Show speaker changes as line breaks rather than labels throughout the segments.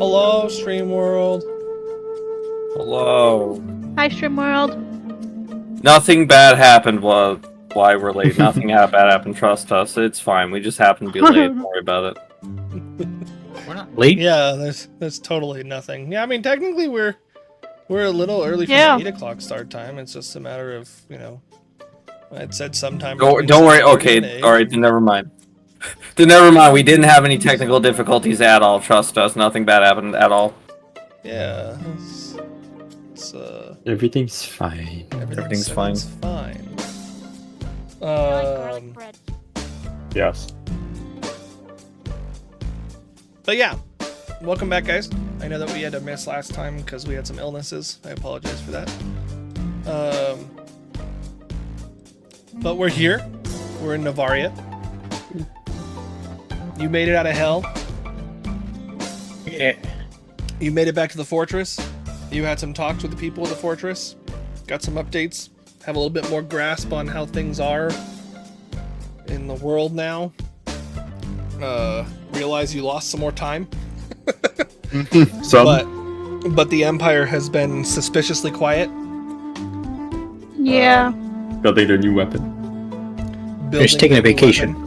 Hello, Stream World.
Hello.
Hi, Stream World.
Nothing bad happened while we're late. Nothing bad happened. Trust us. It's fine. We just happened to be late. Don't worry about it.
We're not late.
Yeah, there's totally nothing. Yeah, I mean technically we're a little early for the 8 o'clock start time. It's just a matter of, you know, I'd said sometime.
Don't worry. Okay. All right. Then never mind. Then never mind. We didn't have any technical difficulties at all. Trust us. Nothing bad happened at all.
Yeah.
Everything's fine.
Everything's fine.
Fine.
Yes.
But yeah, welcome back, guys. I know that we had to miss last time because we had some illnesses. I apologize for that. But we're here. We're in Novaria. You made it out of hell.
Yeah.
You made it back to the fortress. You had some talks with the people of the fortress. Got some updates. Have a little bit more grasp on how things are in the world now. Realize you lost some more time. But the Empire has been suspiciously quiet.
Yeah.
Building their new weapon.
They're
just taking a vacation.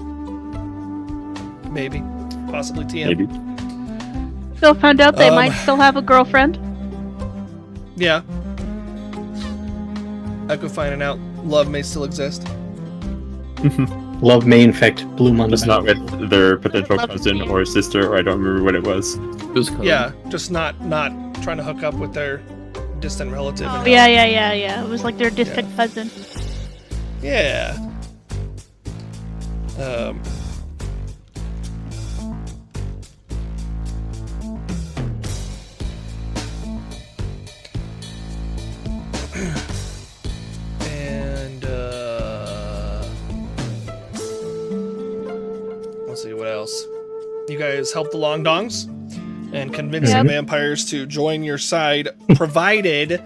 Maybe. Possibly TM.
Maybe.
Phil found out they might still have a girlfriend.
Yeah. Echo finding out love may still exist.
Love may infect bloom on the
Just not with their potential cousin or sister, or I don't remember what it was.
Yeah, just not trying to hook up with their distant relative.
Oh, yeah. It was like their distant cousin.
Yeah. And let's see what else. You guys helped the Long Dongs and convinced the vampires to join your side, provided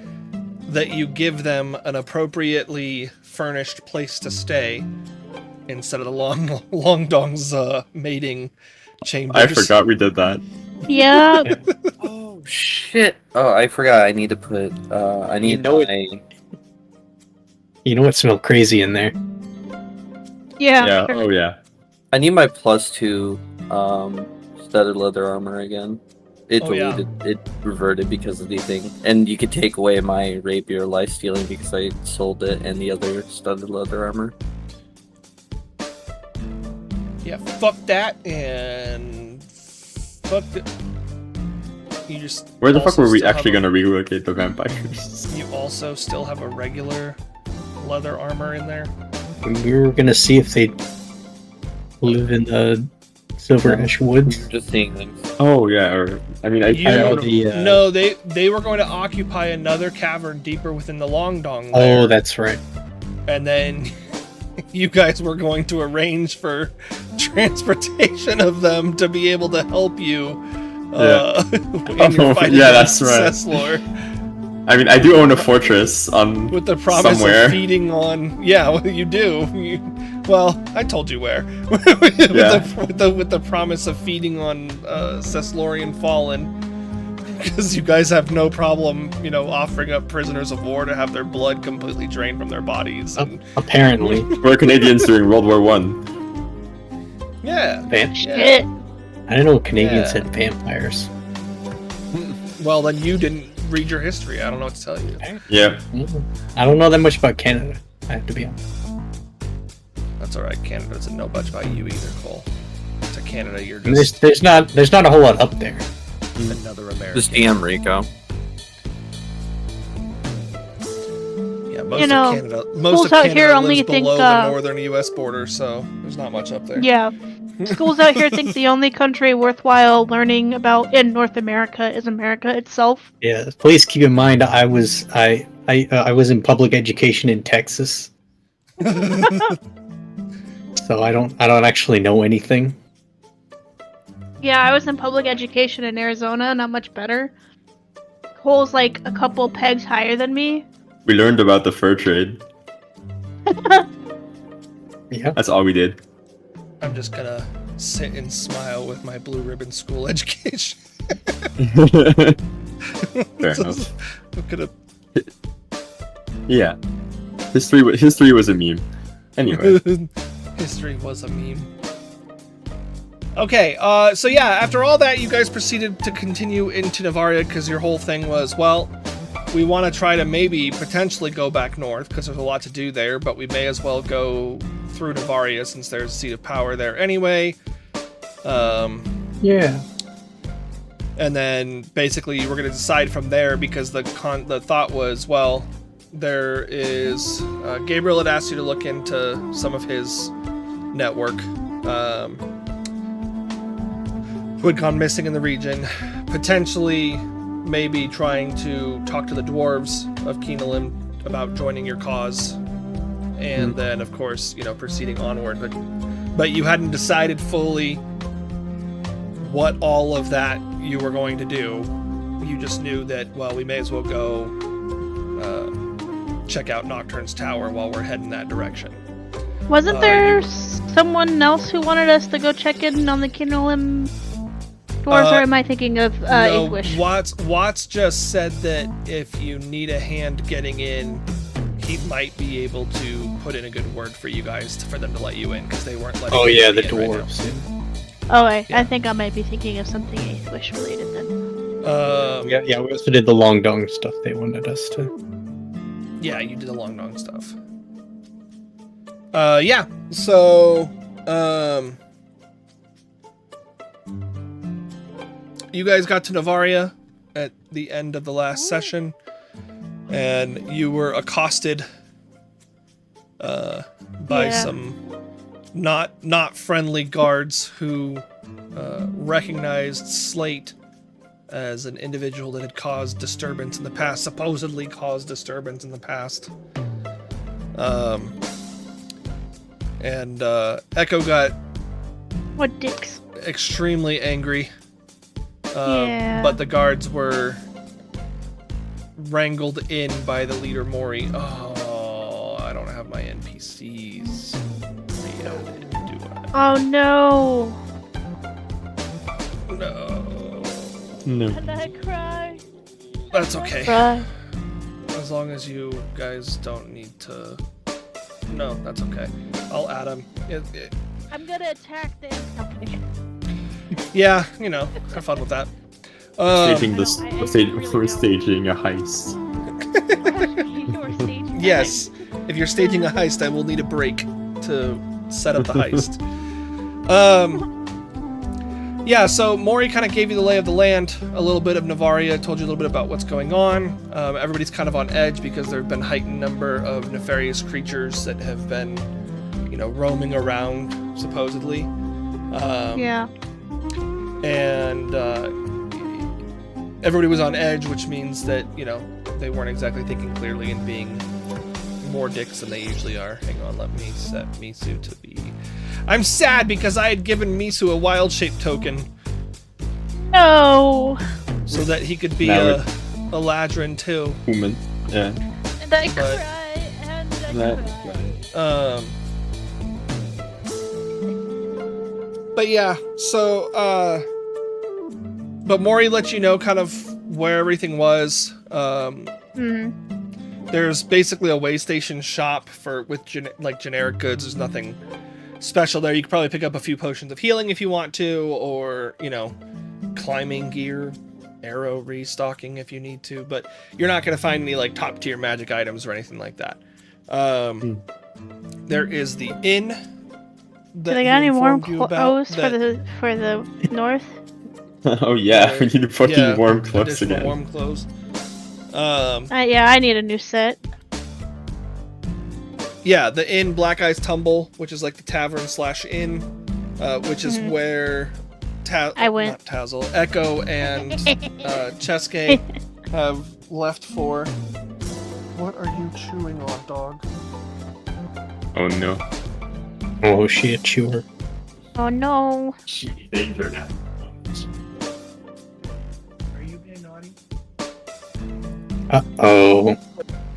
that you give them an appropriately furnished place to stay instead of the Long Dong's mating chambers.
I forgot we did that.
Yeah.
Oh shit! Oh, I forgot. I need to put. I need
You know what smelled crazy in there?
Yeah.
Yeah.
Sure.
Oh yeah.
I need my +2 studded leather armor again. It deleted. It reverted because of the thing, and you could take away my rapier life stealing because I sold it and the other studded leather armor.
Yeah, fuck that and fuck the. You just.
Where the fuck
also
were we
still
actually
have
gonna relocate the vampires?
You also still have a regular leather armor in there.
We were gonna see if they live in the Silver Ash Woods.
Just seeing things.
Oh yeah. Or I mean, I know the.
No, they were going to occupy another cavern deeper within the Long Dong.
Oh, that's right.
And then you guys were going to arrange for transportation of them to be able to help you. In your fight
that's
against
right.
Ceslor.
I mean, I do own a fortress on
With the promise
somewhere.
of feeding on, you do. Well, I told you where. with the promise of feeding on Ceslorian Fallen, because you guys have no problem, offering up prisoners of war to have their blood completely drained from their bodies. And
Apparently.
We're Canadians during World War One.
yeah.
Shit.
I didn't know Canadians had vampires.
Well, then you didn't read your history. I don't know what to tell you.
Yeah.
I don't know that much about Canada. I have to be honest.
That's all right. Canada doesn't know much about you either, Cole. To Canada, you're just
There's not a whole lot up there.
another American.
Just DM Rico.
Yeah, most of Canada. Most of
out
Canada
here
lives
only
below
think,
the northern U.S. border, so there's not much up there.
Yeah. Schools out here think the only country worthwhile learning about in North America is America itself.
Yeah. Please keep in mind I was in public education in Texas. So I don't actually know anything.
Yeah, I was in public education in Arizona, not much better. Cole's like a couple pegs higher than me.
We learned about the fur trade.
Yeah.
That's all we did.
I'm just gonna sit and smile with my blue ribbon school education.
Fair enough.
Look at a
Yeah. History was a meme. Anyway.
history was a meme. Okay, so yeah, after all that, you guys proceeded to continue into Novaria because your whole thing was, well, we want to try to maybe potentially go back north because there's a lot to do there, but we may as well go through Novaria since there's a seat of power there anyway.
Yeah.
And then basically you were going to decide from there because the thought was, well, there is Gabriel had asked you to look into some of his network who had gone missing in the region, potentially maybe trying to talk to the dwarves of Keenelim about joining your cause, and then of course, you know, proceeding onward, but you hadn't decided fully what all of that you were going to do. You just knew that, well, we may as well go check out Nocturne's tower while we're heading that direction.
Wasn't there someone else who wanted us to go check in on the Kinolim dwarves, or am I thinking of
no,
English?
Watts just said that if you need a hand getting in, he might be able to put in a good word for you guys for them to let you in because they weren't letting.
Oh
you
yeah,
in
the
right now.
dwarves.
Oh,
Yeah.
I think I might be thinking of something English related then.
Yeah, we also did the long dong stuff they wanted us to.
Yeah, you did the long dong stuff. Yeah, so you guys got to Novaria at the end of the last session, and you were accosted by some not friendly guards who recognized Slate as an individual that had caused disturbance in the past, supposedly caused disturbance in the past. And Echo got
What dicks?
extremely angry.
Yeah.
But the guards were wrangled in by the leader Mori. Oh, I don't have my NPCs re-added, do I?
Oh no!
No.
No.
And I cry.
That's okay.
Cry.
As long as you guys don't need to... No, that's okay. I'll add them.
I'm gonna attack this company.
Yeah, you know, have fun with that.
Staging this.
I
We're
really
staging a heist.
Yes, if you're staging a heist, I will need a break to set up the heist. Yeah, so Mori kind of gave you the lay of the land, a little bit of Novaria, told you a little bit about what's going on. Everybody's kind of on edge because there have been a heightened number of nefarious creatures that have been, you know, roaming around, supposedly.
Yeah.
And everybody was on edge, which means that, you know, they weren't exactly thinking clearly and being more dicks than they usually are. Hang on, let me set Misu to be... I'm sad because I had given Misu a wild shape token
No.
so that he could be
Now
a Ladrin too.
Human. Yeah.
And I
But-
cry. And I
That-
cry.
But yeah, so but Mori let you know kind of where everything was. There's basically a way station shop with generic goods. There's nothing special there. You could probably pick up a few potions of healing if you want to, or, you know, climbing gear, arrow restocking if you need to, but you're not going to find any like top tier magic items or anything like that. There is the inn.
Did I got any warm clothes for the north?
Oh yeah, we need fucking warm clothes
additional
again.
warm clothes.
Yeah, I need a new set.
Yeah, the inn Black Eyes Tumble, which is like the tavern / inn, which is where
I went.
Not Tazzle, Echo and Cheske have left for. What are you chewing on, dog?
Oh no.
Oh, she a chewer.
Oh no.
Are you being naughty?
Uh-oh.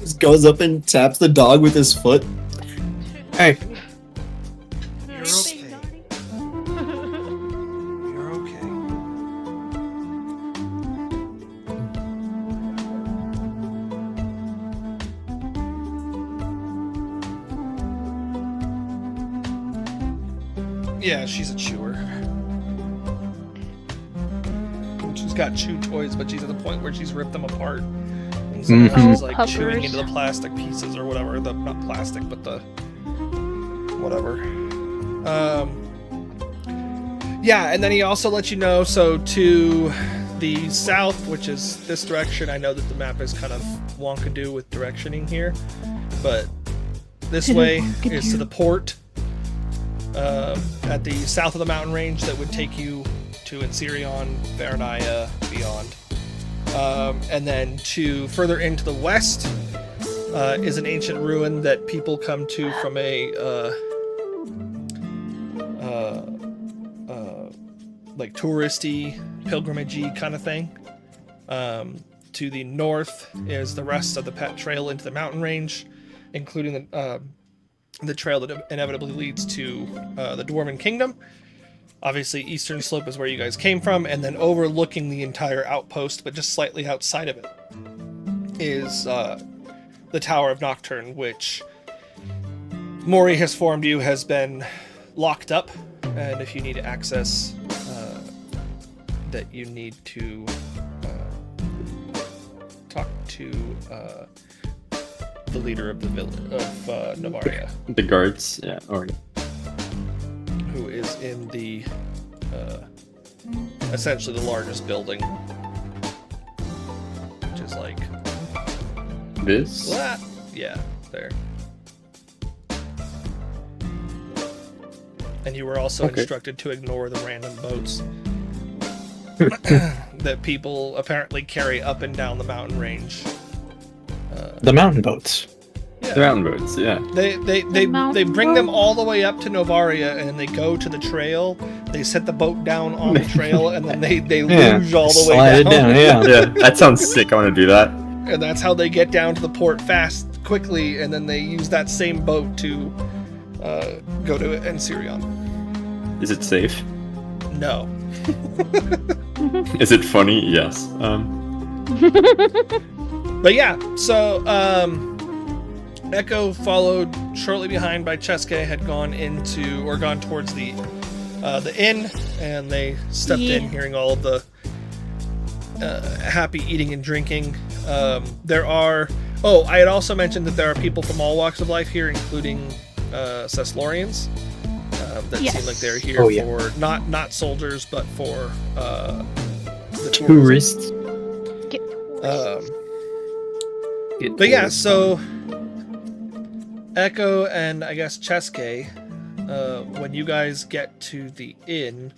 Just goes up and taps the dog with his foot.
Hey.
You're okay. You're okay. Yeah, she's a chewer. She's got chew toys, but she's at the point where she's ripped them apart. And so now she's like chewing into the plastic pieces or whatever. Not plastic, but the whatever. Yeah, and then he also lets you know, so to the south, which is this direction, I know that the map is kind of wonkadoo with directioning here, but this way is to the port at the south of the mountain range that would take you to Ensirion, Varanaya, beyond. And then to further into the west is an ancient ruin that people come to from a like touristy, pilgrimagey kind of thing. To the north is the rest of the pet trail into the mountain range, including the trail that inevitably leads to the Dwarven Kingdom. Obviously, Eastern Slope is where you guys came from, and then overlooking the entire outpost, but just slightly outside of it, is the Tower of Nocturne, which Mori has informed you has been locked up, and if you need access, that you need to talk to the leader of the village of Novaria.
The guards, yeah, or
who is in the essentially the largest building, which is like
this.
Yeah, there. And you were also instructed to ignore the random boats that people apparently carry up and down the mountain range.
The mountain boats.
The mountain boats, yeah.
They bring them all the way up to Novaria, and they go to the trail. They set the boat down on the trail, and then they luge all the way down.
Slide it down, yeah.
That sounds sick. I want to do that.
And that's how they get down to the port quickly, and then they use that same boat to go to Ensirion.
Is it safe?
No.
Is it funny? Yes.
But yeah, so Echo, followed shortly behind by Cheske, had gone towards the inn, and they stepped in, hearing all of the happy eating and drinking. There are. Oh, I had also mentioned that there are people from all walks of life here, including Ceslorians. That seem like they're here for not soldiers, but for the
tourists.
But yeah, so Echo and I guess Cheske, when you guys get to the inn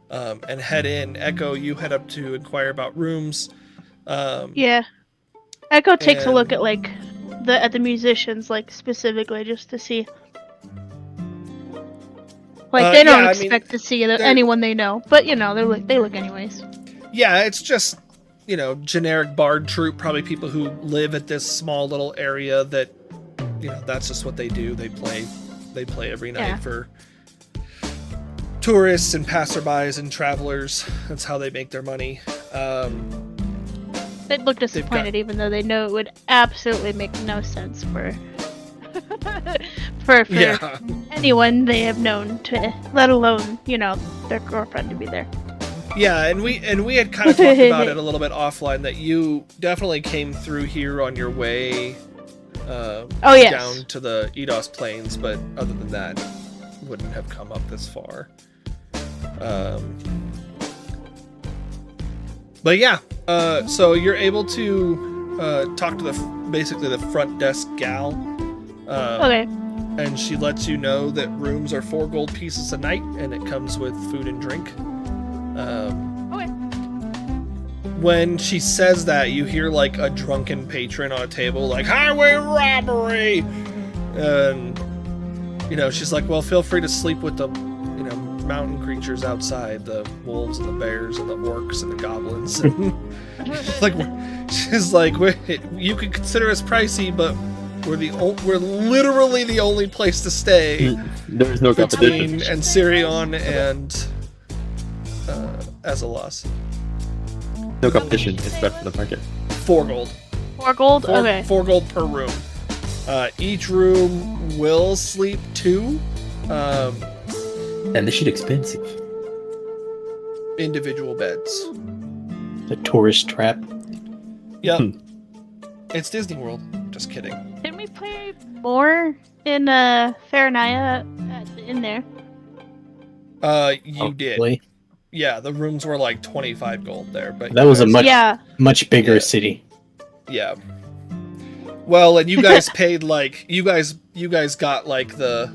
and head in, Echo, you head up to inquire about rooms.
Yeah, Echo takes a look at at the musicians, specifically, just to see. They don't expect to see anyone they know, but they look anyways.
Yeah, it's just generic bard troupe, probably people who live at this small little area that that's just what they do. They play every night for tourists and passerbys and travelers. That's how they make their money.
They look disappointed, even though they know it would absolutely make no sense for anyone they have known to, let alone their girlfriend to be there.
Yeah, and we had kind of talked about it a little bit offline, that you definitely came through here on your way down to the Eidos Plains, but other than that, wouldn't have come up this far. But yeah, so you're able to talk to basically the front desk gal. And she lets you know that rooms are 4 gold pieces a night, and it comes with food and drink. When she says that, you hear a drunken patron on a table highway robbery, and she's like, well, feel free to sleep with the mountain creatures outside, the wolves and the bears and the orcs and the goblins. she's like, you could consider us pricey, but we're literally the only place to stay.
There's no competition
between Ensirion and Azalas.
No competition. It's better for the market.
4 gold.
4 gold? Okay.
4 gold per room. Each room will sleep 2.
And this shit expensive.
Individual beds.
The tourist trap.
Yep. It's Disney World. Just kidding.
Didn't we pay more in Faranaya in there?
You did.
Hopefully.
Yeah, the rooms were like 25 gold there, but
That
you
was a
guys-
much bigger
Yeah.
city.
Yeah. Well, and you guys paid like you guys got like the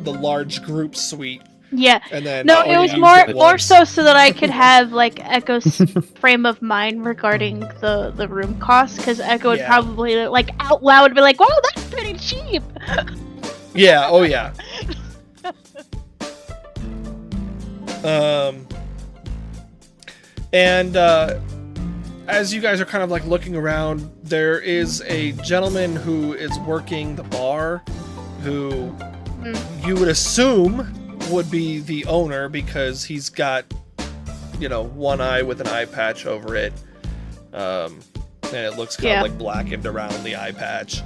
large group suite,
Yeah.
and then
No,
all
it
you
was
used
more
at once.
so that I could have like Echo's frame of mind regarding the room cost, because Echo would
Yeah.
probably like out loud be like, "Wow, that's pretty cheap."
Yeah. Oh yeah. And as you guys are kind of like looking around, there is a gentleman who is working the bar, who you would assume would be the owner because he's got, one eye with an eye patch over it, and it looks kind of like blackened around the eye patch.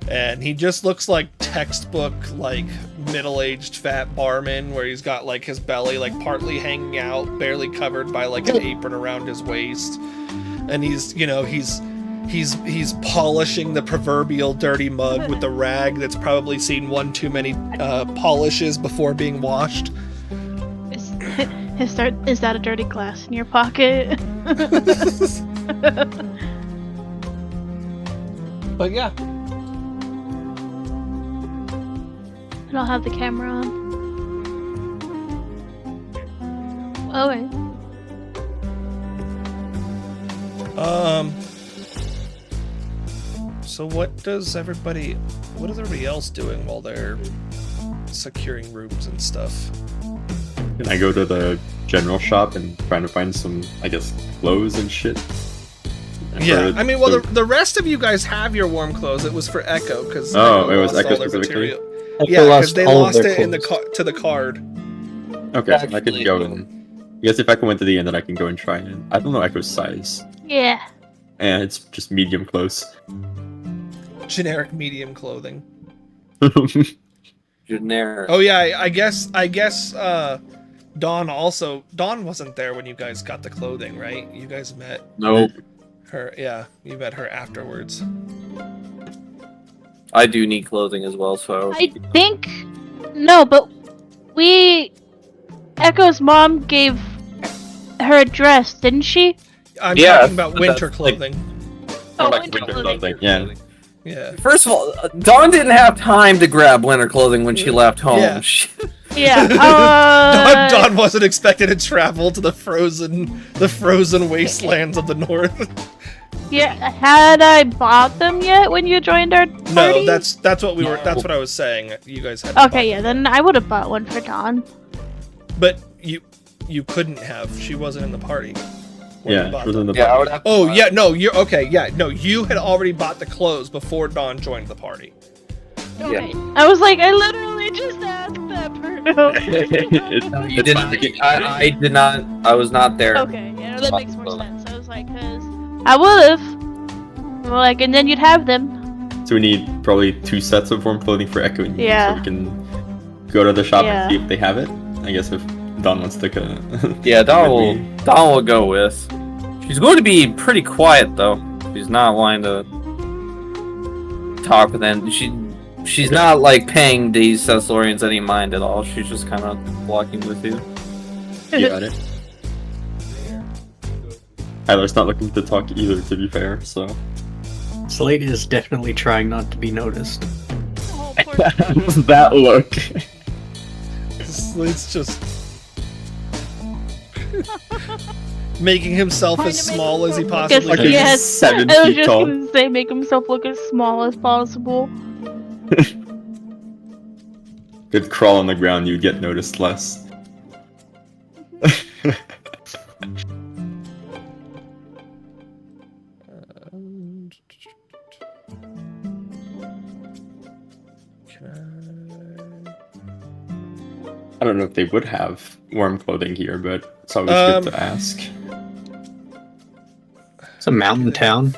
And he just looks like textbook, like, middle-aged fat barman, where he's got, like, his belly, like, partly hanging out, barely covered by, like, an apron around his waist. And he's polishing the proverbial dirty mug with the rag that's probably seen one too many polishes before being washed.
Is that a dirty glass in your pocket?
But yeah.
And I'll have the camera on. Okay.
So what is everybody else doing while they're securing rooms and stuff?
Can I go to the general shop and trying to find some, I guess, clothes and shit?
Yeah, I mean, well, the rest of you guys have your warm clothes. It was for Echo because
it was Echo specifically.
Yeah, because they lost it in to the card.
Okay, I could go and. I guess if Echo went to the end, then I can go and try it. I don't know Echo's size.
Yeah.
And it's just medium close.
Generic medium clothing.
Generic.
Oh yeah, I guess Dawn wasn't there when you guys got the clothing, right? You guys met
Nope.
her. Yeah, you met her afterwards.
I do need clothing as well, so
I think no, but Echo's mom gave her a dress, didn't she?
I'm
Yeah,
talking about
but
winter
that's, like-
clothing.
Oh,
like
winter
winter
clothing.
clothing. Yeah.
Yeah.
First of all, Dawn didn't have time to grab winter clothing when she left home.
Yeah.
Yeah.
Dawn wasn't expected to travel to the frozen wastelands of the north.
Yeah, had I bought them yet when you joined our party?
No, that's what we were. That's what I was saying. You guys had.
Okay, yeah, then I would have bought one for Dawn.
But you couldn't have. She wasn't in the party. when you
Yeah,
bought
it was in
them.
the
Yeah, I would have.
Oh yeah, no, you're okay. Yeah, no, you had already bought the clothes before Dawn joined the party.
Okay. I was like, I literally just asked that for
You didn't. I did not. I was not there.
Okay, yeah, that makes more sense. I was like, cause I would have. Like, and then you'd have them.
So we need probably 2 sets of warm clothing for Echo and you,
Yeah.
so we can go to the shop and see if they have it. I guess if Dawn wants to go.
Yeah, Dawn will go with. She's going to be pretty quiet though. She's not wanting to talk with them. She's not like paying these Cecilorians any mind at all. She's just kind of walking with you.
You got it. Tyler's not looking to talk either, to be fair, so.
Slade is definitely trying not to be noticed.
Oh, poor
That look.
It's just making himself
Trying
as
to make
small as he
himself look
possibly
as-
can.
Yes,
7
I was
feet
just
tall.
gonna say, make himself look as small as possible.
Could crawl on the ground, you'd get noticed less. I don't know if they would have warm clothing here, but it's always good to ask.
It's a mountain town.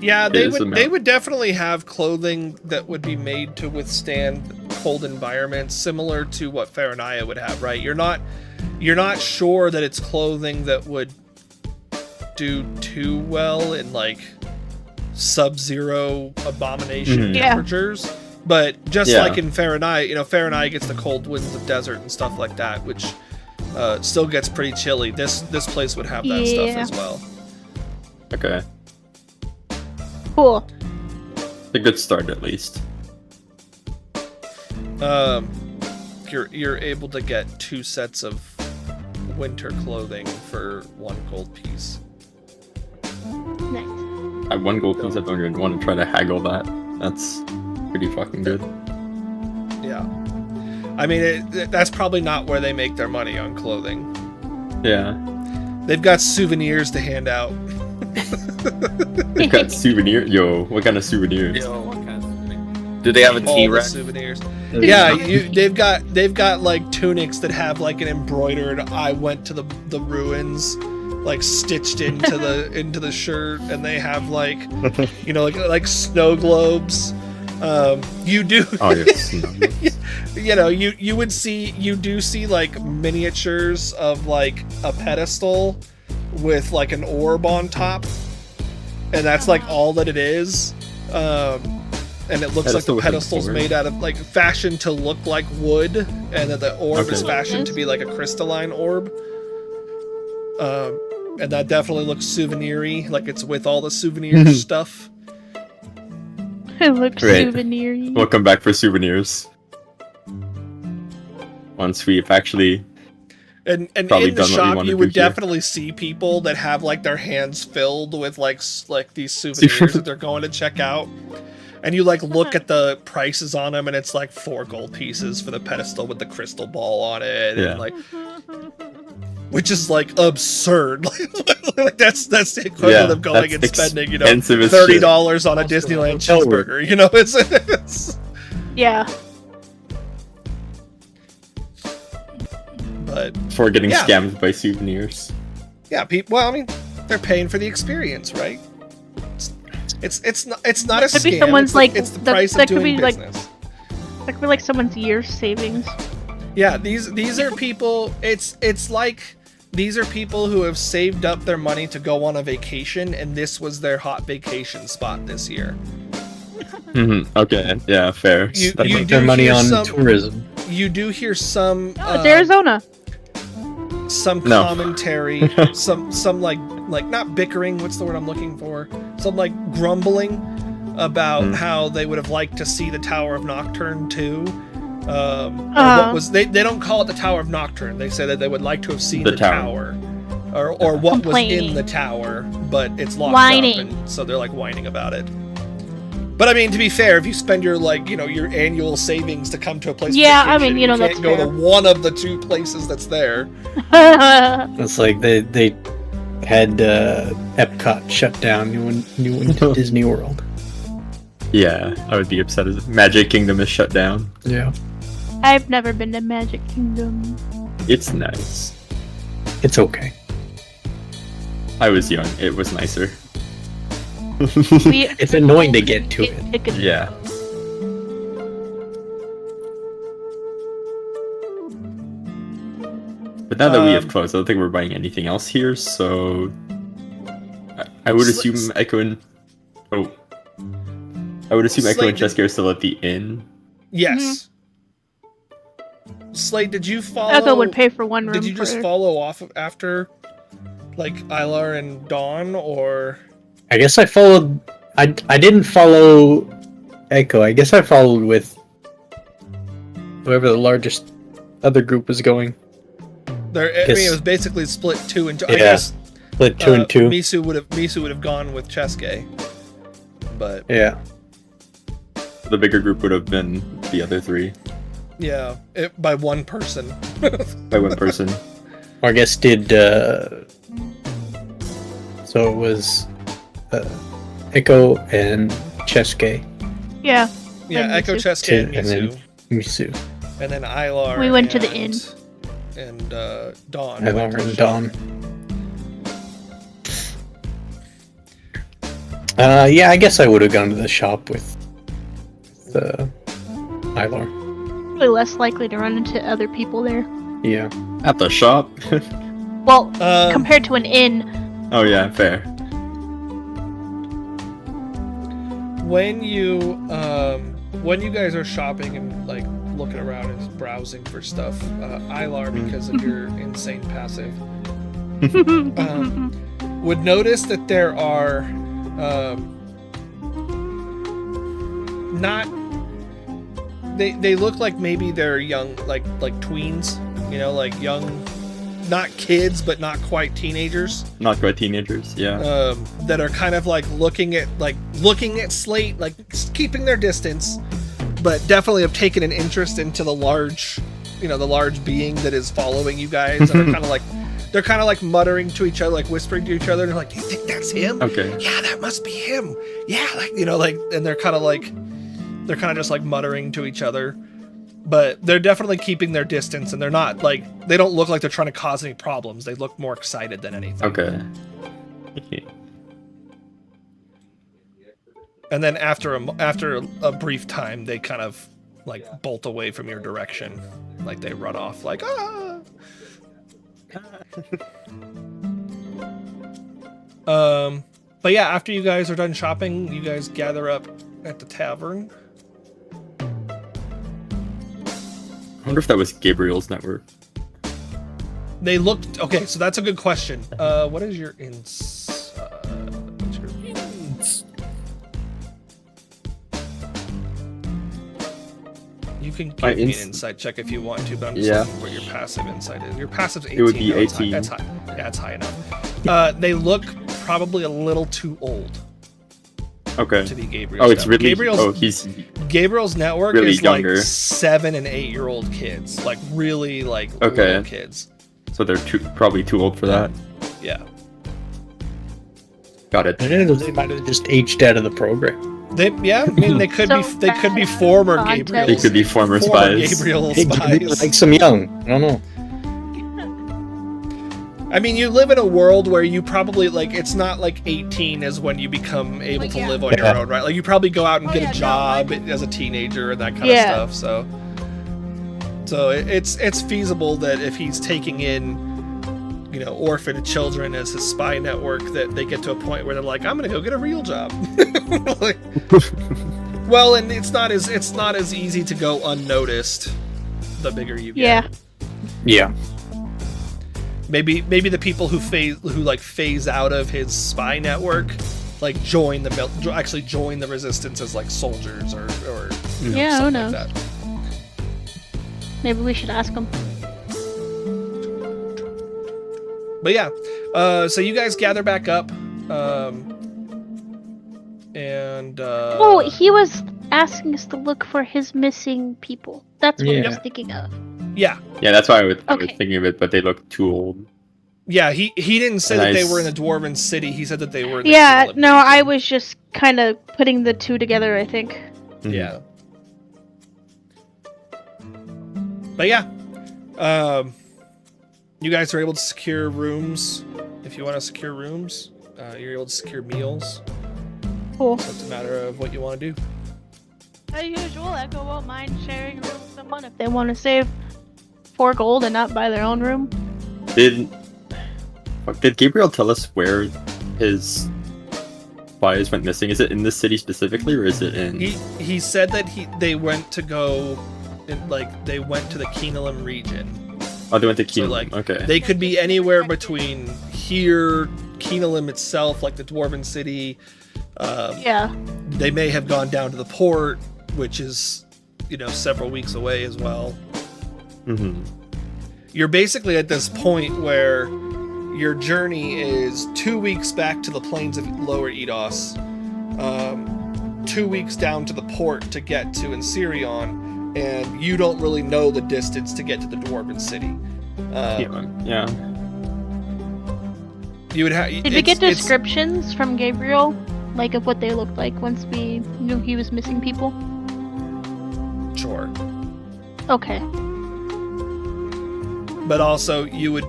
Yeah,
It
they
is a
would. They
mountain.
would definitely have clothing that would be made to withstand cold environment, similar to what Faranaya would have, right? You're not sure that it's clothing that would do too well in like sub-zero abomination temperatures. But just like in Fahrenheit, Fahrenheit gets the cold winds of desert and stuff like that, which still gets pretty chilly. This place would have that stuff as well.
Okay.
Cool.
A good start, at least.
You're able to get 2 sets of winter clothing for 1 gold piece.
Nice.
I have 1 gold piece. I don't even want to try to haggle that. That's pretty fucking good.
Yeah. I mean, that's probably not where they make their money on clothing.
Yeah.
They've got souvenirs to hand out.
They've got souvenirs. Yo, what kind of souvenirs?
Do they have a
All the
T-Rex?
souvenirs. Yeah, they've got like tunics that have like an embroidered "I went to the ruins" like stitched into the shirt, and they have like like snow globes. You do.
Oh yes.
You do see like miniatures of like a pedestal with like an orb on top, and that's like all that it is. And it looks like the pedestal's made out of like fashioned to look like wood, and that the orb is fashioned to be like a crystalline orb. And that definitely looks souvenir-y, like it's with all the souvenir stuff.
It looks souvenir-y.
We'll come back for souvenirs once we've actually.
And in the shop, you would definitely see people that have like their hands filled with like these souvenirs that they're going to check out. And you like look at the prices on them, and it's like 4 gold pieces for the pedestal with the crystal ball on it, and like, which is like absurd. Like that's the equivalent of going and spending $30 on a Disneyland cheeseburger. It's
yeah.
But
for getting scammed by souvenirs.
Yeah, people. Well, I mean, they're paying for the experience, right? It's not a scam. It's the price of doing business.
That could be like someone's year's savings.
Yeah, these are people. It's like these are people who have saved up their money to go on a vacation, and this was their hot vacation spot this year.
Okay, yeah, fair.
You do their money on tourism.
You do hear some.
It's Arizona.
Some commentary, some like not bickering. What's the word I'm looking for? Some like grumbling about how they would have liked to see the Tower of Nocturne too. What was they don't call it the Tower of Nocturne. They say that they would like to have seen the tower. Or what was in the tower, but it's locked up, and so they're like whining about it. But I mean, to be fair, if you spend your your annual savings to come to a place, you can't go to one of the 2 places that's there.
It's like they had Epcot shut down. You went to Disney World.
Yeah, I would be upset as Magic Kingdom is shut down.
Yeah,
I've never been to Magic Kingdom.
It's nice.
It's okay.
I was young. It was nicer.
It's annoying to get to it.
Yeah. But now that we have closed, I don't think we're buying anything else here, so I would assume Echo and Cheska are still at the inn.
Yes. Slate, did you follow?
Echo would pay for 1 room.
Did you just follow off after, like Ilar and Dawn, or?
I guess I followed. I didn't follow Echo. I guess I followed with whoever the largest other group was going.
It was basically split 2 and 2.
Yeah,
I guess
split 2 and 2.
Misu would have gone with Cheske, but
yeah,
the bigger group would have been the other 3.
Yeah, by 1 person.
By 1 person.
Or I guess did. So it was Echo and Cheske.
Yeah.
Yeah, Echo, Cheske, and
Misu.
And then Ilar.
We went to the inn.
And Dawn.
Ilar and Dawn. Yeah, I guess I would have gone to the shop with Ilar.
Probably less likely to run into other people there.
Yeah.
At the shop.
Well, compared to an inn.
Oh yeah, fair.
When you guys are shopping and like looking around and browsing for stuff, Ilar, because of your insane passive, would notice that there are not. They look like maybe they're young, like tweens, you know, like young, not kids, but not quite teenagers.
Not quite teenagers, yeah.
That are kind of like looking at Slate, like keeping their distance, but definitely have taken an interest into the large being that is following you guys, and they're kind of like muttering to each other, like whispering to each other, and they're like, "Do you think that's him?
Okay.
Yeah, that must be him. Yeah, and they're kind of just like muttering to each other, but they're definitely keeping their distance, and they're not like, they don't look like they're trying to cause any problems. They look more excited than anything.
Okay.
And then after a brief time, they kind of like bolt away from your direction, like they run off, like ah. But yeah, after you guys are done shopping, you guys gather up at the tavern.
I wonder if that was Gabriel's network.
They looked okay, so that's a good question. What is your You can give me an insight check if you want to, but I'm just looking where your passive insight is. Your passive's 18.
It would be 18.
That's high. Yeah, it's high enough. They look probably a little too old.
Okay.
To be Gabriel's.
Oh, it's really.
Gabriel's network
really
is
younger.
Like 7 and 8 year old kids, like really like little kids.
So they're probably too old for that.
Yeah.
Got it.
They might have just aged out of the program.
They could be former Gabriels.
They could be former spies.
Gabriel
Hey,
spies.
like some young. I don't know.
I mean, you live in a world where you probably, like, it's not like 18 is when you be able to live on your own, right? Like, you probably go out and get a job as a teenager and that kind of stuff. So it's feasible that if he's taking in, orphaned children as his spy network, that they get to a point where they're like, I'm gonna go get a real job. Like, well, and it's not as easy to go unnoticed the bigger you get.
Yeah.
Maybe the people who phase out of his spy network, like join the resistance as like soldiers or
who knows?
Like that.
Maybe we should ask him.
But yeah, so you guys gather back up, and
he was asking us to look for his missing people. That's what I was thinking of.
Yeah,
that's why I was thinking of it, but they look too old.
Yeah, he didn't say that they were in the Dwarven City. He said that they were in the
I was just kind of putting the two together, I think.
Mm-hmm.
Yeah. But yeah, you guys are able to secure rooms. If you want to secure rooms, you're able to secure meals.
Cool.
So it's a matter of what you want to do.
As usual, Echo won't mind sharing a room with someone if they want to save 4 gold and not buy their own room.
Did Gabriel tell us where his spies went missing? Is it in this city specifically, or is it in?
He said that they went to the Keenelim region.
Oh, they went to Keenelim.
So, like,
okay.
They could be anywhere between here, Keenelim itself, like the Dwarven City. They may have gone down to the port, which is, several weeks away as well.
Mm-hmm.
You're basically at this point where your journey is 2 weeks back to the plains of Lower Edos, 2 weeks down to the port to get to Ensirion, and you don't really know the distance to get to the Dwarven City.
Yeah.
You would have.
Did we get descriptions from Gabriel, like of what they looked like once we knew he was missing people?
Sure.
Okay.
But also, you would.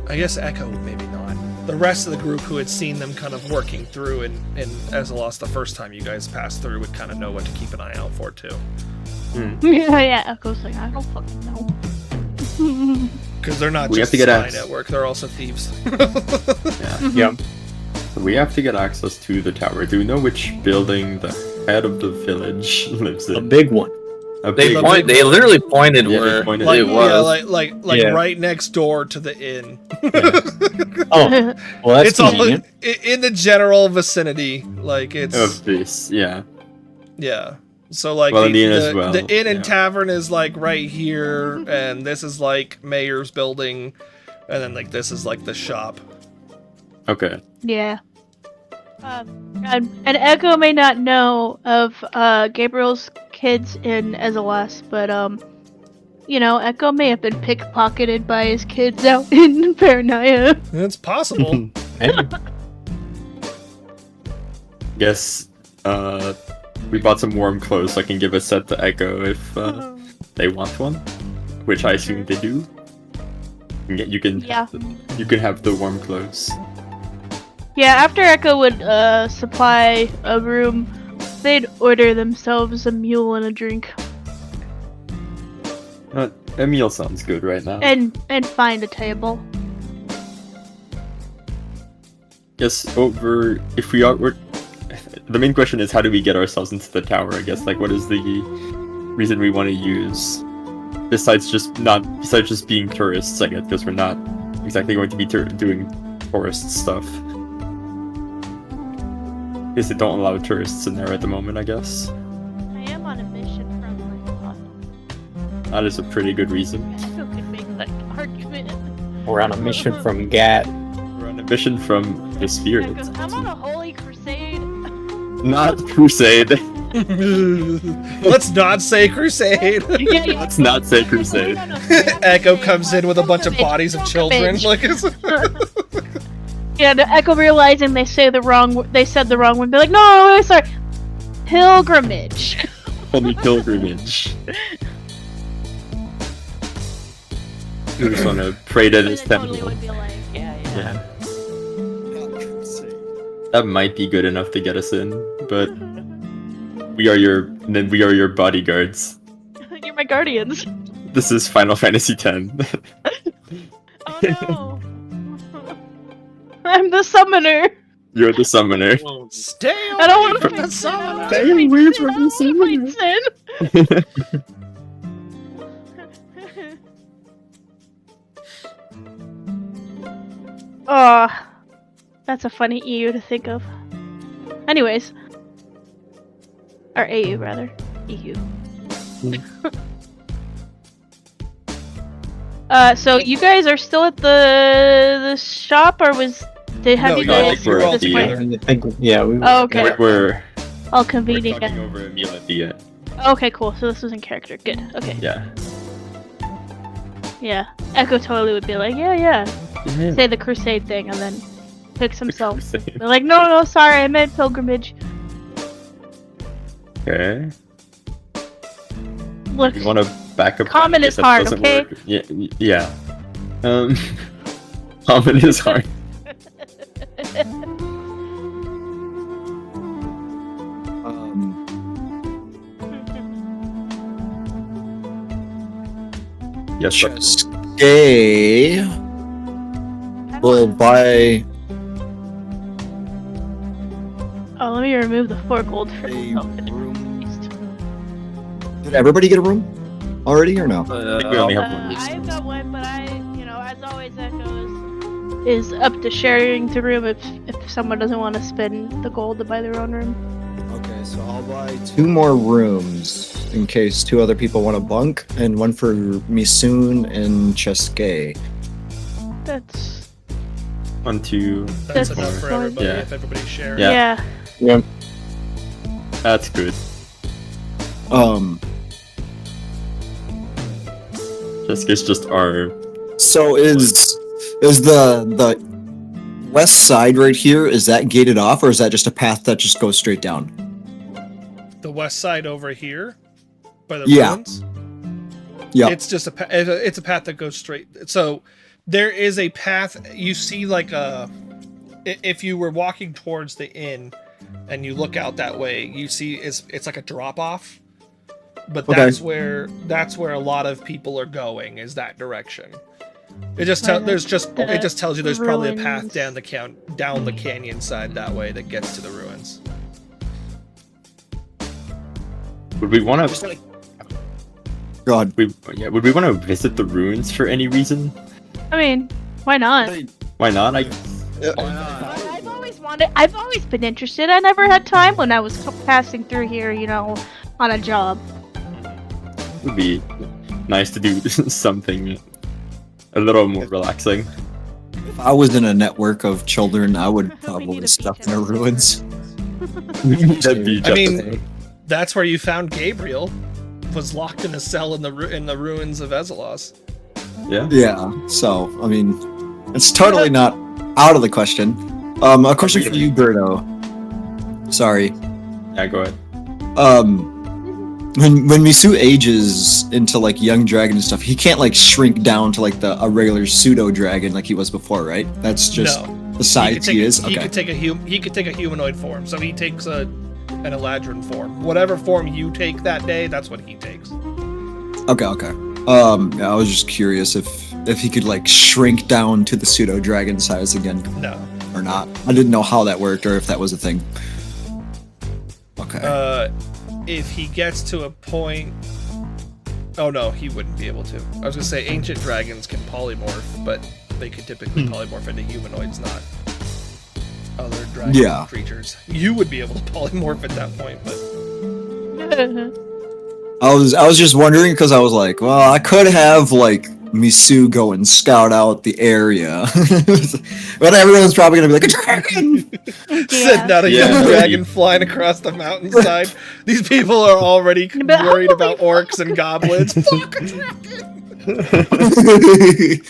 I guess Echo, maybe not. the rest of the group who had seen them kind of working through in Ezelos the first time you guys passed through would kind of know what to keep an eye out for too.
Yeah, Echo's like, I don't fucking know.
Because they're not
We
just
have to get
spy
access.
network, they're also thieves.
Yeah.
So we have to get access to the tower. Do we know which building the head of the village lives
A
in?
big one.
A
They
big
point. They literally pointed
Yeah, they
where
pointed.
Like,
it was.
like
Yeah.
right next door to the inn.
Oh, well, that's
It's all
convenient.
in the general vicinity. Like it's
of this. Yeah.
yeah. So like
Well,
the,
in the inn as
the,
well,
the inn and
yeah.
tavern is like right here, and this is like Mayor's building, and then like this is like the shop.
Okay.
Yeah. And Echo may not know of Gabriel's kids in Ezelas, but you know, Echo may have been pickpocketed by his kids out in Paranaya.
It's possible.
Maybe.
Guess we bought some warm clothes so I can give a set to Echo if they want one, which I assume they do. You can
Yeah.
you can have the warm clothes.
Yeah, after Echo would supply a room, they'd order themselves a mule and a drink,
A meal sounds good right now.
and find a table.
Guess over if we are. The main question is how do we get ourselves into the tower? I guess like what is the reason we want to use besides just being tourists? I guess because we're not exactly going to be doing tourist stuff. Because they don't allow tourists in there at the moment, I guess.
I am on a mission from my
That is a pretty good reason.
Echo could make that argument.
We're on a mission from Gat.
We're on a mission from the spirit.
Echo's, I'm on a holy crusade.
Not crusade.
Let's not say crusade.
Yeah, yeah.
Let's not say crusade.
Echo comes in with a bunch of bodies of children. Like it's
Yeah, the Echo realizing they said the wrong one. They're like, no, sorry, pilgrimage.
Holy pilgrimage. We just want to pray to this
It totally
temple.
would be like, yeah.
That might be good enough to get us in, but we are your bodyguards.
You're my guardians.
This is Final Fantasy X.
Oh no. I'm the summoner.
You're the summoner.
stay
I don't want to
from the summoner.
Stay away from the summoner.
Oh, that's a funny EU to think of. Anyways. Or AU, rather. EU. So you guys are still at the shop, or they have
No,
you
you all-
guys
you're all
at this
the-
point?
I think, yeah, we.
Oh, okay.
We're
All convening
talking
again.
over a meal at the end.
Okay, cool. So this was in character. Good. Okay.
Yeah.
Yeah. Echo totally would be like, yeah. Say the crusade thing and then picks himself.
Crusade.
They're like, no, sorry, I meant pilgrimage.
Okay.
Look,
You want to back up?
Common
if
is
that
hard,
doesn't
okay?
work. Yeah. Common is hard. Yes. sir.
Cheske will buy
oh, let me remove the 4 gold for
a
oh,
room. Did everybody get a room already or no?
I think we only have one.
I've got one, but as always, Echo is up to sharing the room if someone doesn't want to spend the gold to buy their own room.
Okay, so I'll buy 2 more rooms in case 2 other people want to bunk, and one for Misoon and Cheske.
That's
1, 2.
That's
That's
enough for
fine.
everybody
Yeah.
if everybody's sharing.
Yeah.
yeah.
That's good. Jessica's just our.
So is the west side right here, is that gated off, or is that just a path that just goes straight down?
The west side over here, by the
Yeah.
ruins.
Yeah.
It's just it's a path that goes straight. So there is a path. You see like a if you were walking towards the inn and you look out that way, you see it's like a drop off. But
Okay.
that's where a lot of people are going, is that direction. It just
Right,
it just tells you there's probably a path
ruins.
down the canyon side that way that gets to the ruins.
Would we want to?
God.
Would we want to visit the ruins for any reason?
I mean, why not?
Why not?
I've always been interested. I never had time when I was passing through here, on a job.
It would be nice to do something a little more relaxing.
If I was in a network of children, I would
We need
probably
a
stuff
beach
in the
house.
ruins.
That'd be
I mean,
just
that's where you found Gabriel. Was locked in a cell in the ruins of Ezelos.
yeah.
Yeah, so, I mean, it's totally not out of the question. A question for you, Birdo. Sorry.
Yeah, go ahead.
When Misu ages into, like, young dragon and stuff, he can't, like, shrink down to, like, a regular pseudo-dragon like he was before, right? That's just
No.
the size he is?
He
Okay.
could take a humanoid form. So he takes an Eladrin form. Whatever form you take that day, that's what he takes.
Okay. Yeah, I was just curious if he could, like, shrink down to the pseudo-dragon size again
No.
or not. I didn't know how that worked or if that was a thing. Okay.
If he gets to a point... Oh no, he wouldn't be able to. I was gonna say ancient dragons can polymorph, but they could typically polymorph into humanoids, not other dragon creatures. You would be able to polymorph at that point, but...
I was just wondering because I was like, well, I could have like Misu go and scout out the area, but everyone's probably gonna be like a dragon.
Sitting out a young dragon flying across the mountainside. These people are already
But
worried
how
about
will
orcs and goblins. Fuck a dragon!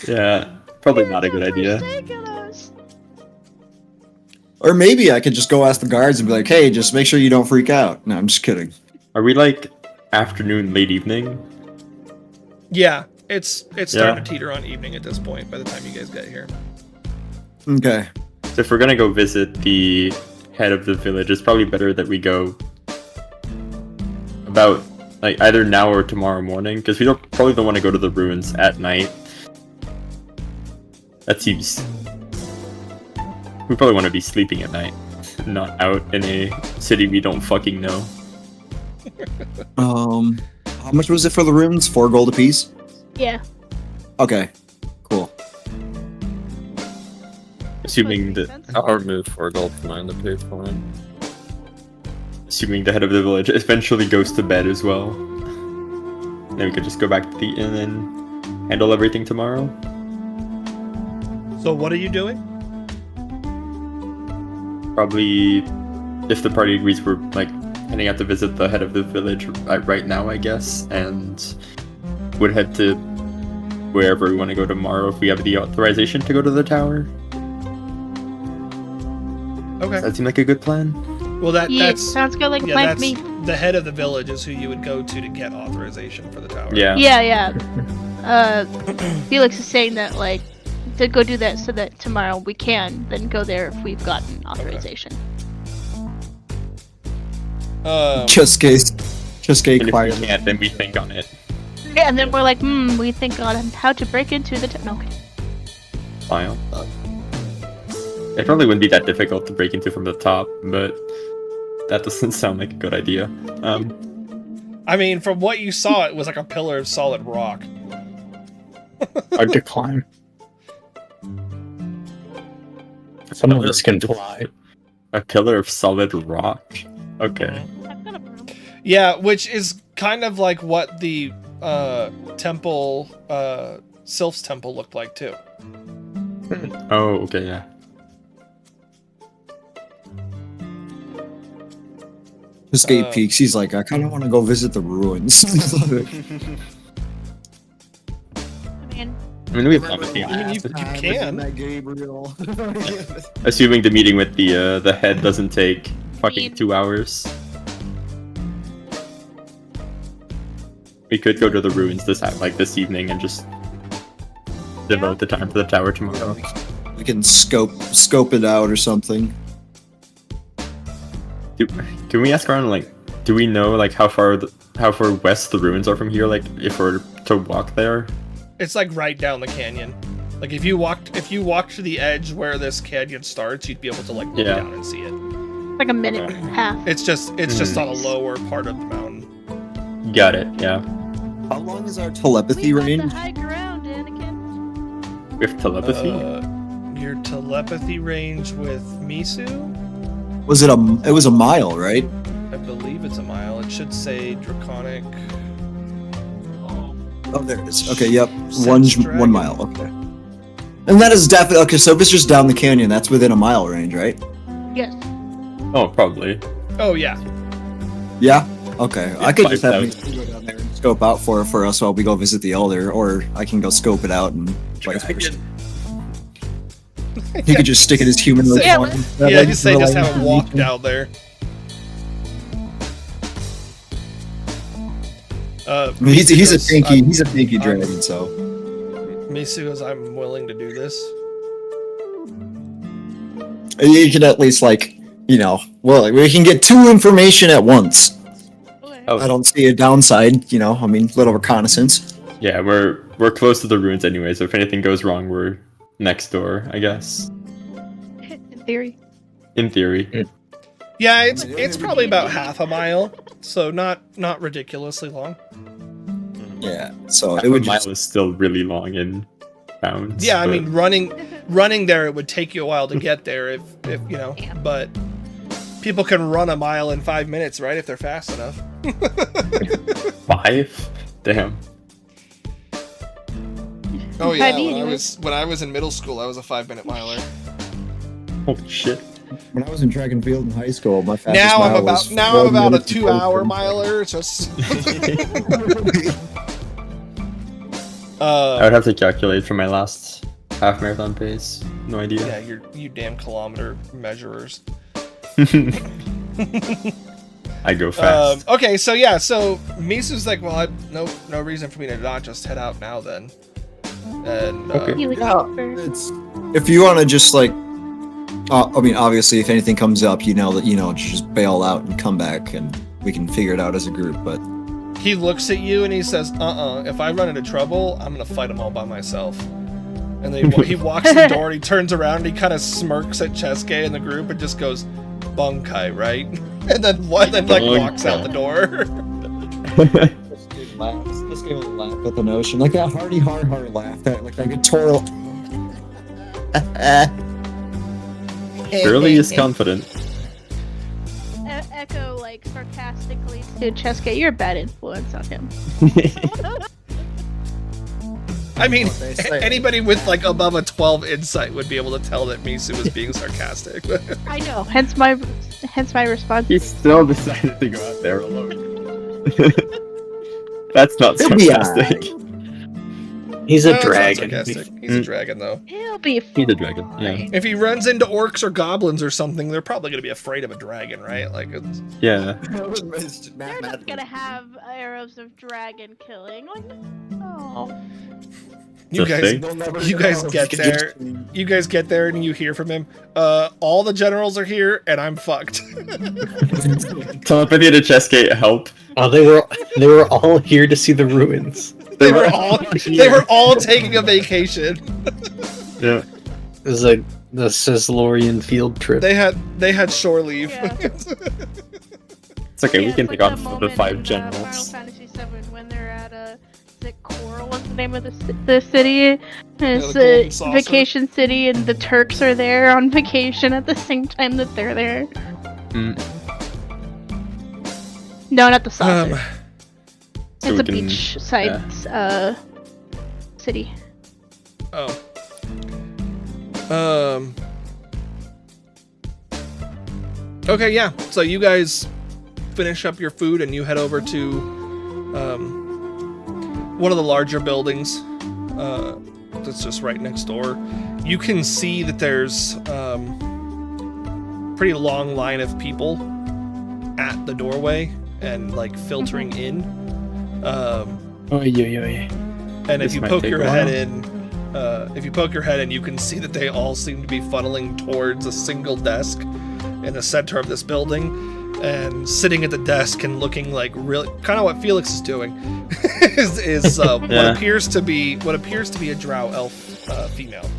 Yeah, probably not a good idea.
Or maybe I could just go ask the guards and be like, hey, just make sure you don't freak out. No, I'm just kidding.
Are we like afternoon, late evening?
Yeah, it's starting to teeter on evening at this point by the time you guys get here.
Okay.
So if we're gonna go visit the head of the village, it's probably better that we go about like either now or tomorrow morning, because we probably don't want to go to the ruins at night. That seems. We probably want to be sleeping at night, not out in a city we don't fucking know.
How much was it for the rooms? 4 gold apiece?
Yeah.
Okay. Cool.
Assuming that,
I'll remove 4 gold from mine to pay for it.
assuming the head of the village eventually goes to bed as well. Then we could just go back to the inn and handle everything tomorrow.
So what are you doing?
Probably, if the party agrees, we're like heading out to visit the head of the village right now, I guess, and would head to wherever we want to go tomorrow if we have the authorization to go to the tower.
Okay.
Does that seem like a good plan?
Well, that's
sounds good like a
yeah,
plan to
that's
me.
the head of the village is who you would go to get authorization for the tower.
Yeah.
Yeah. Felix is saying that like to go do that so that tomorrow we can then go there if we've gotten authorization.
Just case
And if we
quiet.
can't, then we think on it.
Yeah, and then we're like, we think on how to break into the no, okay.
File. It probably wouldn't be that difficult to break into from the top, but that doesn't sound like a good idea.
I mean, from what you saw, it was like a pillar of solid rock.
Hard to climb. Some of us can fly.
A pillar of solid rock? Okay.
I've got a broom.
Yeah, which is kind of like what the temple, Sylph's temple looked like too.
Oh, okay, yeah.
Escape Peaks. He's like, I kind of want to go visit the ruins.
I mean, we have time
You can.
Gabriel.
assuming the meeting with the head doesn't take fucking 2 hours. We could go to the ruins this evening and just devote the time to the tower tomorrow.
We can scope it out or something.
Can we ask around, like, do we know, like, how far west the ruins are from here? Like, if we're to walk there?
It's like right down the canyon. Like if you walked to the edge where this canyon starts, you'd be able to like look down and see it.
Like a minute and a half.
It's just on a lower part of the mountain.
Got it. Yeah.
How long is our telepathy range?
The high ground, Anakin.
We have telepathy.
Your telepathy range with Misu?
It was a mile, right?
I believe it's a mile. It should say draconic.
Oh, there it is. Okay, yep.
Sense
1
dragon.
mile. Okay. And that is definitely okay. So if it's just down the canyon, that's within a mile range, right?
Yes.
Oh, probably.
Oh yeah.
Yeah. Okay. I could just have
5,000.
me go down there and scope out for us while we go visit the elder, or I can go scope it out and vice versa. He could just stick in his humanoid
Yeah,
form.
Yeah, just say just have it walk down there.
I mean, he's a tanky
I'm-
dragon, so
Misu goes, I'm willing to do this.
you can at least we can get 2 information at once.
Oh.
I don't see a downside, I mean, little reconnaissance.
Yeah, we're close to the ruins anyway, so if anything goes wrong, we're next door, I guess.
In theory.
In theory.
Yeah, it's probably about half a mile, so not ridiculously long.
Yeah, so
Half
it would
a mile
just
is still really long in pounds.
Yeah, I
but-
mean running there it would take you a while to get there if but people can run a mile in 5 minutes, right? If they're fast enough.
5? Damn.
Oh
Five
yeah,
minutes.
when I was in middle school, I was a 5-minute miler.
Holy shit.
when I was in track and field in high school, my fastest
Now I'm
mile
about
was
now I'm
12
about a
minutes and
2-hour
24
miler. It's just
I would have to calculate for my last half marathon pace. No idea.
yeah, you damn kilometer measurers.
I go fast.
Okay, so Misu's like, well, no reason for me to not just head out now then. And
Okay.
You would
Yeah,
prefer-
it's if you want to just I mean, obviously, if anything comes up, just bail out and come back, and we can figure it out as a group. But
he looks at you and he says, if I run into trouble, I'm gonna fight them all by myself. And then he walks to the door and he turns around and he kind of smirks at Chesuke and the group and just goes, Bunkai, right? And then walks out the door.
this game will laugh at the notion, like that hearty har laugh, that like a total.
Shirley is confident.
Echo like sarcastically to Chesuke, you're a bad influence on him.
I mean,
What they say.
anybody with like above a 12 insight would be able to tell that Misu was being sarcastic.
I know. Hence my response.
He still decided to go out there alone. That's not
He'll be
sarcastic.
He's
No,
a
it's not
dragon.
sarcastic. He's a dragon, though.
He'll be
He's a dragon. Yeah.
fine.
If he runs into orcs or goblins or something, they're probably going to be afraid of a dragon, right? Like, it's...
Yeah.
They're not gonna have arrows of dragon killing. Like, oh.
You
Just
guys,
saying.
you guys get there. You guys get there and you hear from him. All the generals are here and I'm fucked.
Telepathy to Chessgate, help.
Oh, they were all here to see the ruins.
They were all taking a vacation.
Yeah.
It was like the Ceslorian field trip.
They had shore leave.
Yeah.
It's okay, we
Yeah,
can
it's
take
like
on
that
the
moment
5
in,
generals.
Final Fantasy VII when they're at is it Coral? What's the name of the city? And it's
the Golden Saucer.
Vacation City, and the Turks are there on vacation at the same time that they're there.
Mm.
No, not the saucer.
So
it's
we
a
can-
beachside city.
Oh. Okay, yeah. So you guys finish up your food and you head over to one of the larger buildings that's just right next door. You can see that there's pretty long line of people at the doorway and like filtering in.
Oh, yeah.
And if
This
you
might
poke
take
your
a
head
while.
in, if you poke your head in, you can see that they all seem to be funneling towards a single desk in the center of this building. And sitting at the desk and looking like really kind of what Felix is doing is what appears to be a drow elf female.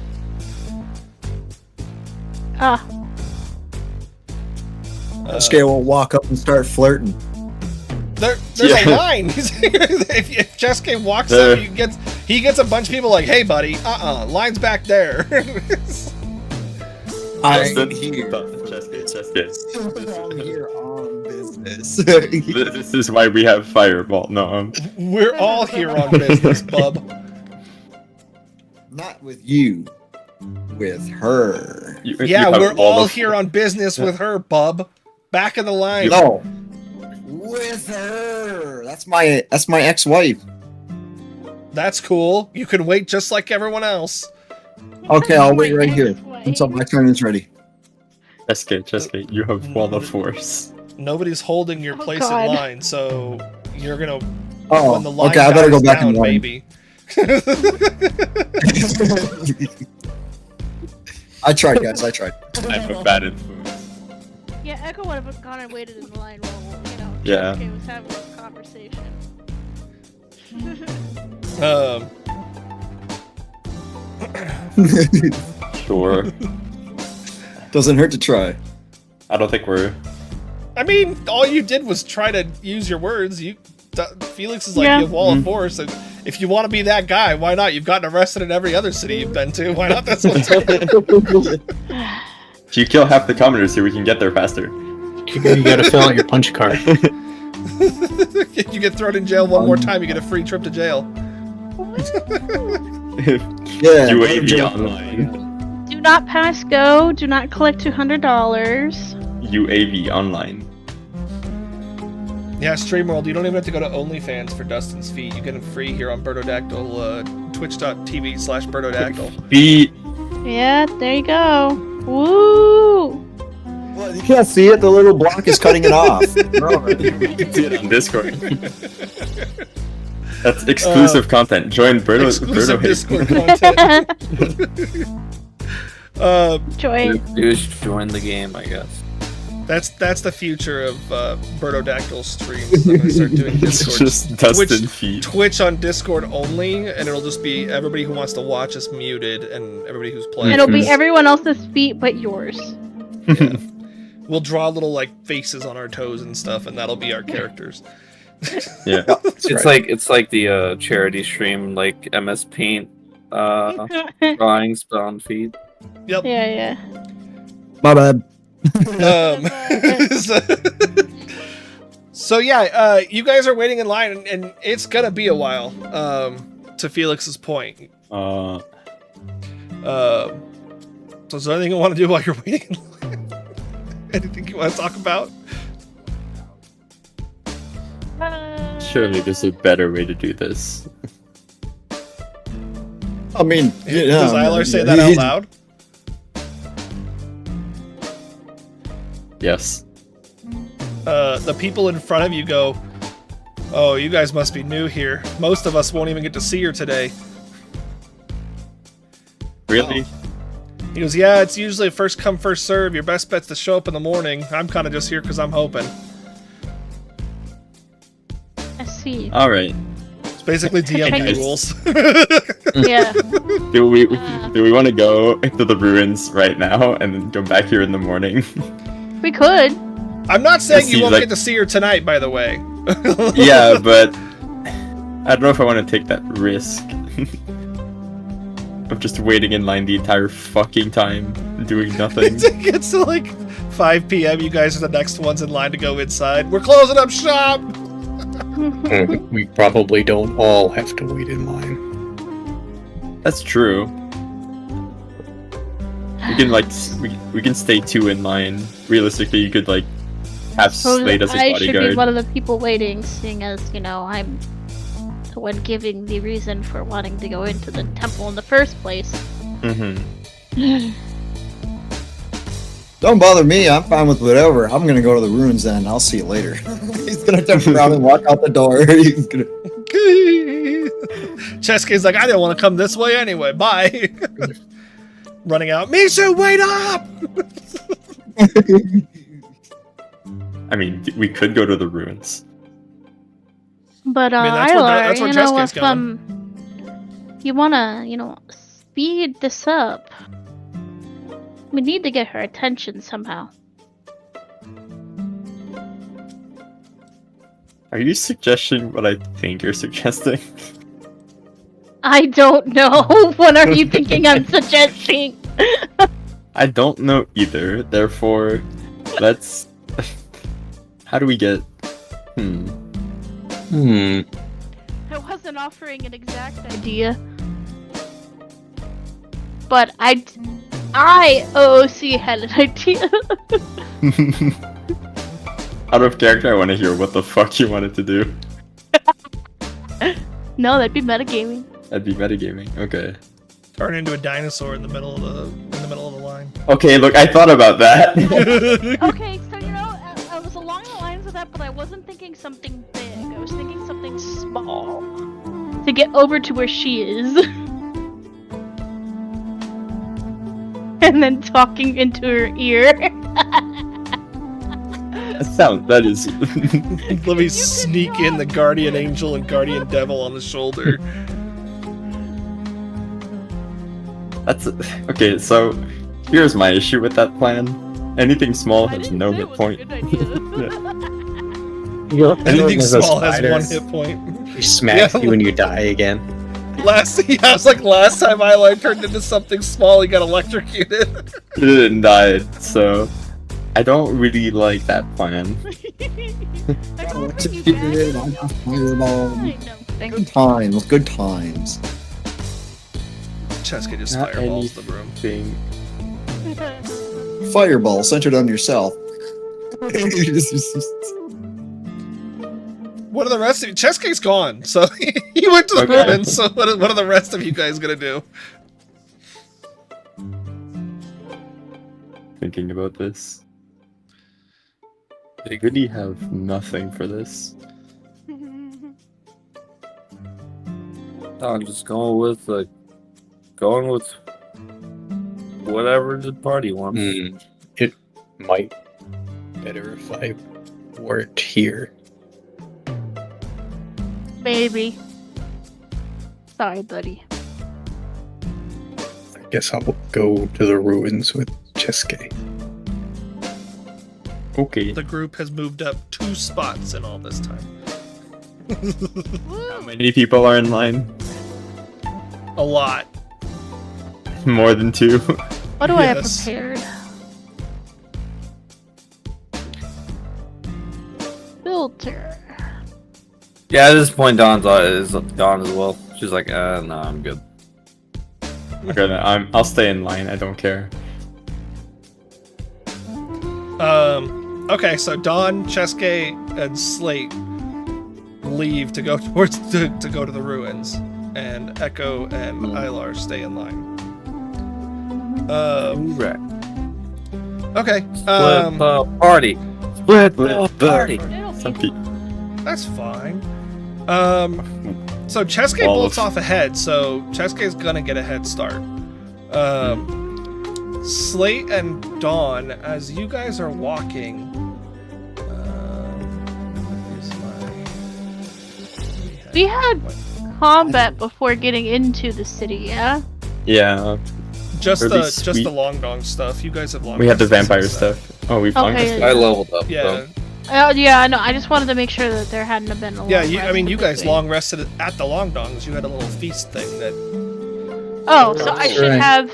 Scale will walk up and start flirting.
There's a line. if Jesuke walks up, he gets a bunch of people like, "Hey, buddy, line's back there."
I'm here.
Cheske.
I'm here on business.
This is why we have Fireball. No,
We're all here on business, bub.
Not with you, with her.
Yeah, we're all here on business with her, bub. Back of the line.
No, with her. That's my ex-wife.
That's cool. You can wait just like everyone else.
Okay, I'll wait right here until my turn is ready.
Cheske, you have Wall of Force.
Nobody's holding your place
God.
in line, so you're gonna.
Oh,
when the line
okay. I better go
dies
back
down,
in line.
maybe.
I tried, guys. I tried.
I'm a bad influence.
Yeah, Echo would have gone and waited in line while,
Yeah.
Jesuke was having a conversation.
Sure.
Doesn't hurt to try.
I don't think we're.
I mean, all you did was try to use your words. Felix is like,
Yeah.
you have Wall of Force, and if you want to be that guy, why not? You've gotten arrested in every other city you've been to. Why not this one too?
If you kill half the commoners here, we can get there faster.
You gotta fill out your punch card.
If you get thrown in jail one more time, you get a free trip to jail.
Yeah.
UAV online.
Do not pass go. Do not collect $200.
UAV online.
Yeah, StreamWorld, you don't even have to go to OnlyFans for Dustin's feet. You get them free here on Birdodactyl, twitch.tv/Birdodactyl.
Be
Yeah, there you go. Woo!
Well, you can't see it. The little block is cutting it off.
we can see it on Discord. That's exclusive content. Join Birdo.
Exclusive
Birdo
Discord content.
Join.
Just join the game, I guess.
That's the future of Birdodactyl streams. I'm gonna start doing
It's
Discord.
just Dustin feet.
Twitch on Discord only, and it'll just be everybody who wants to watch is muted, and everybody who's playing.
It'll be everyone else's feet but yours.
Yeah. We'll draw little like faces on our toes and stuff, and that'll be our characters.
Yeah.
It's like the charity stream, like MS Paint drawings but on feed.
Yep.
Yeah.
My bad.
So yeah, you guys are waiting in line, and it's gonna be a while. To Felix's point. So is there anything you want to do while you're waiting in line? Anything you want to talk about?
Surely there's a better way to do this.
I mean,
Does Eilar say that out loud?
Yes.
The people in front of you go, "Oh, you guys must be new here. Most of us won't even get to see her today."
Really?
He goes, "Yeah, it's usually a first come, first serve. Your best bet's to show up in the morning. I'm kind of just here because I'm hoping."
I see.
All right.
It's basically DMP
Nice.
rules.
Yeah.
Do we want to go into the ruins right now and then come back here in the morning?
We could.
I'm not saying
It
you
seems
won't
like-
get to see her tonight, by the way.
Yeah, but I don't know if I want to take that risk of just waiting in line the entire fucking time, doing nothing.
It gets to like 5 p.m. You guys are the next ones in line to go inside. We're closing up shop.
We probably don't all have to wait in line.
That's true. We can like we can stay 2 in line. Realistically, you could like have Slade as a
I should be
bodyguard.
one of the people waiting, seeing as, I'm the one giving the reason for wanting to go into the temple in the first place.
Mm-hmm.
Don't bother me. I'm fine with whatever. I'm gonna go to the ruins then. I'll see you later. He's gonna turn around and walk out the door. He's gonna.
Chesuke's like, I didn't want to come this way anyway. Bye. Running out. Misu, wait up!
I mean, we could go to the ruins.
But
I mean, that's
Ilar,
where
you know,
Chesuke's
if
going.
you wanna, speed this up, we need to get her attention somehow.
Are you suggesting what I think you're suggesting?
I don't know. What are you thinking I'm suggesting?
I don't know either. Therefore, let's. How do we get?
I wasn't offering an exact idea, but I OOC had an idea.
Out of character, I want to hear what the fuck you wanted to do.
No, that'd be metagaming.
That'd be metagaming. Okay.
Turn into a dinosaur in the middle of the line.
Okay, look, I thought about that.
Okay, so I was along the lines of that, but I wasn't thinking something big. I was thinking something small to get over to where she is, and then talking into her ear.
That is.
Let me sneak in the guardian angel and guardian devil on the shoulder.
That's okay. So here's my issue with that plan. Anything small has no hit point.
Anything small has one hit point.
He smacks you and you die again.
Last time Ilar turned into something small, he got electrocuted.
He didn't die, so I don't really like that plan.
Good times, good times.
Chesuke just
Not
fireballs the room.
anything.
Fireball centered on yourself.
What are the rest of you? Chesuke's gone, so he went to the
Okay.
ruins. So what are the rest of you guys gonna do?
Thinking about this. They really have nothing for this.
I'm just going with whatever the party wants.
It might better if I weren't here.
Maybe. Sorry, buddy.
I guess I'll go to the ruins with Chesuke.
Okay.
The group has moved up 2 spots in all this time.
How many people are in line?
A lot.
More than 2.
What do I have
Yes.
prepared? Filter.
Yeah, at this point, Dawn's is gone as well. She's like, no, I'm good.
Okay, then I'll stay in line. I don't care.
Okay, so Dawn, Chesuke, and Slate leave to go towards to go to the ruins, and Echo and Ilar stay in line.
Right.
Okay.
Split the party. Split the party.
Some people.
That's fine. So Chesuke
Wall
bolts
of-
off ahead, so Chesuke's gonna get a head start. Slate and Dawn, as you guys are walking.
We had combat before getting into the city, yeah?
Yeah.
just
or at
the
least
just
we-
the long dong stuff. You guys have long.
We had the
rests
vampire
since that.
stuff. Oh, we've long
Okay.
rested.
I leveled up.
Yeah,
Yeah, I know. I just wanted to make sure that there hadn't been a long
yeah.
rest
I mean,
in
you guys
between.
long rested at the long dongs. You had a little feast thing that.
Oh, so I should
Right.
have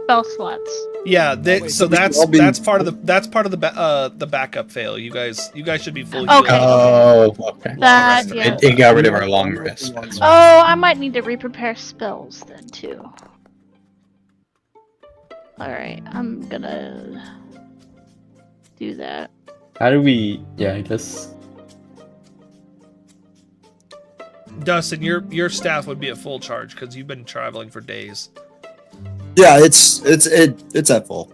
spell slots.
Yeah,
wait,
so
so we
that's
can all be-
that's part of the backup fail. You guys should be fully
Okay.
healed.
Oh, okay.
That,
rest.
yeah.
It got rid of our long rest. That's
Oh, I might need to re-prepare spells then too. Alright, I'm gonna do that.
How do we? Yeah, I guess.
Dustin, your staff would be at full charge because you've been traveling for days.
Yeah, it's at full.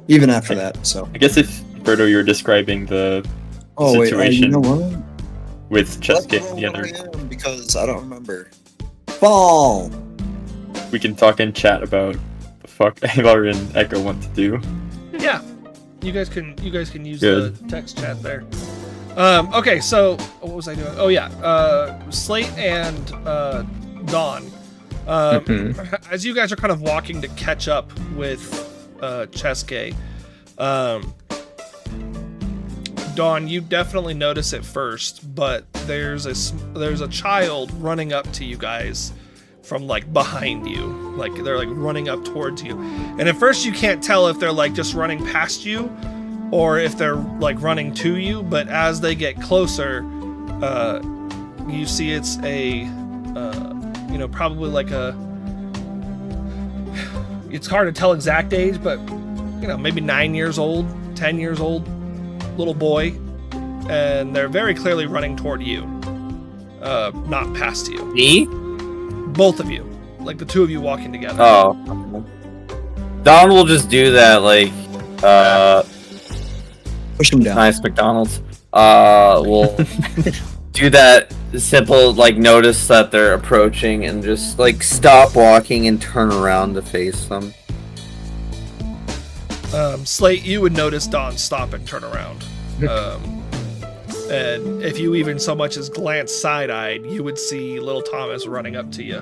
Even after that, so.
I guess if Berto, you're describing the
Oh wait, you
situation
know what?
with
Let's
Chesuke
roll
and the
what
other.
I am, because I don't remember. ball.
We can talk in chat about the fuck Avar and Echo want to do.
Yeah, you guys can use
Good.
the text chat there. Okay, so what was I doing? Oh yeah, Slate and Dawn. As you guys are kind of walking to catch up with Cheske, Dawn, you definitely notice it first, but there's a child running up to you guys from like behind you, like they're like running up towards you, and at first you can't tell if they're like just running past you or if they're like running to you, but as they get closer, you see it's a probably like it's hard to tell exact age, but maybe 9 years old, 10 years old little boy, and they're very clearly running toward you, not past you.
Me?
Both of you, like the two of you walking together.
Oh. Don will just do that, like,
Push him down.
nice McDonald's. We'll do that simple, like, notice that they're approaching and just, like, stop walking and turn around to face them.
Slate, you would notice Dawn stop and turn around. And if you even so much as glance side-eyed, you would see little Tomas running up to you.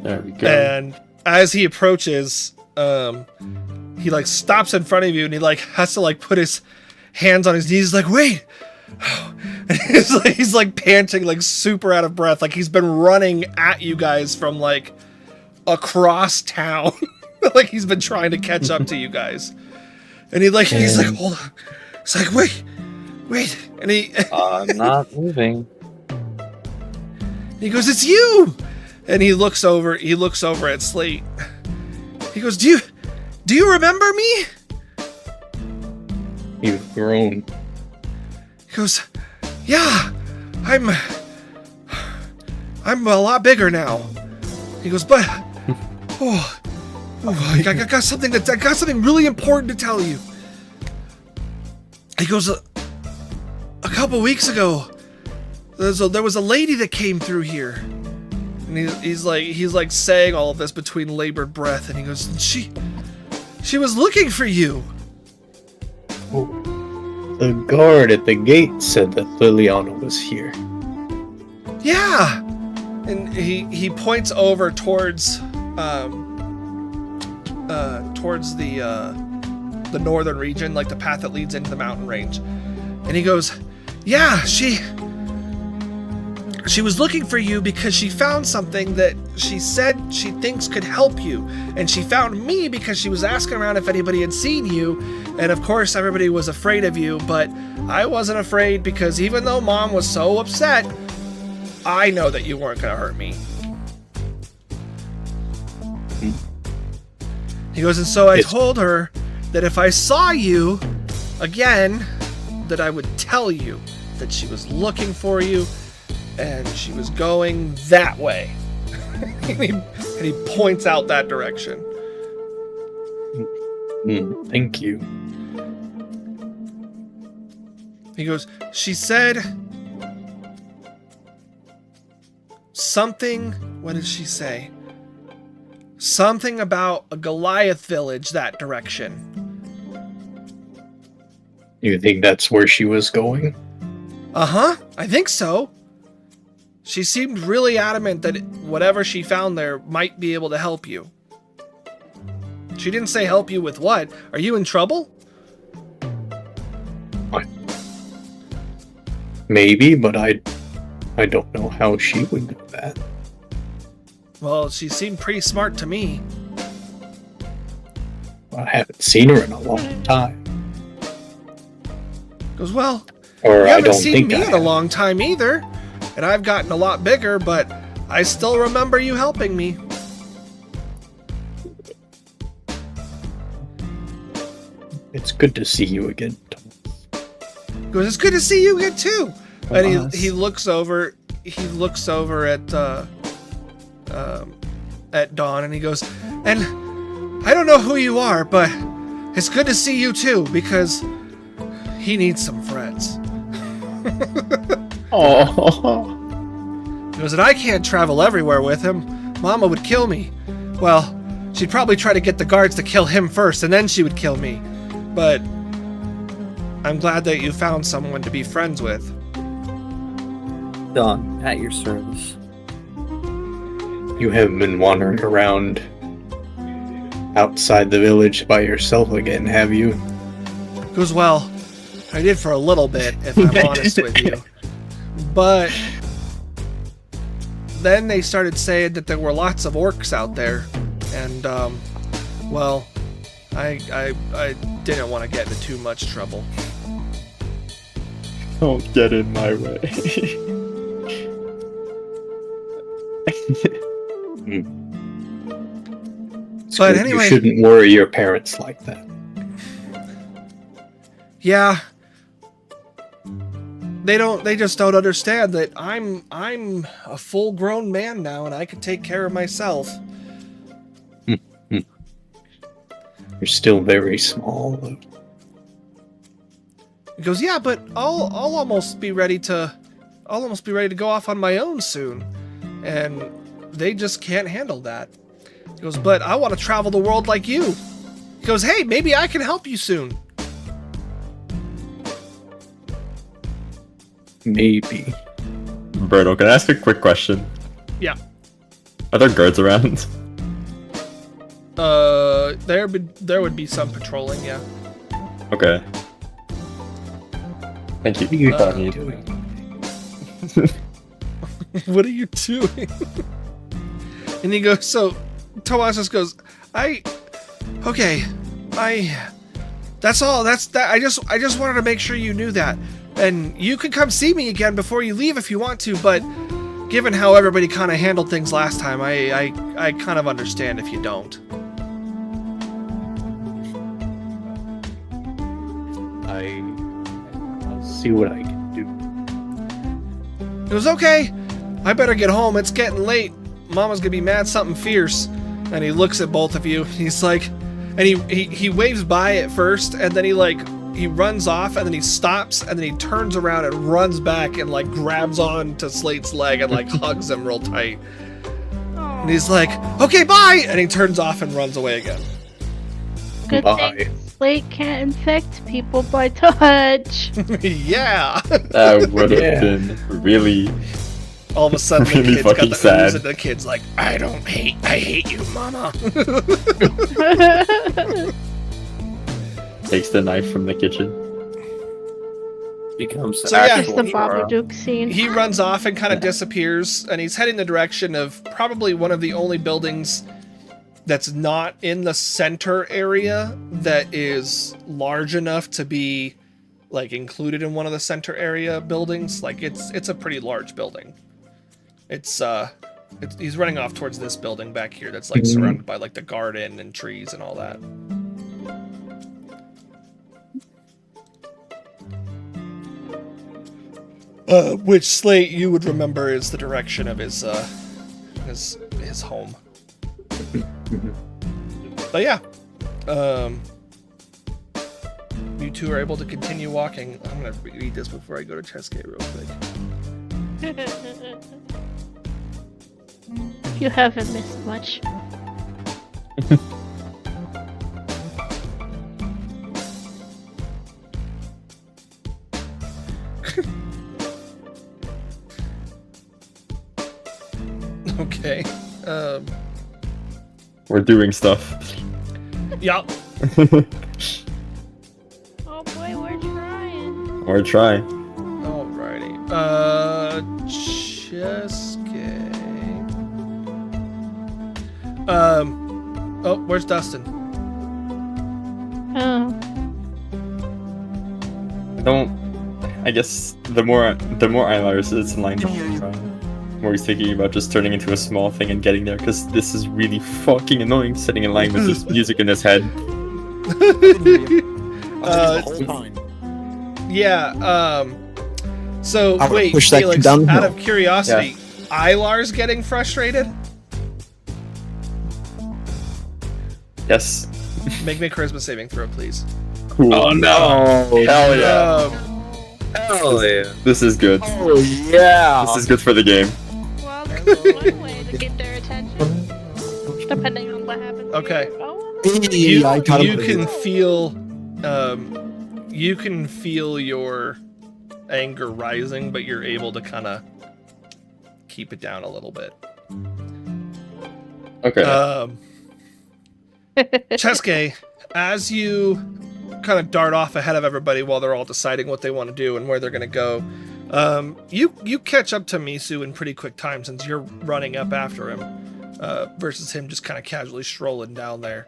There we go.
And as he approaches, he like stops in front of you, and he like has to like put his hands on his knees, like, wait. And he's like panting, like super out of breath, like he's been running at you guys from like across town. Like he's been trying to catch up to you guys. And he's like, hold on. He's like, wait. And
I'm not moving.
he goes, it's you. And he looks over at Slate. He goes, do you remember me?
You've grown.
He goes, yeah, I'm a lot bigger now. He goes, but I got something really important to tell you. He goes, a couple weeks ago, there was a lady that came through here, and he's like saying all of this between labored breath, and he goes, she was looking for you.
The guard at the gate said that Liliana was here.
Yeah, and he points over towards the northern region, like the path that leads into the mountain range. And he goes, yeah, she was looking for you because she found something that she said she thinks could help you. And she found me because she was asking around if anybody had seen you. And of course, everybody was afraid of you, but I wasn't afraid because even though Mom was so upset, I know that you weren't going to hurt me. He goes, and so I told her that if I saw you again, that I would tell you that she was looking for you and she was going that way. and he points out that direction.
Thank you.
He goes, she said something, what did she say? Something about a Goliath village that direction.
You think that's where she was going?
Uh-huh, I think so. She seemed really adamant that whatever she found there might be able to help you. She didn't say help you with what. Are you in trouble?
Maybe, but I don't know how she would know that.
Well, she seemed pretty smart to me.
I haven't seen her in a long time.
Goes, well,
Or
you
I
haven't
don't
seen
think
me
I
in a
have.
long time either. And I've gotten a lot bigger, but I still remember you helping me.
It's good to see you again, Thomas.
Goes, it's good to see you again too. And
Thomas.
he looks over at Dawn, and he goes, and I don't know who you are, but it's good to see you too, because he needs some friends.
Oh.
He goes, and I can't travel everywhere with him. Mama would kill me. Well, she'd probably try to get the guards to kill him first, and then she would kill me. But I'm glad that you found someone to be friends with.
Don, at your service.
You haven't been wandering around outside the village by yourself again, have you?
He goes, well, I did for a little bit, if I'm honest with you. But then they started saying that there were lots of orcs out there, and well, I didn't want to get into too much trouble.
Don't get in my way.
But anyway,
you shouldn't worry your parents like that.
Yeah. They just don't understand that I'm a full-grown man now and I can take care of myself.
You're still very small.
He goes, yeah, but I'll almost be ready to go off on my own soon. And they just can't handle that. He goes, but I want to travel the world like you. He goes, hey, maybe I can help you soon.
Maybe.
Berto, can I ask a quick question?
Yeah.
Are there guards around?
There would be some patrolling, yeah.
Okay. Thank you.
What are you
doing?
What are you doing? And he goes, so Tomas just goes, that's all. That's that. I just wanted to make sure you knew that. And you can come see me again before you leave if you want to, but given how everybody kind of handled things last time, I kind of understand if you don't.
I'll see what I can do.
It was okay. I better get home. It's getting late. Mama's gonna be mad something fierce. And he looks at both of you. He's like, and he waves by at first, and then he runs off, and then he stops, and then he turns around and runs back and like grabs on to Slate's leg and like hugs him real tight. And he's like, okay, bye! And he turns off and runs away again.
Good
Bye.
thing Slate can't infect people by touch.
Yeah.
That would have been really...
All of a sudden, the
Really
kid's got
fucking
the
sad.
ooze, and the kid's like, I hate you, mama.
Takes the knife from the kitchen.
Becomes
So, yeah.
It's the
Laura.
Babadook scene.
He runs off and kind of disappears, and he's heading the direction of probably one of the only buildings that's not in the center area that is large enough to be like included in one of the center area buildings. Like it's a pretty large building. He's running off towards this building back here that's like surrounded by like the garden and trees and all that. Which Slate you would remember is the direction of his home. But yeah, you two are able to continue walking. I'm gonna read this before I go to Chessgate real quick.
You haven't missed much.
Okay.
We're doing stuff.
Yup.
Oh boy, we're trying.
Or try.
Alrighty. Chessgate. Oh, where's Dustin?
Oh.
I guess the more Eilars is in line with the more he's thinking about just turning into a small thing and getting there, because this is really fucking annoying sitting in line with this music in his head.
Yeah, so
I would
wait,
push that
Felix,
downhill.
out of curiosity, Ilar's getting frustrated?
Yes.
Make me a charisma saving throw, please.
Cool.
Oh no!
Hell yeah.
Hell yeah.
This is good.
Oh yeah.
This is good for the game.
Well, there's one way to get their attention, depending on what happens.
Okay.
Hey, I kinda
You
wanna do
can
that.
feel, you can feel your anger rising, but you're able to kind of keep it down a little bit.
Okay.
Cheske, as you kind of dart off ahead of everybody while they're all deciding what they want to do and where they're going to go, you catch up to Misu in pretty quick time since you're running up after him, versus him just kind of casually strolling down there.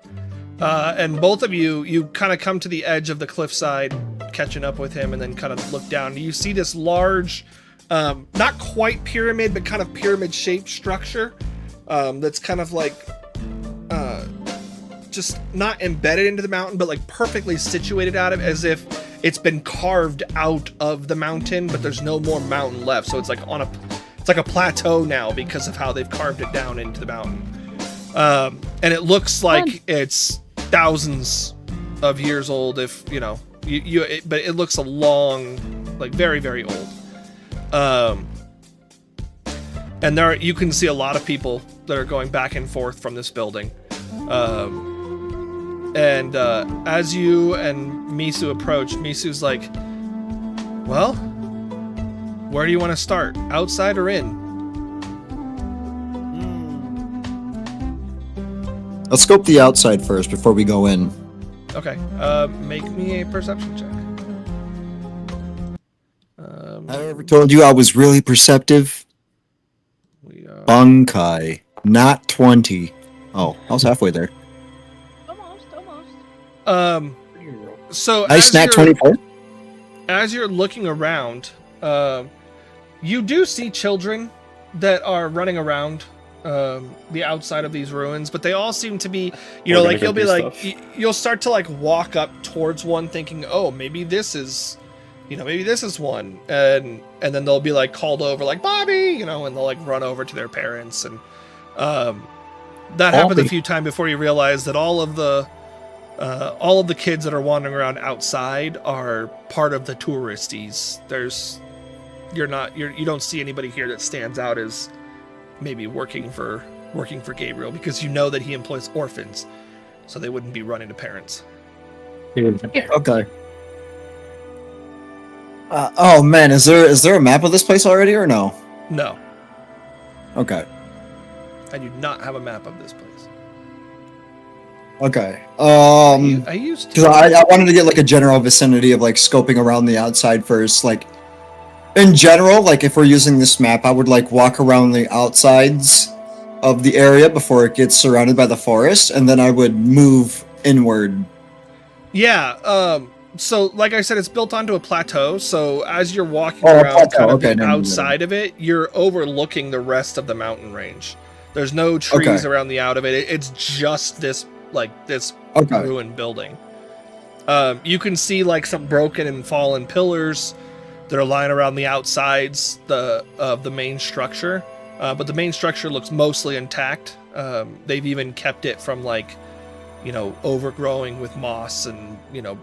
And both of you kind of come to the edge of the cliffside, catching up with him, and then kind of look down. You see this large, not quite pyramid, but kind of pyramid-shaped structure that's kind of like just not embedded into the mountain, but like perfectly situated out of, as if it's been carved out of the mountain, but there's no more mountain left. So it's like it's like a plateau now because of how they've carved it down into the mountain. And it looks like it's thousands of years old, if you know, but it looks a long, like very, very old. And you can see a lot of people that are going back and forth from this building. And as you and Misu approach, Misu's like, well, where do you want to start? Outside or in?
Let's scope the outside first before we go in.
Okay. Make me a perception check.
I ever told you I was really perceptive?
We are...
Bunkai. Not 20. Oh, I was halfway there.
Almost.
So
Nice nat 24.
As you're looking around, you do see children that are running around the outside of these ruins, but they all seem to be, you know, like you'll be like, you'll start to like walk up towards one thinking, oh, maybe this is, you know, maybe this is one. And then they'll be like called over like, Bobby, you know, and they'll like run over to their parents. And that happens a few times before you realize that all of the kids that are wandering around outside are part of the touristies. You don't see anybody here that stands out as maybe working for Gabriel, because you know that he employs orphans, so they wouldn't be running to parents.
Okay. Oh man, is there a map of this place already or no?
No,
Okay.
I do not have a map of this place.
Okay.
I used to.
Because I wanted to get like a general vicinity of like scoping around the outside first. Like in general, like if we're using this map, I would like walk around the outsides of the area before it gets surrounded by the forest, and then I would move inward.
Yeah. So like I said, it's built onto a plateau. So as you're walking around kind of the outside of it, you're overlooking the rest of the mountain range. There's no trees around the out of it. It's just this ruined building. You can see like some broken and fallen pillars that are lying around the outsides of the main structure, but the main structure looks mostly intact. They've even kept it from like, you know, overgrowing with moss and, you know,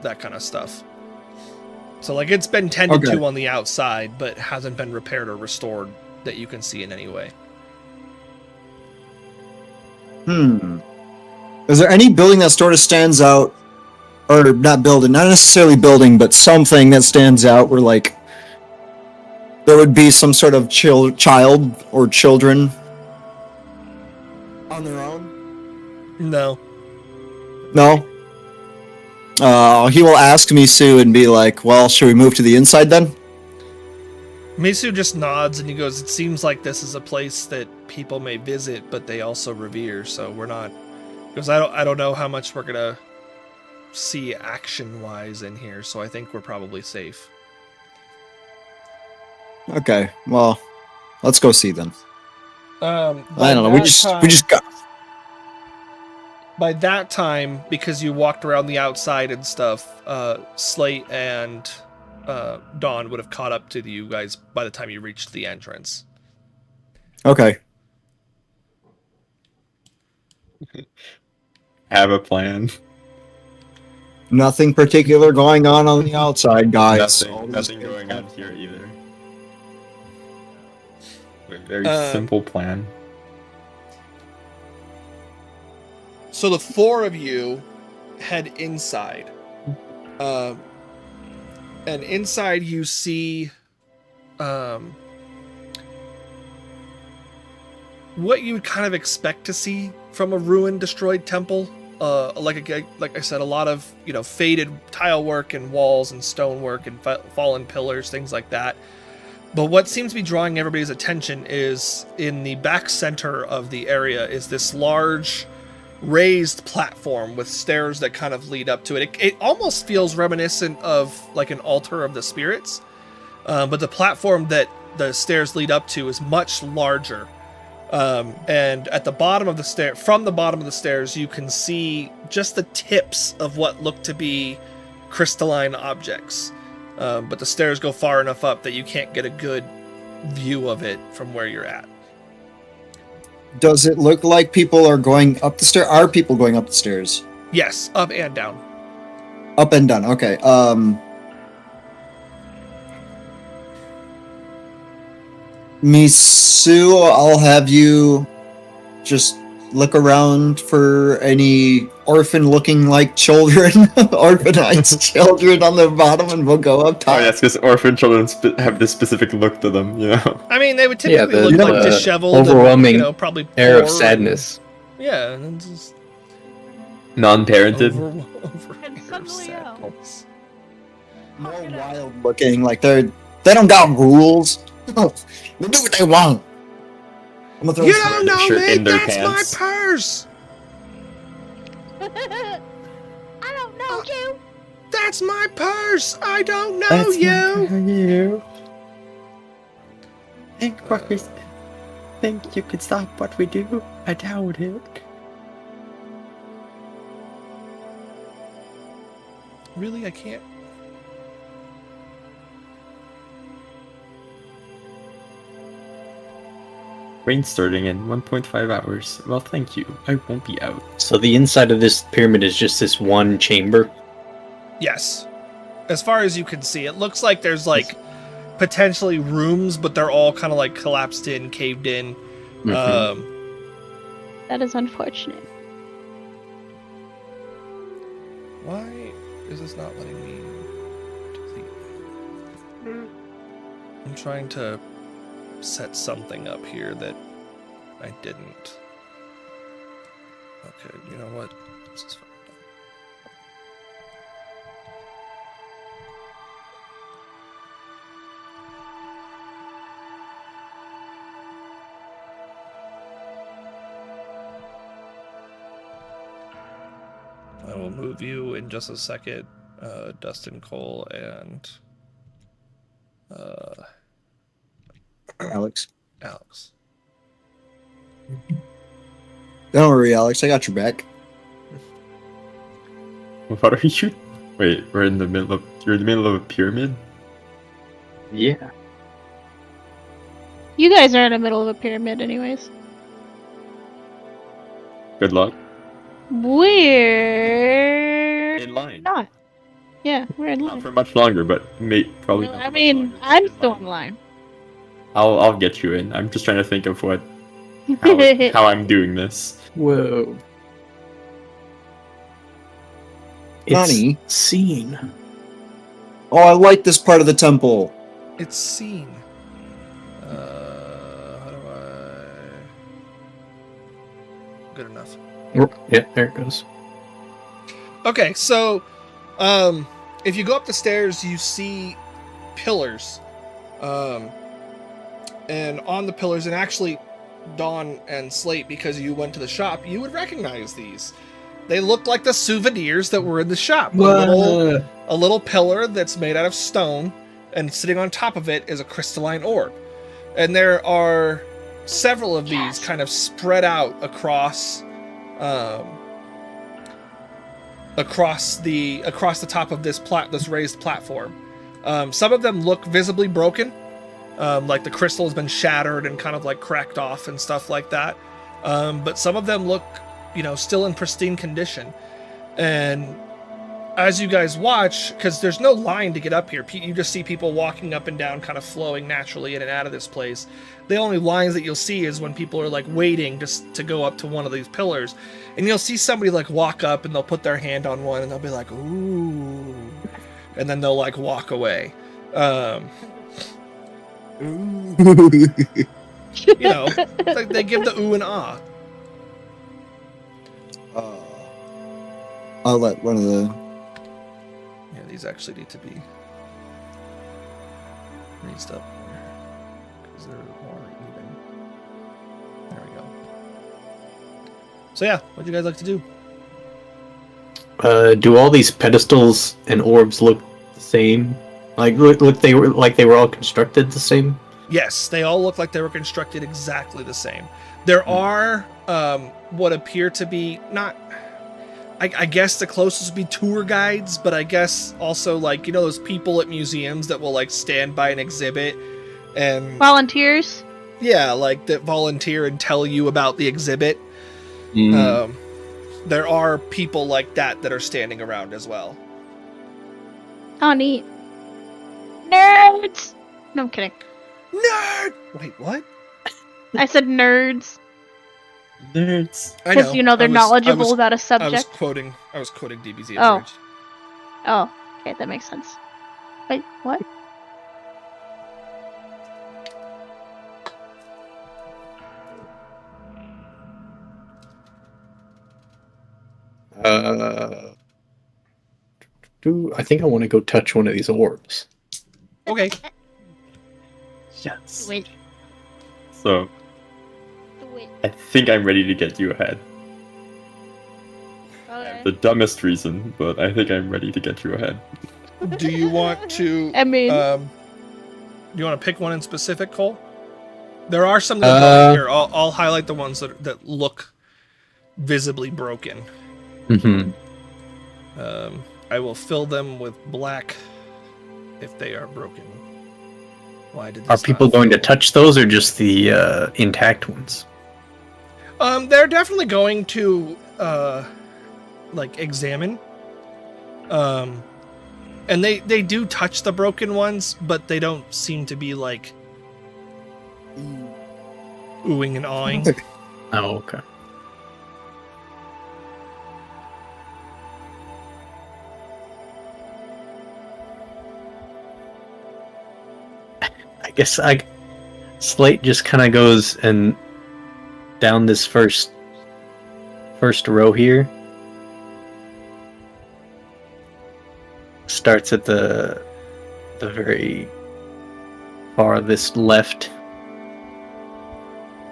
that kind of stuff. So like it's been tended to on the outside, but hasn't been repaired or restored that you can see in any way.
Is there any building that sort of stands out, or not necessarily building, but something that stands out where like there would be some sort of child or children on their own?
No.
He will ask Misu and be like, well, should we move to the inside then?
Misu just nods and he goes, it seems like this is a place that people may visit, but they also revere, so we're not... Because I don't know how much we're gonna see action-wise in here, so I think we're probably safe.
Okay, well, let's go see then.
I
don't know, we just got...
By that time, because you walked around the outside and stuff, Slate and Dawn would have caught up to you guys by the time you reached the entrance.
Okay.
Have a plan.
Nothing particular going on the outside, guys.
Nothing going on here either. A very
Um,
simple plan.
So the four of you head inside. And inside you see what you would kind of expect to see from a ruined, destroyed temple. Like I said, a lot of faded tile work and walls and stonework and fallen pillars, things like that. But what seems to be drawing everybody's attention is in the back center of the area is this large raised platform with stairs that kind of lead up to it. It almost feels reminiscent of like an altar of the spirits, but the platform that the stairs lead up to is much larger. And at the bottom of the stair, from the bottom of the stairs, you can see just the tips of what look to be crystalline objects. But the stairs go far enough up that you can't get a good view of it from where you're at.
Does it look like people are going up the stairs? Are people going up the stairs?
Yes, up and down.
Up and down. Okay. Misu, I'll have you just look around for any orphan-looking like children, orphanized children on the bottom, and we'll go up top.
Oh, that's because orphan children have this specific look to them,
I mean, they would typically
the-
look
the
like disheveled,
overwhelming
and, probably
Air of
poor
sadness.
and- yeah, and just
Non-parented.
over
And
air of
suddenly out.
sadness.
More wild-looking, like they don't got rules. They do what they want. I'm gonna throw
You
this-
don't know
shirt
me.
in their
That's
pants.
my purse.
I don't know you.
That's my purse. I don't know you.
You. Think you could stop what we do? I doubt it.
Really, I can't.
Rain's starting in 1.5 hours. Well, thank you. I won't be out.
So the inside of this pyramid is just this one chamber.
Yes. As far as you can see, it looks like there's like potentially rooms, but they're all kind of like collapsed in, caved in.
Mhm.
That is unfortunate.
Why is this not letting me delete? I'm trying to set something up here that I didn't. Okay, you know what? This is fine. I will move you in just a second, Dustin Cole and
Alex.
Alex.
Don't worry, Alex. I got your back.
What are you? Wait, we're in the middle of. You're in the middle of a pyramid.
Yeah.
You guys are in the middle of a pyramid, anyways.
Good luck.
We're
In line.
not. Yeah, we're in
Not
line.
for much longer, but probably.
No,
not
I
for much
mean,
longer.
I'm still in line.
I'll get you in. I'm just trying to think of what how I'm doing this.
Whoa.
Funny.
It's seen.
Oh, I like this part of the temple.
It's seen. How do I? Good enough.
Yeah, there it goes.
Okay, so, if you go up the stairs, you see pillars, and on the pillars, and actually, Dawn and Slate, because you went to the shop, you would recognize these. They look like the souvenirs that were in the shop. A little pillar that's made out of stone, and sitting on top of it is a crystalline orb. And there are several of these kind of spread out across the top of this raised platform. Some of them look visibly broken, like the crystal has been shattered and kind of like cracked off and stuff like that. But some of them look, still in pristine condition. And as you guys watch, because there's no line to get up here, you just see people walking up and down, kind of flowing naturally in and out of this place. The only lines that you'll see is when people are like waiting just to go up to one of these pillars, and you'll see somebody like walk up and they'll put their hand on one and they'll be like, ooh, and then they'll like walk away. You know, they give the ooh and ah.
I'll let one of the...
Yeah, these actually need to be raised up because they're more even. There we go. So yeah, what'd you guys like to do?
Do all these pedestals and orbs look the same? Like they were all constructed the same?
Yes, they all look like they were constructed exactly the same. There are what appear to be not. I guess the closest would be tour guides, but I guess also like, you know, those people at museums that will like stand by an exhibit and
Volunteers?
Yeah, like that volunteer and tell you about the exhibit. There are people like that are standing around as well.
Oh, neat. Nerds! No, I'm kidding.
Nerd! Wait, what?
I said nerds.
Nerds.
I
Because, you know, they're knowledgeable about a
I
subject.
was quoting DBZ.
Oh.
Nerds.
Oh, okay, that makes sense. Wait, what?
I think I want to go touch one of these orbs.
Okay.
Yes.
Wait.
So, I think I'm ready to get you ahead.
Okay.
The dumbest reason, but I think I'm ready to get you ahead.
Do you want to?
I mean,
do you want to pick one in specific, Cole? There are some that are here. I'll highlight the ones that look visibly broken.
Mm-hmm.
I will fill them with black if they are broken. Why did
Are
this
people
not
going to
fill?
touch those or just the intact ones?
They're definitely going to like examine. And they do touch the broken ones, but they don't seem to be like oohing and awing.
Oh, okay. I guess Slate just kind of goes and down this first row here. Starts at the very farthest left,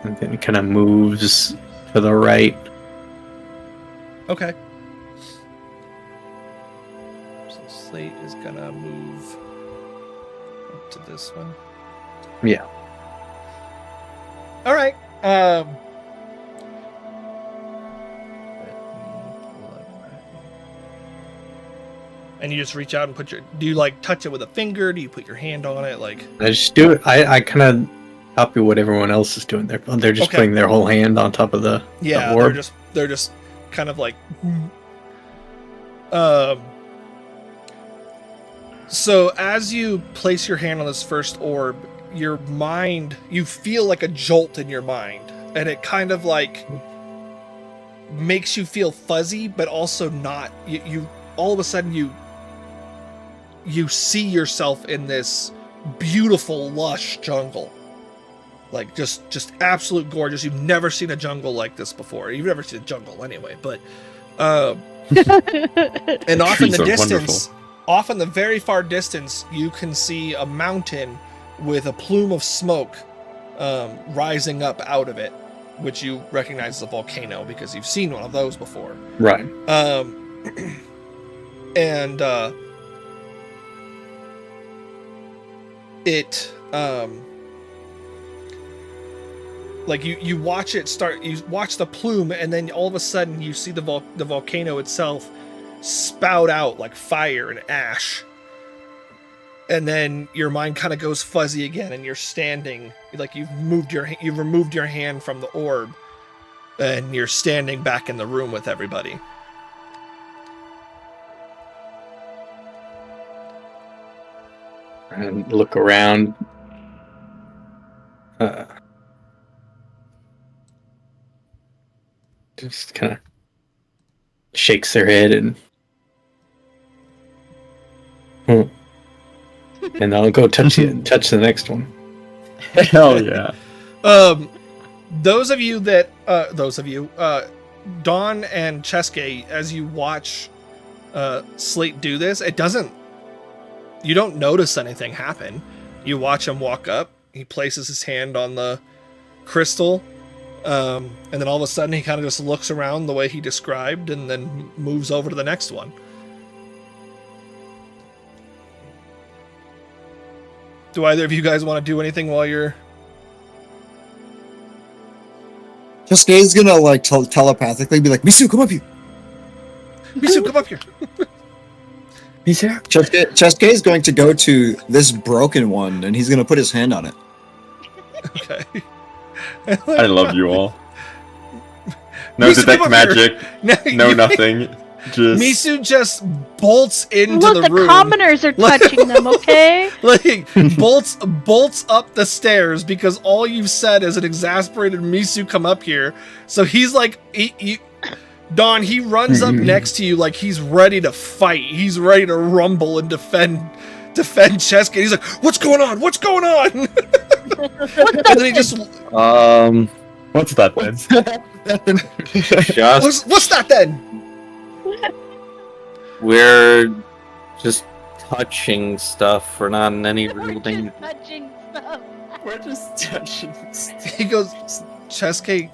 and then kind of moves to the right.
Okay. So Slate is gonna move up to this one.
Yeah.
All right. And you just reach out and put your. Do you like touch it with a finger? Do you put your hand on it? Like.
I just do it. I kind of copy what everyone else is doing. They're just
Okay.
putting their whole hand on top of the
Yeah,
orb.
they're just kind of like. So as you place your hand on this first orb, your mind, you feel like a jolt in your mind, and it kind of like makes you feel fuzzy, but also not. You all of a sudden you see yourself in this beautiful, lush jungle. Like just absolute gorgeous. You've never seen a jungle like this before. You've never seen a jungle anyway, but and off in
Trees
the
are
distance,
wonderful.
off in the very far distance, you can see a mountain with a plume of smoke rising up out of it, which you recognize as a volcano because you've seen one of those before.
Right.
And it like you watch it start, you watch the plume, and then all of a sudden you see the volcano itself spout out like fire and ash, and then your mind kind of goes fuzzy again, and you're standing like you've removed your hand from the orb, and you're standing back in the room with everybody.
and look around. Just kind of shakes their head and and I'll go touch the next one.
Hell yeah.
Those of you, Dawn and Cheske, as you watch Slate do this, you don't notice anything happen. You watch him walk up, he places his hand on the crystal, and then all of a sudden he kind of just looks around the way he described and then moves over to the next one. Do either of you guys want to do anything while you're...
Cheske gonna like telepathically be like, Misu, come up here.
Misu, come up here.
Misu?
Cheske is going to go to this broken one and he's gonna put his hand on it.
Okay.
I love you all. No
Misu,
detect magic. No nothing. Just
Misu just bolts into
Look,
the
the
room.
commoners are touching them, okay?
Like bolts up the stairs because all you've said is an exasperated Misu come up here. So he's like, Don, he runs up next to you like he's ready to fight. He's ready to rumble and defend Cheske. He's like, what's going on? What's going on? And then he just
what's that then?
what's that then?
We're just touching stuff. We're not in any real danger.
Touching stuff.
We're just touching.
He goes, Cheske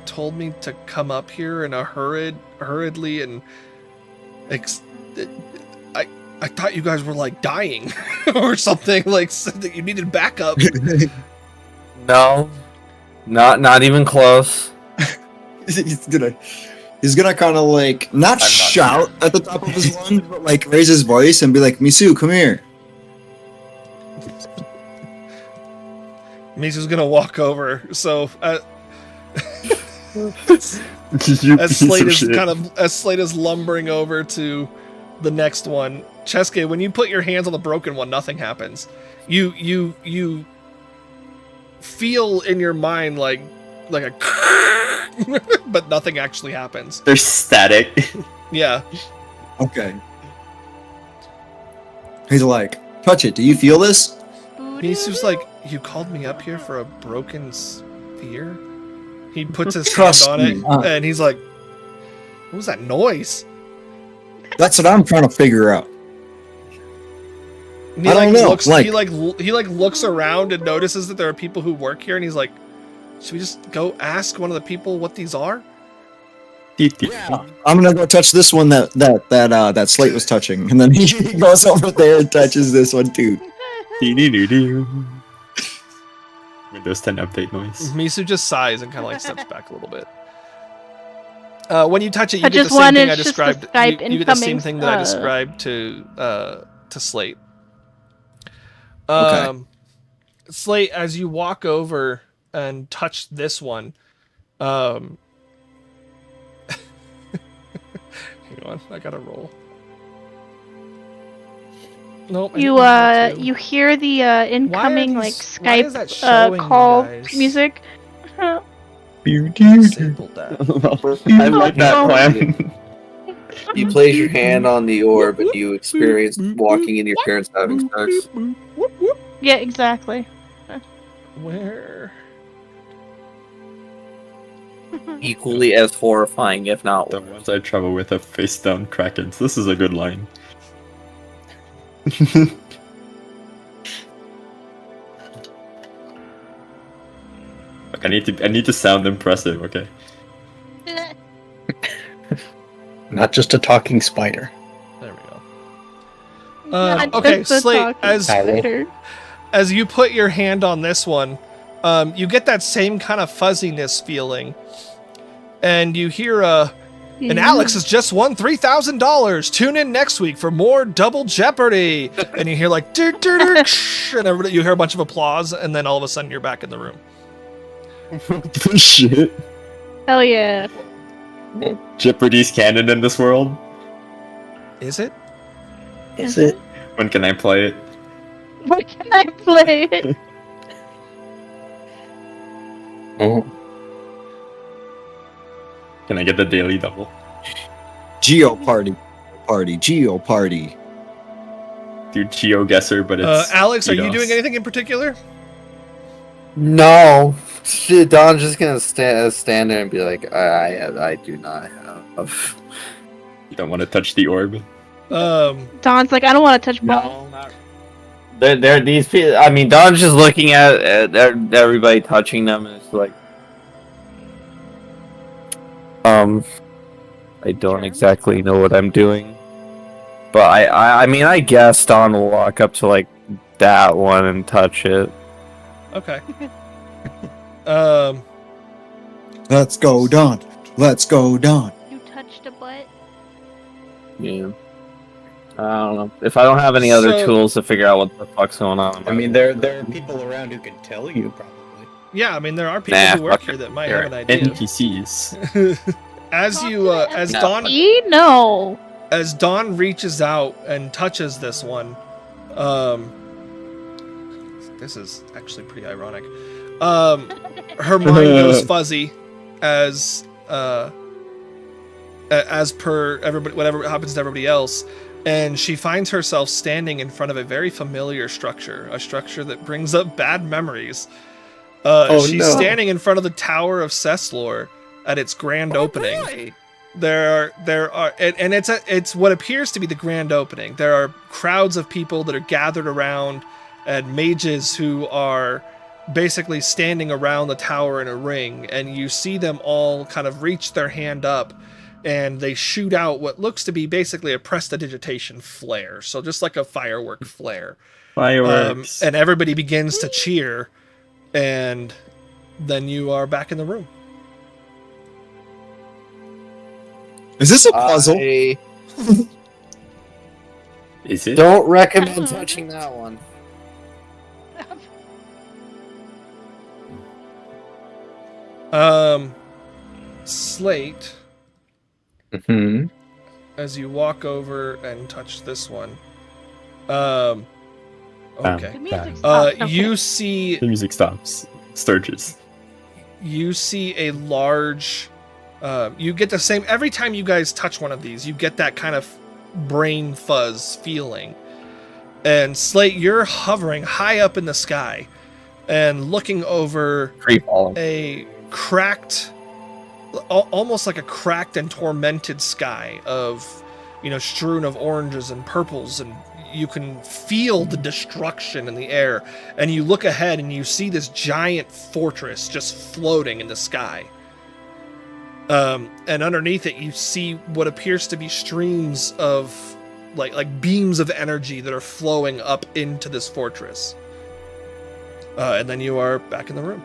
told me to come up here in a hurriedly and I thought you guys were like dying or something, like said that you needed backup.
No, not even close.
He's gonna kind of like not shout at the top of his lungs, but like raise his voice and be like, Misu, come here.
Misu's gonna walk over. So as Slate is lumbering over to the next one, Cheske, when you put your hands on the broken one, nothing happens. You feel in your mind like a but nothing actually happens.
There's static.
Yeah.
Okay. He's like, touch it. Do you feel this?
Misu's like, you called me up here for a broken sphere? He puts his
Trust
hand on it,
me.
and he's like, what was that noise?
That's what I'm trying to figure out.
And he
I don't know,
looks,
like-
he looks around and notices that there are people who work here, and he's like, should we just go ask one of the people what these are?
I'm gonna go touch this one that Slate was touching, and then he goes over there and touches this one too.
Windows 10 update noise.
Misu just sighs and kind of like steps back a little bit. When you touch it, you
I
get the
just
same thing
wanted
I
just
described.
the Skype
You get the same
incoming,
thing that I described to Slate.
Okay.
Slate, as you walk over and touch this one, hang on, I gotta roll. Nope.
You hear the incoming
Why
like
is that
Skype
showing you
call
guys?
music.
Disabled that.
I like that plan.
You place your hand on the orb and you experience walking in your parents having sex.
Yeah, exactly.
Where?
Equally as horrifying, if not
The
worse.
ones I travel with have face down krakens. This is a good line. Look, I need to sound impressive, okay?
Not just a talking spider.
There we go.
Not
Okay,
just the
Slate,
talking spider.
as you put your hand on this one, you get that same kind of fuzziness feeling, and you hear and Alex has just won $3,000. Tune in next week for more Double Jeopardy. And you hear like and everybody, you hear a bunch of applause, and then all of a sudden you're back in the room.
Shit.
Hell yeah.
Jeopardy's canon in this world.
Is it?
Is it?
When can I play it?
Why can I play it?
Oh.
Can I get the daily double?
Geo party. Geo party.
Do Geo Guesser, but it's
Alex, are you
DDoS.
doing anything in particular?
No, shit. Don's just gonna stand there and be like, I do not have.
You don't want to touch the orb.
Don's like, I don't want to touch ball.
They're these people. I mean, Don's just looking at everybody touching them, and it's like, I don't exactly know what I'm doing, but I mean, I guess Don will walk up to like that one and touch it.
Okay.
Let's go, Don. Let's go, Don.
You touched a butt.
Yeah. I don't know. If I don't have any other
So-
tools to figure out what the fuck's going on,
I mean, there are people around who can tell you, probably.
Yeah, I mean, there are people
Nah,
who work
fuck
here that might
They're
have an idea.
NPCs.
As you, as
No.
Dawn,
No.
as Dawn reaches out and touches this one, this is actually pretty ironic. Her mind goes fuzzy as per everybody, whatever happens to everybody else, and she finds herself standing in front of a very familiar structure, a structure that brings up bad memories. She's
no.
standing in front of the Tower of Ceslor at its grand opening. There are, and it's what appears to be the grand opening. There are crowds of people that are gathered around, and mages who are basically standing around the tower in a ring, and you see them all kind of reach their hand up, and they shoot out what looks to be basically a prestidigitation flare, so just like a firework flare.
Fireworks.
And everybody begins to cheer, and then you are back in the room.
Is this a puzzle?
I
Is it?
don't recommend touching that one.
Slate,
Hmm.
as you walk over and touch this one.
The
Okay.
music stopped. Okay.
You see
The music stops. Sturges.
you see a large you get the same every time you guys touch one of these, you get that kind of brain fuzz feeling. And Slate, you're hovering high up in the sky and looking over
Free fall.
a cracked, almost like a cracked and tormented sky of, strewn of oranges and purples, and you can feel the destruction in the air. And you look ahead and you see this giant fortress just floating in the sky. And underneath it, you see what appears to be streams of like beams of energy that are flowing up into this fortress. And then you are back in the room.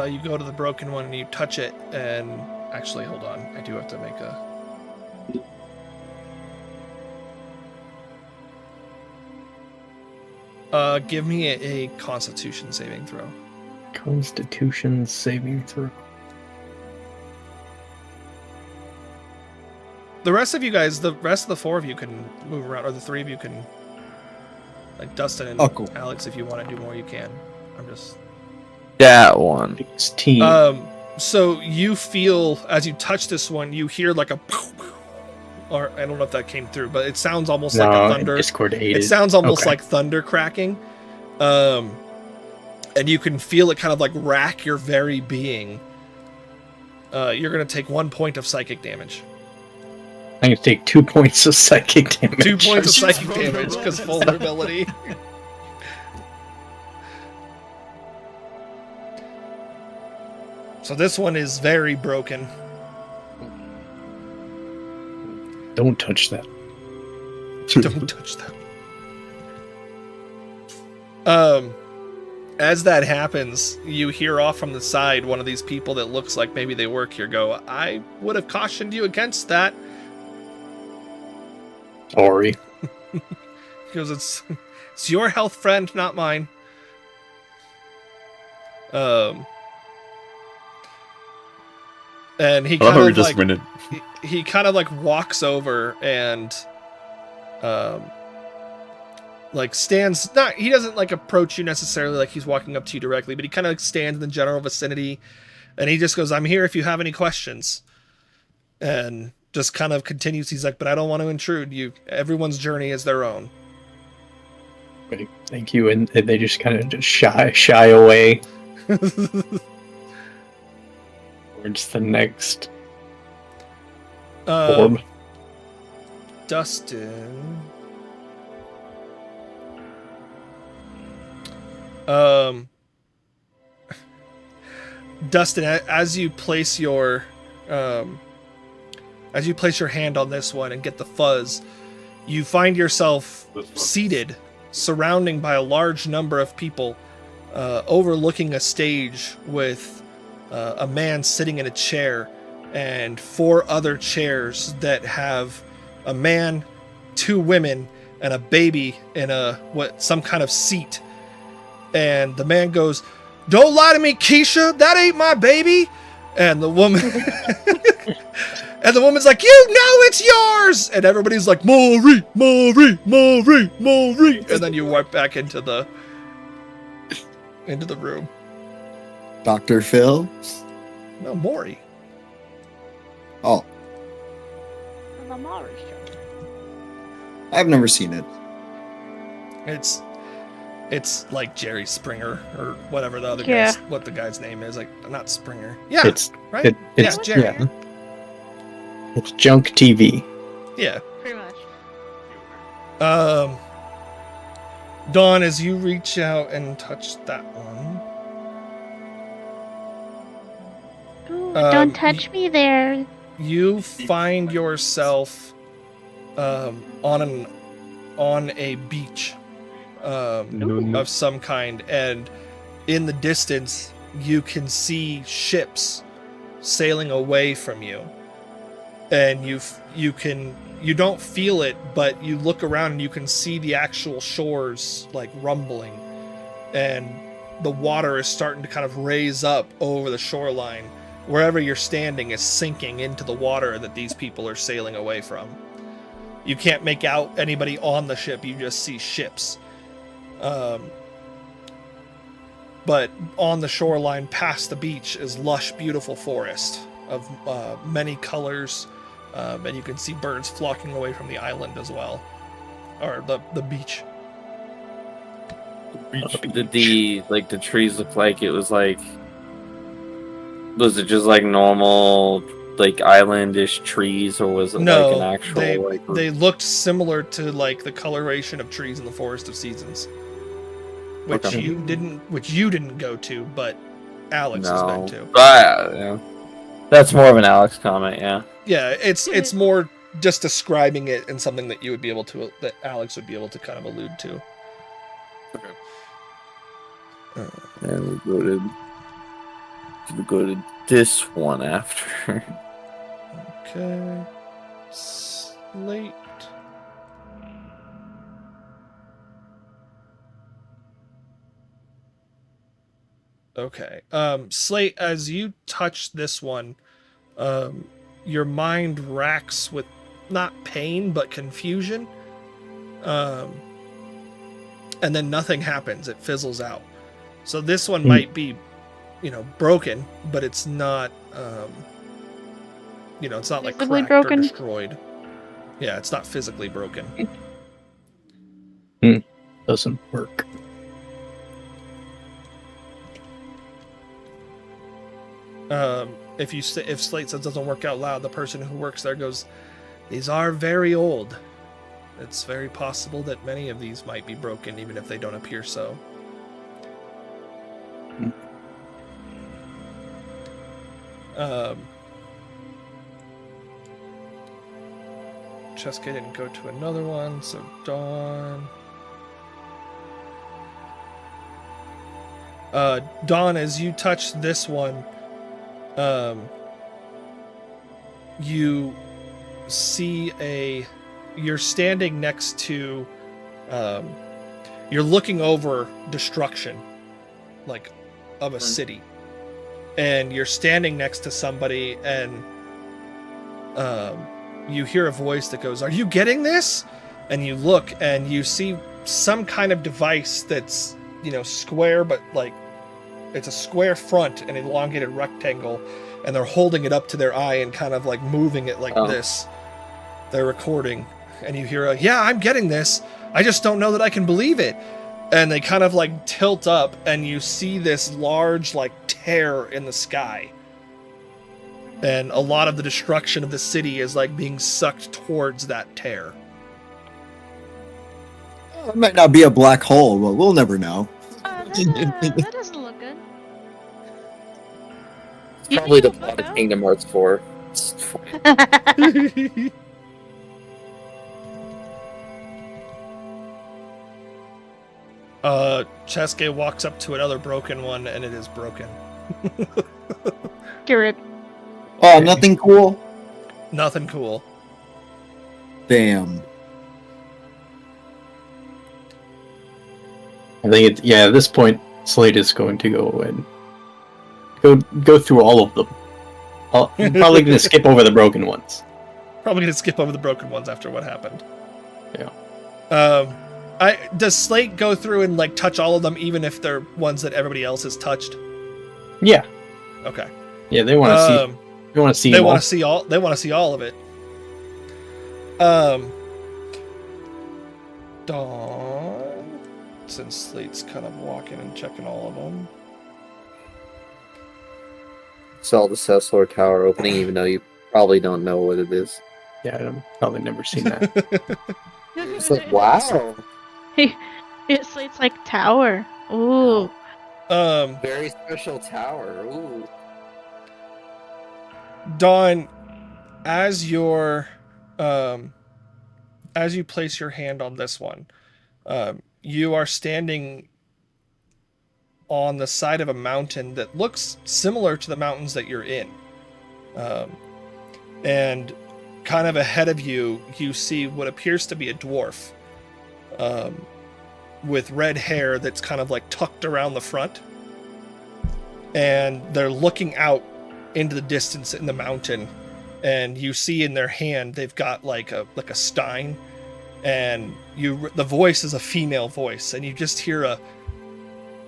You go to the broken one and you touch it, and actually, hold on. I do have to make a... give me a Constitution saving throw.
Constitution saving throw.
The rest of you guys, the rest of the four of you can move around, or the three of you can, like Dustin and
Oh, cool.
Alex, if you want to do more, you can. I'm just...
That one.
It's team.
So you feel, as you touch this one, you hear like a... Or I don't know if that came through, but it sounds almost like a thunder.
Discord aided.
It sounds almost
Okay.
like thunder cracking. And you can feel it kind of like rack your very being. You're going to take 1 point of psychic damage.
I'm gonna take 2 points of psychic damage.
2 points of psychic damage because vulnerability. So this one is very broken.
Don't touch that.
Don't touch that. As that happens, you hear off from the side one of these people that looks like maybe they work here go, I would have cautioned you against that.
Sorry.
He goes, it's your health, friend, not mine. And he
I love
kind
how we
of
just
like
win it.
he kind of like walks over and like stands. Not he doesn't like approach you necessarily like he's walking up to you directly, but he kind of like stands in the general vicinity, and he just goes, "I'm here if you have any questions," and just kind of continues. He's like, "But I don't want to intrude you. Everyone's journey is their own."
Great, thank you. And they just kind of just shy away towards the next orb.
Dustin. Dustin, as you place your hand on this one and get the fuzz, you find yourself seated, surrounding by a large number of people, overlooking a stage with a man sitting in a chair and 4 other chairs that have a man, 2 women, and a baby in some kind of seat. And the man goes, "Don't lie to me, Keisha. That ain't my baby." And the woman, and the woman's like, "You know it's yours." And everybody's like, "Maury, Maury, Maury, Maury." And then you walk back into the room.
Dr. Phil?
No, Maury.
Oh,
The Maury Show.
I've never seen it.
It's like Jerry Springer or whatever the other
Yeah.
what the guy's name is. Like, not Springer. Yeah,
It's
right?
it's
Jerry.
yeah. It's junk TV.
Yeah.
Pretty much.
Dawn, as you reach out and touch that one.
Ooh,
Um,
don't touch me there.
You find yourself on a beach of some kind, and in the distance you can see ships sailing away from you, and you don't feel it, but you look around and you can see the actual shores like rumbling, and the water is starting to kind of raise up over the shoreline. Wherever you're standing is sinking into the water that these people are sailing away from. You can't make out anybody on the ship, you just see ships. But on the shoreline past the beach is lush, beautiful forest of many colors, and you can see birds flocking away from the island as well, or the beach.
Did the trees look like it was like? Was it just like normal, like islandish trees, or was it like an actual?
They looked similar to like the coloration of trees in the Forest of Seasons, which
Okay.
you didn't go to, but Alex has been to.
Yeah. That's more of an Alex comment, yeah.
Yeah, it's more just describing it in something that that Alex would be able to kind of allude to.
And we'll go to this one after.
Okay. Slate. Okay. Slate, as you touch this one, your mind racks with not pain but confusion. And then nothing happens. It fizzles out. So this one might be, broken, but it's not it's not like
Physically
cracked
broken?
or destroyed. Yeah, it's not physically broken.
Doesn't work.
If Slate says doesn't work out loud, the person who works there goes, "These are very old. It's very possible that many of these might be broken, even if they don't appear so." Cheska didn't go to another one, so Dawn. Dawn, as you touch this one, you see you're standing next to You're looking over destruction, like, of a city. And you're standing next to somebody, and you hear a voice that goes, "Are you getting this?" And you look, and you see some kind of device that's, square, but, like, it's a square front and an elongated rectangle, and they're holding it up to their eye and kind of, like, moving it like this. They're recording. And you hear "Yeah, I'm getting this. I just don't know that I can believe it." And they kind of, like, tilt up, and you see this large, like, tear in the sky. And a lot of the destruction of the city is, like, being sucked towards that tear.
It might not be a black hole, but we'll never know.
That doesn't look good.
It's probably the plot of Kingdom Hearts 4. It's fine.
Chesuke walks up to another broken one, and it is broken.
Get it.
Oh, nothing cool?
Nothing cool.
Damn.
I think at this point, Slate is going to go and go through all of them. Probably going to skip over the broken ones.
Probably going to skip over the broken ones after what happened.
Yeah.
Does Slate go through and, like, touch all of them, even if they're ones that everybody else has touched?
Yeah.
Okay.
Yeah, they want to see. They want to see.
They want to see all. They want to see all of it. Dawn, since Slate's kind of walking and checking all of them.
Saw the Cecilor Tower opening, even though you probably don't know what it is.
Yeah, I've probably never seen that.
It's like, wow.
It's like tower. Ooh.
Very special tower. Ooh.
Dawn, as you place your hand on this one, you are standing on the side of a mountain that looks similar to the mountains that you're in. And kind of ahead of you, you see what appears to be a dwarf with red hair that's kind of, like, tucked around the front. And they're looking out into the distance in the mountain, and you see in their hand they've got like a stein, and the voice is a female voice, and you just hear a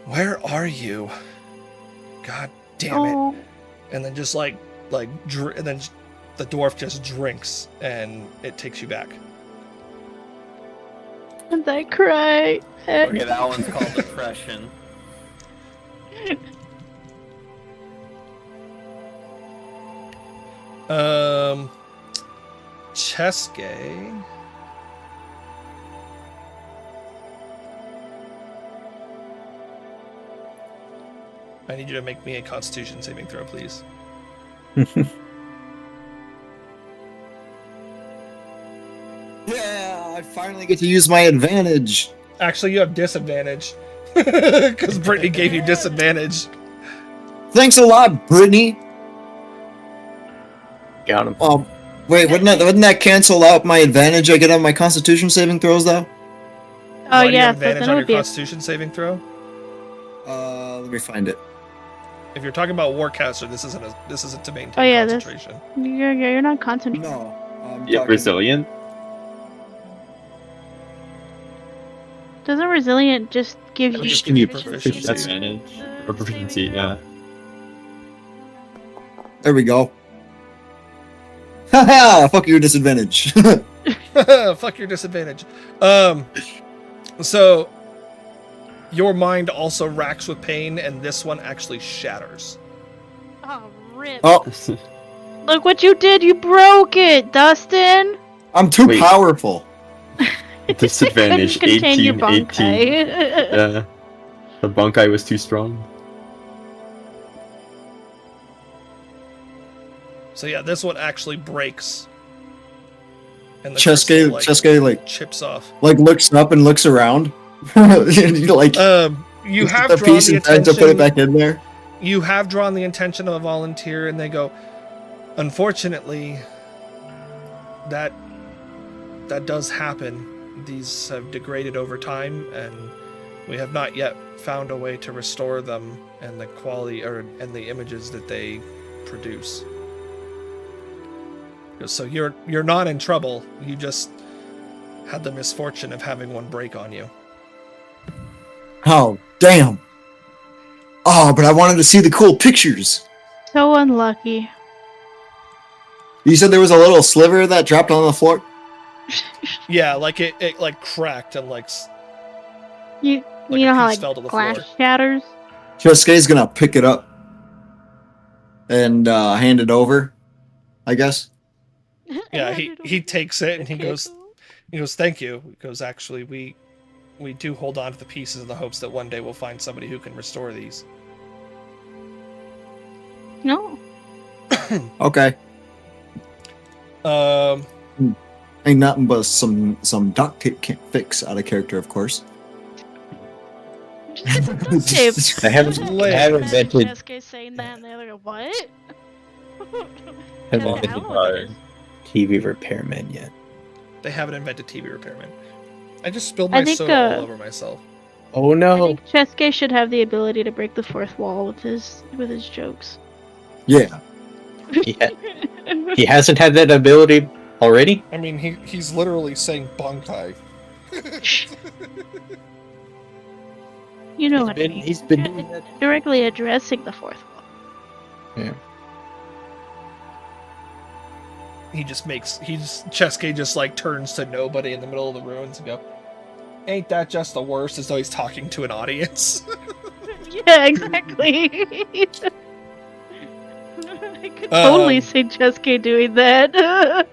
"Where are you? God damn it!" And then just and then the dwarf just drinks, and it takes you back.
And I cry.
Okay, that one's called depression.
Chesuke. I need you to make me a Constitution saving throw, please.
Yeah, I finally get to use my advantage.
Actually, you have disadvantage. Because Brittany gave you disadvantage.
Thanks a lot, Brittany.
Got him.
Wait, wouldn't that cancel out my advantage I get on my Constitution saving throws, though?
Oh
Why do you
yeah,
have
so
advantage
then
on
it
your
would be.
Constitution saving throw?
Let me find it.
If you're talking about Warcaster, this isn't to maintain
Oh, yeah, this-
concentration.
You're not concentrating.
No.
Yeah, resilient.
Doesn't resilient just give you
just give you
proficiency.
That's advantage. Or proficiency, yeah.
There we go. Haha! Fuck your disadvantage.
Fuck your disadvantage. So your mind also racks with pain, and this one actually shatters.
Oh, rip.
Oh,
Look what you did. You broke it, Dustin.
I'm too
Wait.
powerful.
Disadvantage,
Couldn't contain your
18.
bunkai.
Yeah. The bunkai was too strong.
So yeah, this one actually breaks. And the crystal,
Chesuke,
chips off.
looks up and looks around. You
You have
the
drawn
piece
the
and time to put it back
attention.
in there.
You have drawn the intention of a volunteer, and they go, unfortunately, that does happen. these have degraded over time, and we have not yet found a way to restore them and the quality and the images that they produce. So you're not in trouble. You just had the misfortune of having one break on you.
Oh, damn. Oh, but I wanted to see the cool pictures.
So unlucky.
You said there was a little sliver that dropped on the floor?
Yeah, like it like cracked and like
You
Like
know
a
how
piece fell to the
glass
floor.
shatters?
Josuke's gonna pick it up and hand it over, I guess.
yeah, he takes it and he goes, thank you. He goes, actually, we do hold on to the pieces in the hopes that one day we'll find somebody who can restore these.
No.
Okay. Ain't nothing but some duct tape can't fix out of character, of course.
Tape.
I haven't invented
Jessica saying that and they're like, what?
haven't
I
invented
don't know what it is.
TV repairman yet.
They haven't invented TV repairman. I just spilled my
think,
soda all over myself.
Oh
I
no!
think Chesuke should have the ability to break the fourth wall with his jokes.
Yeah.
He hasn't had that ability already.
I mean, he's literally saying bunkai.
You know what I mean.
He's been doing that.
Directly addressing the fourth wall.
Yeah.
Chesuke just like turns to nobody in the middle of the ruins and go, ain't that just the worst, as though he's talking to an audience.
Yeah, exactly. I could totally see Chesuke doing that.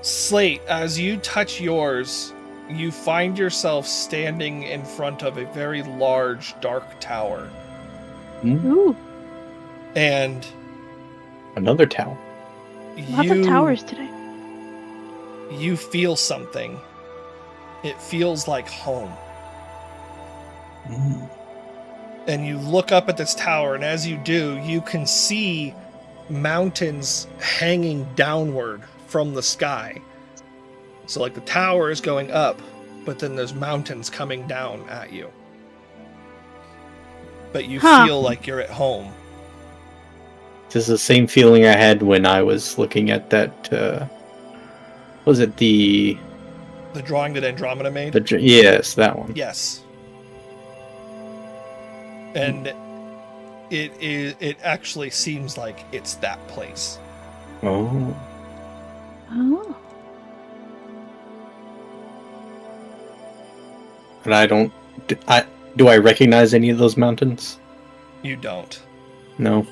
Slate, as you touch yours, you find yourself standing in front of a very large, dark tower.
Ooh,
And
Another tower.
lots of towers today.
You feel something. It feels like home. And you look up at this tower, and as you do, you can see mountains hanging downward from the sky. So like the tower is going up, but then there's mountains coming down at you. But you feel like you're at home.
This is the same feeling I had when I was looking at that. Was it the
drawing that Andromeda made?
Yes, that one.
Yes. And it actually seems like it's that place.
Oh.
Oh.
But I don't. Do I recognize any of those mountains?
You don't.
No.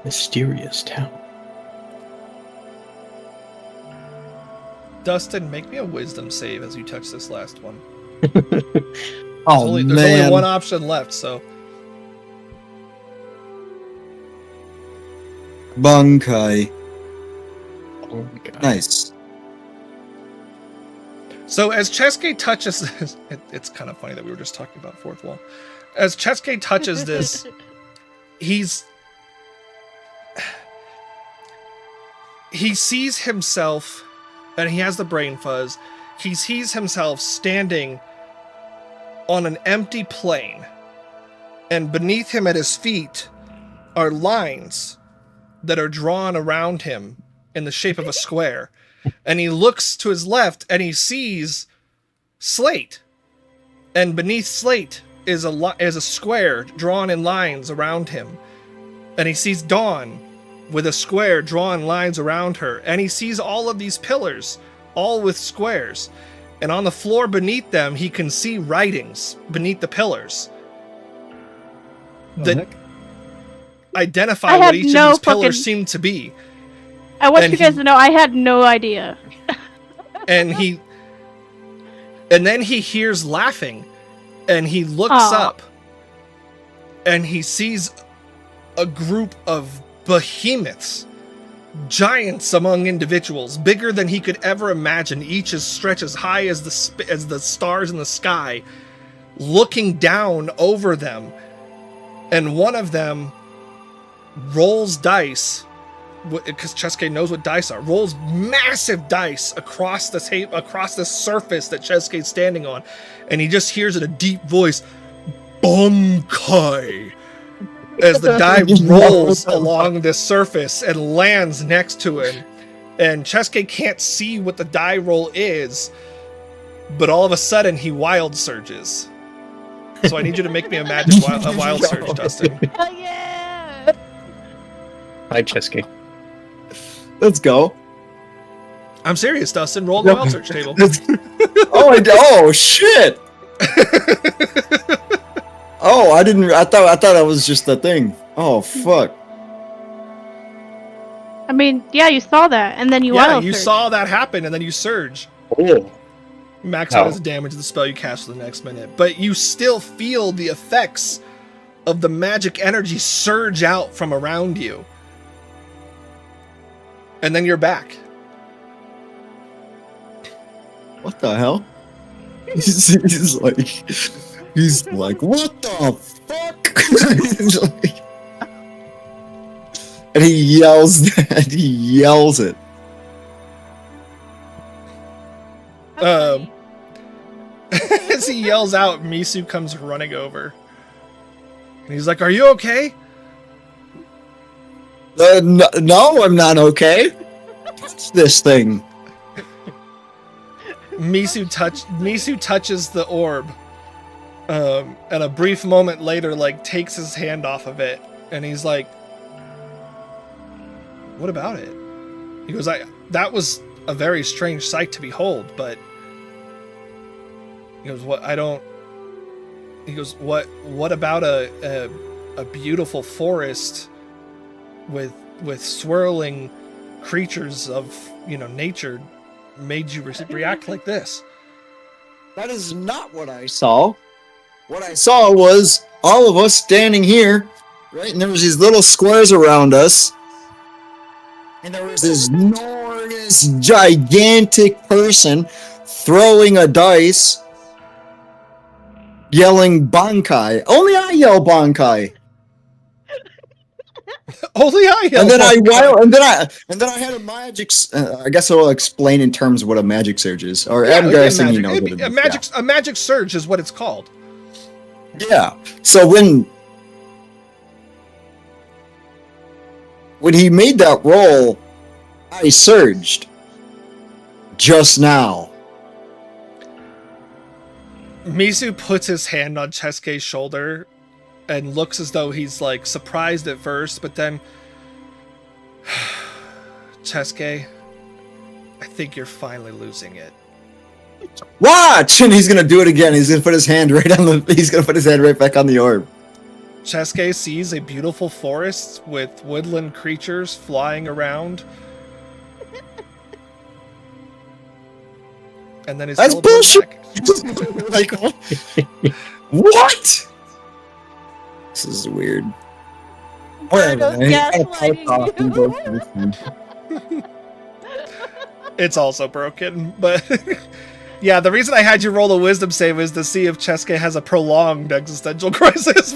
Mysterious town.
Dustin, make me a wisdom save as you touch this last one.
Oh,
There's
man.
only one option left, so
Bunkai.
Oh my god.
Nice.
So as Chesuke touches this, it's kind of funny that we were just talking about fourth wall. As Chesuke touches this, he sees himself, and he has the brain fuzz. He sees himself standing on an empty plain, and beneath him at his feet are lines that are drawn around him in the shape of a square. And he looks to his left and he sees Slate. And beneath Slate is a square drawn in lines around him. And he sees Dawn with a square drawn lines around her. And he sees all of these pillars, all with squares. And on the floor beneath them, he can see writings beneath the pillars that identify what each of these pillars seem to be.
I want you guys to know I had no idea.
And then he hears laughing, and he looks up, and he sees a group of behemoths, giants among individuals, bigger than he could ever imagine. Each is stretched as high as the stars in the sky, looking down over them. and one of them rolls dice, because Chesuke knows what dice are, rolls massive dice across the surface that Chesuke's standing on, and he just hears in a deep voice, Bunkai, as the die rolls along this surface and lands next to him. And Chesuke can't see what the die roll is, but all of a sudden he wild surges. So I need you to make me a wild surge, Dustin.
Oh yeah!
Hi, Chesuke.
Let's go.
I'm serious, Dustin. Roll the wild surge table.
Oh shit! Oh, I didn't. I thought that was just a thing. Oh fuck!
I mean, yeah, you saw that, and then you
Yeah,
wild
you
surge.
saw that happen, and then you surge.
Oh.
Max out as damage of the spell you cast for the next minute, but you still feel the effects of the magic energy surge out from around you, and then you're back.
What the hell? He's like, what the fuck? He's like, and he yells that. He yells it.
As he yells out, Misu comes running over. And he's like, "Are you okay?"
No, I'm not okay. What's this thing?
Misu touches the orb. And a brief moment later, like, takes his hand off of it. And he's like, "What about it?" He goes, that was a very strange sight to behold, but he goes, what about a beautiful forest with swirling creatures of, nature made you react like this?
That is not what I saw. What I saw was all of us standing here, right? And there was these little squares around us. And there was this enormous, gigantic person throwing a dice, yelling Bankai. Only I yell Bankai.
Only I yell
And then
Bankai.
and then I had a magic. I guess I'll explain in terms of what a magic surge is. Or
Yeah,
I'm guessing you know what it is.
A magic surge is what it's called.
Yeah. So when he made that roll, I surged just now.
Misu puts his hand on Chesuke's shoulder and looks as though he's like surprised at first, but then Chesuke, I think you're finally losing it.
Watch, and he's gonna do it again. He's gonna put his hand right on the. He's gonna put his hand right back on the orb.
Chesuke sees a beautiful forest with woodland creatures flying around. And then his
That's bullshit. Like what? This is weird. Whatever.
It's also broken, but yeah, the reason I had you roll a wisdom save is to see if Chesuke has a prolonged existential crisis.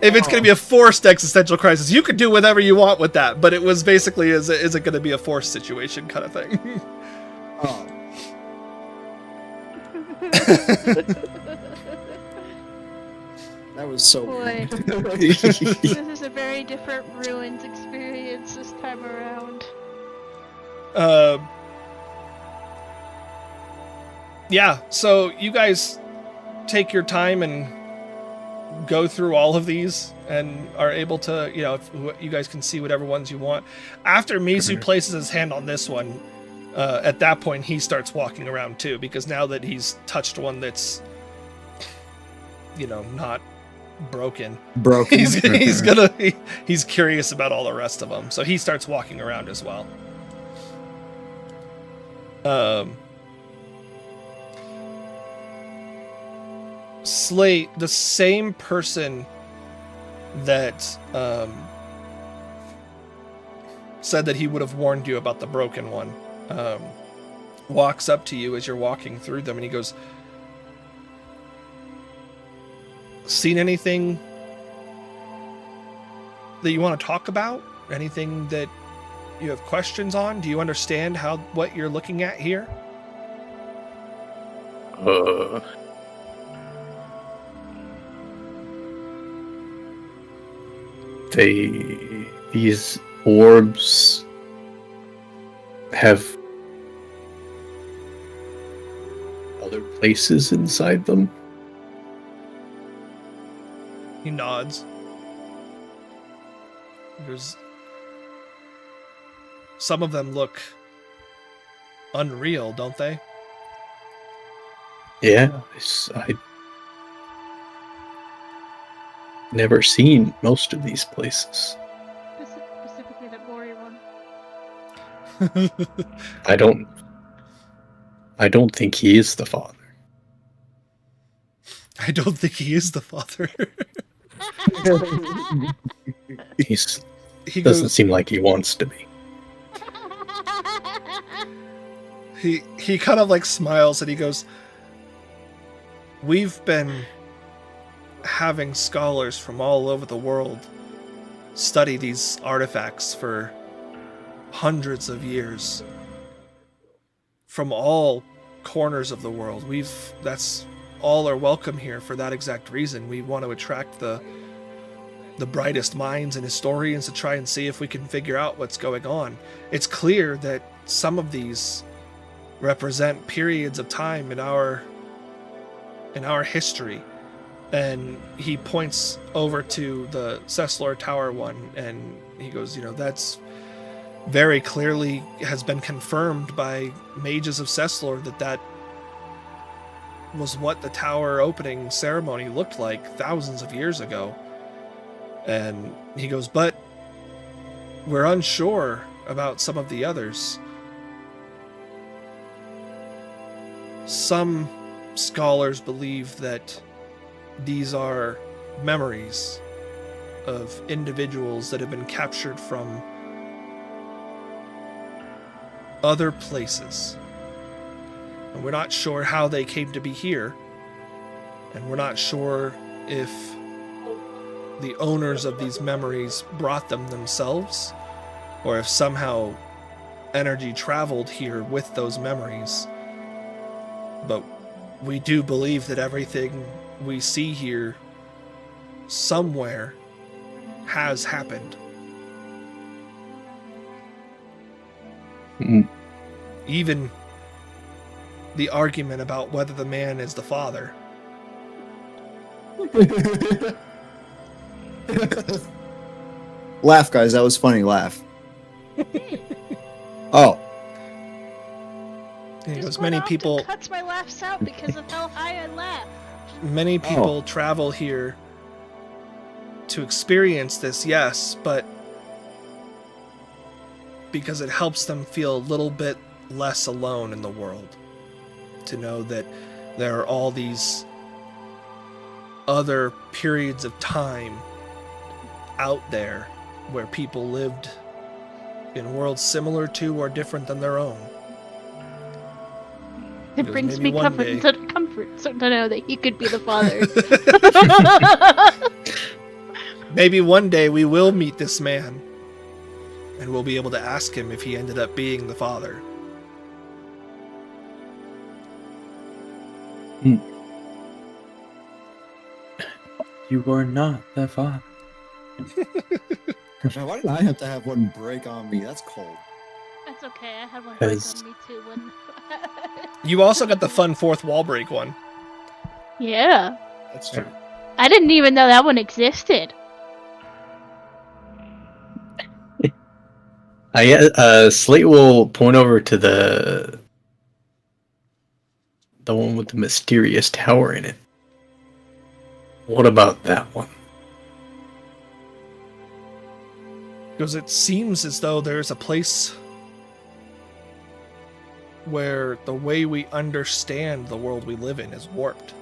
If it's going to be a forced existential crisis, you could do whatever you want with that, but it was basically, is it going to be a forced situation kind of thing?
Oh. That was so
Boy.
weird.
This is a very different ruins experience this time around.
Yeah, so you guys take your time and go through all of these and are able to, you guys can see whatever ones you want. After Misu places his hand on this one, at that point he starts walking around too, because now that he's touched one that's, not broken. He's curious about all the rest of them, so he starts walking around as well. Slate, the same person that said that he would have warned you about the broken one, walks up to you as you're walking through them, and he goes, seen anything that you want to talk about? Anything that you have questions on? Do you understand what you're looking at here?
These orbs have other places inside them.
He nods. There's some of them look unreal, don't they?
Yeah, I've never seen most of these places.
Specifically that warrior one.
I don't think he is the father.
I don't think he is the father. He
Doesn't
goes,
seem like he wants to be.
he kind of like smiles and he goes, we've been having scholars from all over the world study these artifacts for hundreds of years. From all corners of the world. That's all are welcome here for that exact reason. We want to attract the brightest minds and historians to try and see if we can figure out what's going on. It's clear that some of these represent periods of time in our history. And he points over to the Ceslor Tower one, and he goes, that's very clearly has been confirmed by mages of Ceslor that was what the tower opening ceremony looked like thousands of years ago. And he goes, but we're unsure about some of the others. Some scholars believe that these are memories of individuals that have been captured from other places. And we're not sure how they came to be here. And we're not sure if the owners of these memories brought them themselves, or if somehow energy traveled here with those memories. But we do believe that everything we see here somewhere has happened.
Mm.
Even the argument about whether the man is the father.
Laugh, guys. That was funny. Laugh. Oh.
Because many people
cuts my laughs out because of how high I laugh.
Many people travel here to experience this, yes, but because it helps them feel a little bit less alone in the world. To know that there are all these other periods of time out there where people lived in worlds similar to or different than their own.
It brings me comfort so to know that he could be the father.
Maybe one day we will meet this man, and we'll be able to ask him if he ended up being the father.
You are not the father.
Man, why did I have to have one break on me? That's cold.
That's okay, I had one break
Because-
on me too. When...
You also got the fun fourth wall break one.
Yeah.
That's true.
I didn't even know that one existed.
Slate will point over to the one with the mysterious tower in it. What about that one?
Because it seems as though there's a place where the way we understand the world we live in is warped.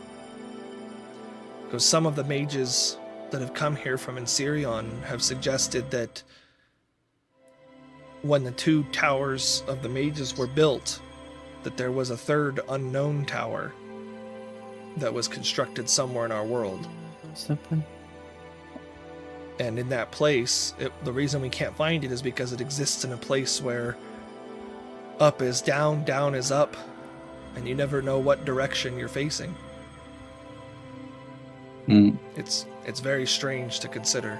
Because some of the mages that have come here from Ensirion have suggested that when the two towers of the mages were built, that there was a third unknown tower that was constructed somewhere in our world.
Something.
And in that place, the reason we can't find it is because it exists in a place where up is down, down is up, and you never know what direction you're facing.
Hmm.
It's very strange to consider.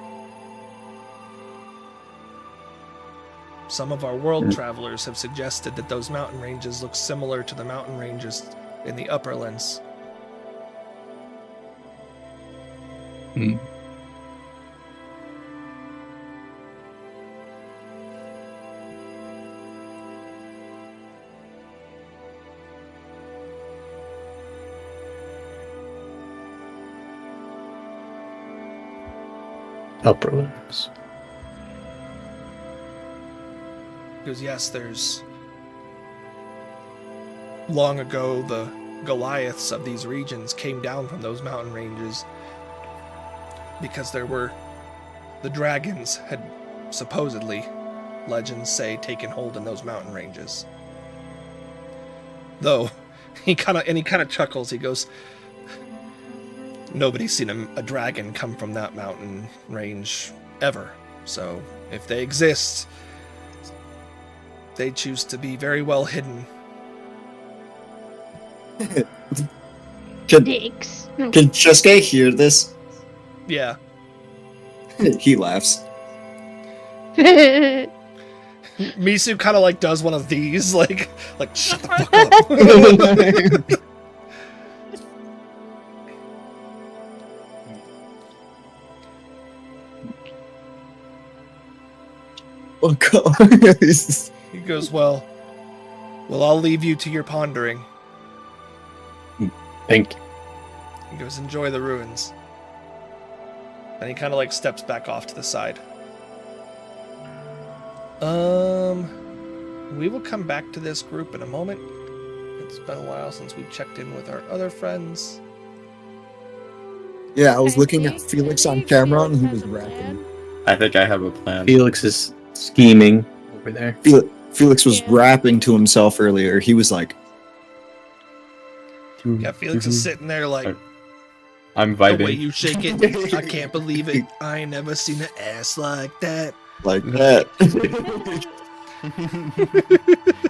Some of our world travelers have suggested that those mountain ranges look similar to the mountain ranges in the Upperlands.
Hmm. Upperlands.
Because yes, there's... Long ago, the Goliaths of these regions came down from those mountain ranges because there were... The dragons had supposedly, legends say, taken hold in those mountain ranges. Though, he kind of chuckles, he goes... Nobody's seen a dragon come from that mountain range ever. So, if they exist, they choose to be very well hidden.
Can
Dicks.
Chesuke hear this?
Yeah.
He laughs.
Misu kind of like does one of these, like shut the fuck up.
Oh god.
He goes, well, I'll leave you to your pondering.
Thank you.
He goes, enjoy the ruins. And he kind of like steps back off to the side. We will come back to this group in a moment. It's been a while since we checked in with our other friends.
Yeah, I was looking at Felix on camera and he was rapping.
I think I have a plan.
Felix is scheming over there.
Felix was rapping to himself earlier. He was like,
Yeah, Felix is sitting there like,
I'm
the way
vibing.
you shake it, I can't believe it. I ain't never seen an ass like that.
like that.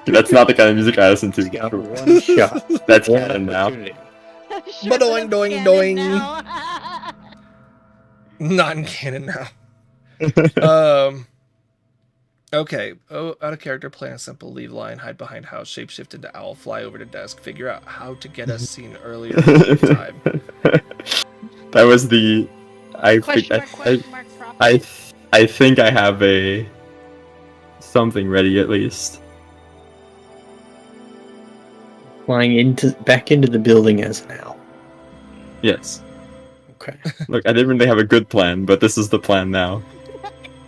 That's not the kind of music I listen to.
Got one shot.
That's
One
canon now.
opportunity.
Ba-doing, doing, doing. Not in canon now. Okay. Oh, out of character, plan a simple leave line, hide behind house, shapeshift into owl, fly over to desk, figure out how to get us seen earlier in time.
That was the.
Question mark, profit.
I think I have a something ready at least.
Flying back into the building as an owl.
Yes.
Okay.
Look, I didn't really have a good plan, but this is the plan now.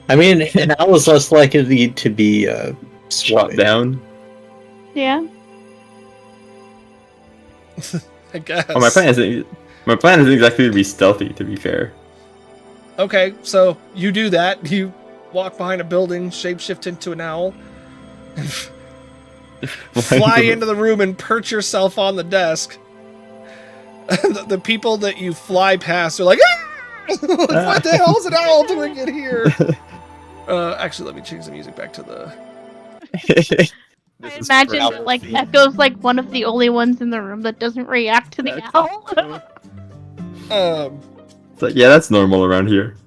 I mean, an owl is less likely to be
Shot
swatted.
down.
Yeah.
I guess.
Oh, my plan isn't exactly to be stealthy. To be fair.
Okay, so you do that. You walk behind a building, shapeshift into an owl, fly into the room and perch yourself on the desk. The people that you fly past are like, ah! What the hell is an owl doing in here? Actually, let me change the music back to the...
I imagine that, like, Echo's like one of the only ones in the room that doesn't react to the owl.
So, yeah, that's normal around here.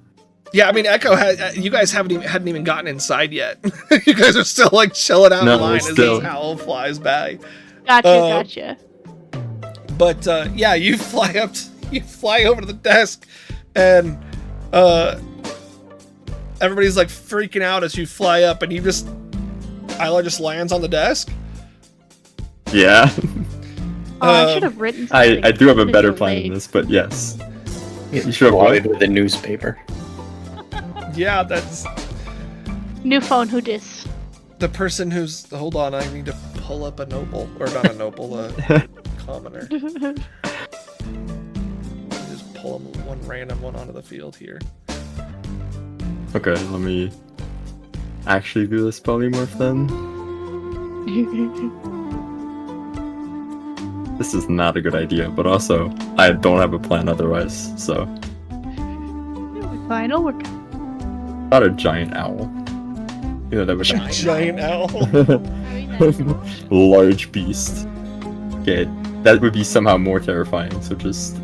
Yeah, I mean, Echo, you guys hadn't even gotten inside yet. You guys are still, like, chilling out in line as this owl flies by.
Gotcha.
But, yeah, you fly over to the desk, and, everybody's, like, freaking out as you fly up, and Isla just lands on the desk.
Yeah.
I should have written something.
I do have a
It's
better
too
plan
late.
than this, but yes.
You
should have
swatted with a newspaper.
Yeah, that's
New phone, who dis?
the person who's... Hold on, I need to pull up a noble. Or not a noble, a commoner. Just pull one random one onto the field here.
Okay, let me actually do this polymorph then. This is not a good idea, but also I don't have a plan otherwise, so
fine. It'll work.
Not a giant owl. You know that would
Giant owl.
Very nice.
large beast. Okay, that would be somehow more terrifying. So just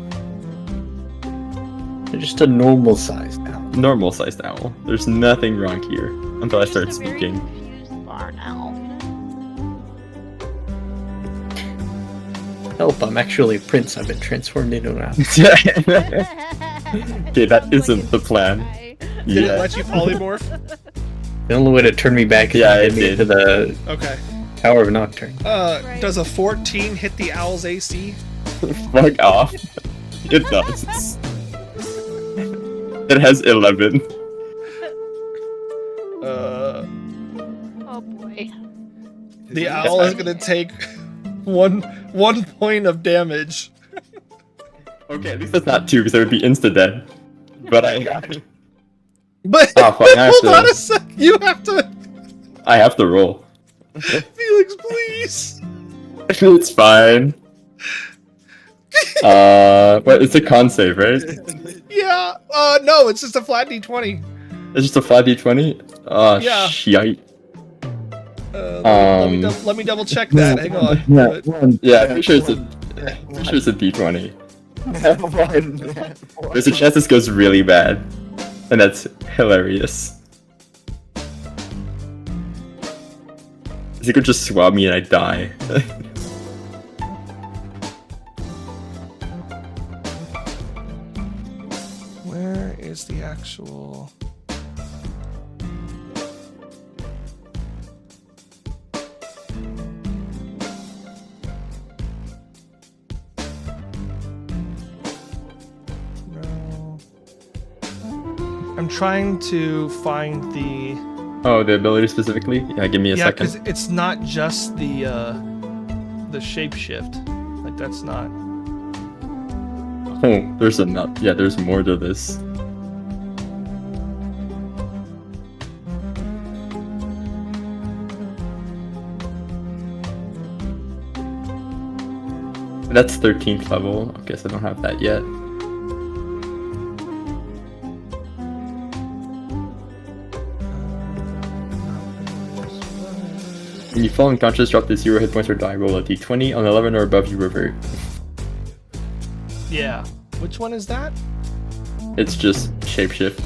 Just a normal sized owl.
normal sized owl. There's nothing wrong here until I start
Just a very
speaking.
confused barn owl.
Help, I'm actually a prince. I've been transformed into an owl.
Okay, that isn't the plan.
Did it
Yeah.
let you polymorph?
The only way to turn me back is
Yeah,
to
it
get me
did.
to the
Okay.
Tower of Nocturne.
Does a 14 hit the owl's AC?
Fuck off. It does. It has 11.
Oh boy.
The owl is gonna take one point of damage.
Okay, at least that's not 2 because it would be insta dead. But
But
Oh, fuck, I have
hold
to-
on a sec. You have to,
I have to roll.
Felix, please.
It's fine. But it's a con save, right?
Yeah. No, it's just a flat D20.
It's just a 5d20?
Yeah.
Shite.
Let me double check that. Hang on.
Yeah.
But-
Yeah, I'm pretty sure it's a d20. There's a chance this goes really bad. And that's hilarious. He could just swab me and I die.
Where is the actual? No. I'm trying to find the.
Oh, the ability specifically? Yeah, give me a
Yeah,
second.
because it's not just the shapeshift. Like that's not.
Oh, there's enough. Yeah, there's more to this. That's 13th level. I guess I don't have that yet. When you fall unconscious, drop to 0 hit points or die. Roll a d20. On 11 or above, you revert.
Yeah. Which one is that?
It's just shapeshift.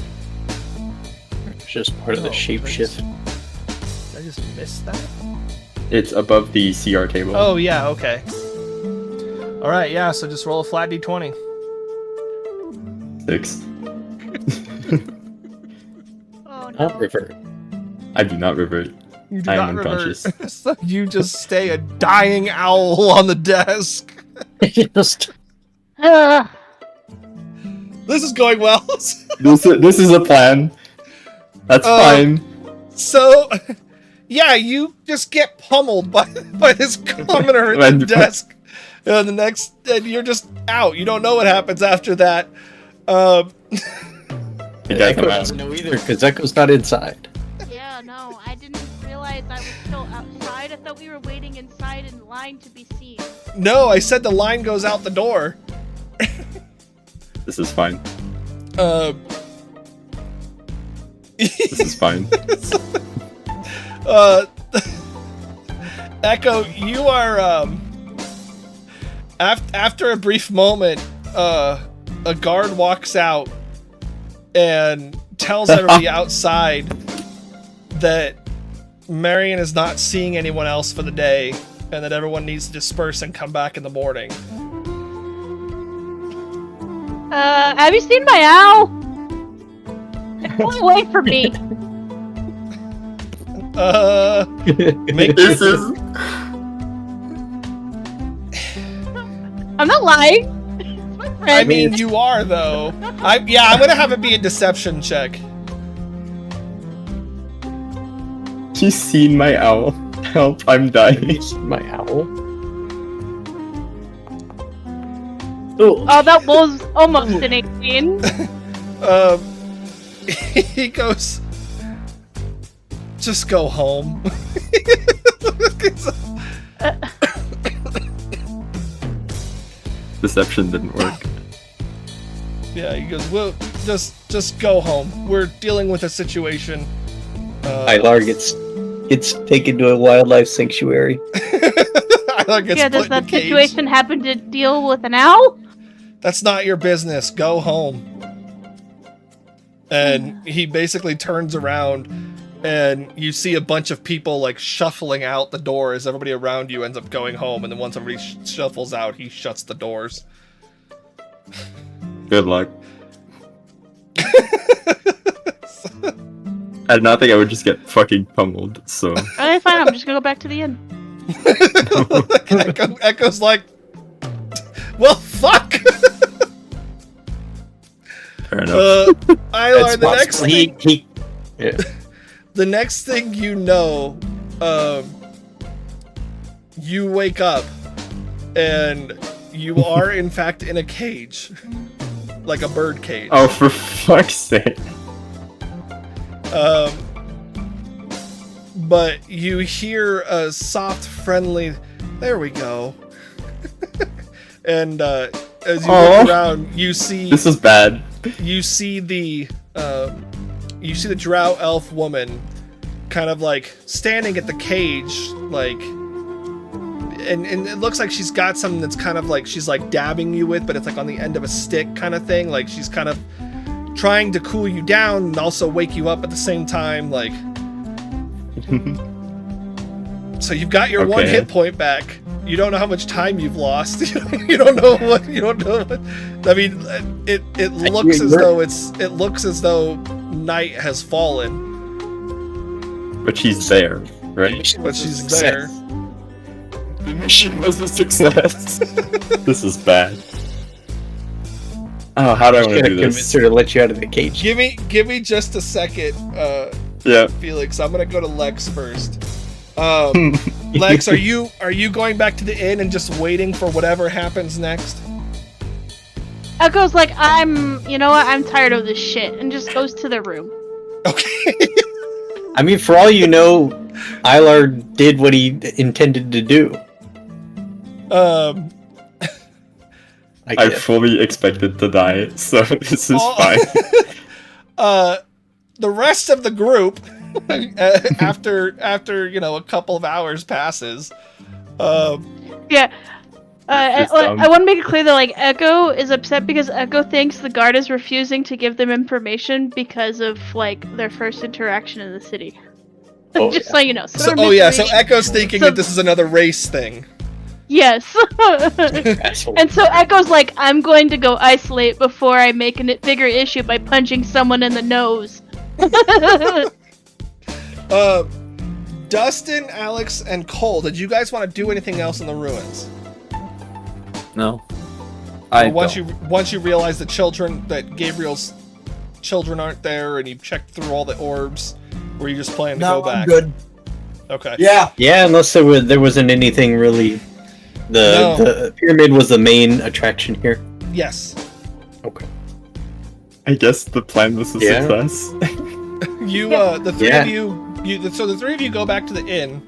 It's just part of the
Oh,
shapeshift.
Did I just missed that?
It's above the CR table.
Oh yeah. Okay. All right. Yeah. So just roll a flat D20.
6.
Oh no.
Not revert.
I do not revert.
You do
I
not
am
revert.
unconscious.
So you just stay a dying owl on the desk.
Just
This is going well.
This is a plan. That's fine.
So, yeah, you just get pummeled by this commoner at the desk. And and you're just out. You don't know what happens after that.
It doesn't
Echo
matter.
doesn't know either because Echo's not inside.
Yeah, no, I didn't realize I was still outside. I thought we were waiting inside in line to be seen.
No, I said the line goes out the door.
This is fine.
This
is fine.
Echo, you are after a brief moment, a guard walks out and tells everybody outside that Marion is not seeing anyone else for the day and that everyone needs to disperse and come back in the morning.
Have you seen my owl? It flew away from me.
Make
This is
I'm not lying. It's my friend.
I mean, you are though. I'm gonna have it be a deception check.
She's seen my owl. Help, I'm dying.
My owl.
Oh, that was almost an 18.
He goes, just go home.
Deception didn't work.
Yeah, he goes, well, just Just go home. We're dealing with a situation.
Ilar gets taken to a wildlife sanctuary.
Ilar gets
does
put in
that
a cage.
situation happen to deal with an owl?
That's not your business. Go home. And he basically turns around, and you see a bunch of people like shuffling out the door as everybody around you ends up going home. And then once everybody shuffles out, he shuts the doors.
Good luck. I did not think I would just get fucking pummeled, so...
Okay, fine, I'm just gonna go back to the inn.
Echo's like, well, fuck!
Fair enough.
Ilar, the next thing...
Yeah.
The next thing you know, you wake up, and you are, in fact, in a cage. Like a bird cage.
Oh, for fuck's sake.
But you hear a soft, friendly, there we go. And as you look around, you see
This is bad.
you see the drow elf woman kind of like standing at the cage, like, and it looks like she's got something that's kind of like she's like dabbing you with, but it's like on the end of a stick kind of thing. Like she's kind of trying to cool you down and also wake you up at the same time, like. So you've got your one hit point back. You don't know how much time you've lost. You don't know what. I mean, it looks as though night has fallen.
But she's there, right?
But she's there.
The mission was a success. This is bad. Oh, how do I want to do
Convince
this?
her to let you out of the cage.
Give me just a second,
Yeah.
Felix. I'm gonna go to Lex first. Lex, are you going back to the inn and just waiting for whatever happens next?
Echo's like, you know what, I'm tired of this shit, and just goes to the room.
Okay.
I mean, for all you know, Ilar did what he intended to do.
I fully expected to die, so this is fine.
The rest of the group, after a couple of hours passes,
Yeah. I want to make it clear that like Echo is upset because Echo thinks the guard is refusing to give them information because of like their first interaction in the city. Just so you know.
So Echo's thinking that this is another race thing.
Yes. And so Echo's like, I'm going to go isolate before I make a bigger issue by punching someone in the nose.
Dustin, Alex, and Cole, did you guys want to do anything else in the ruins?
No.
Once you realize that Gabriel's children aren't there, and you checked through all the orbs, were you just planning to go back?
I'm good.
Okay.
Yeah.
Yeah, unless there wasn't anything really. The pyramid was the main attraction here.
Yes.
Okay.
I guess the plan was a success.
The three of the three of you go back to the inn.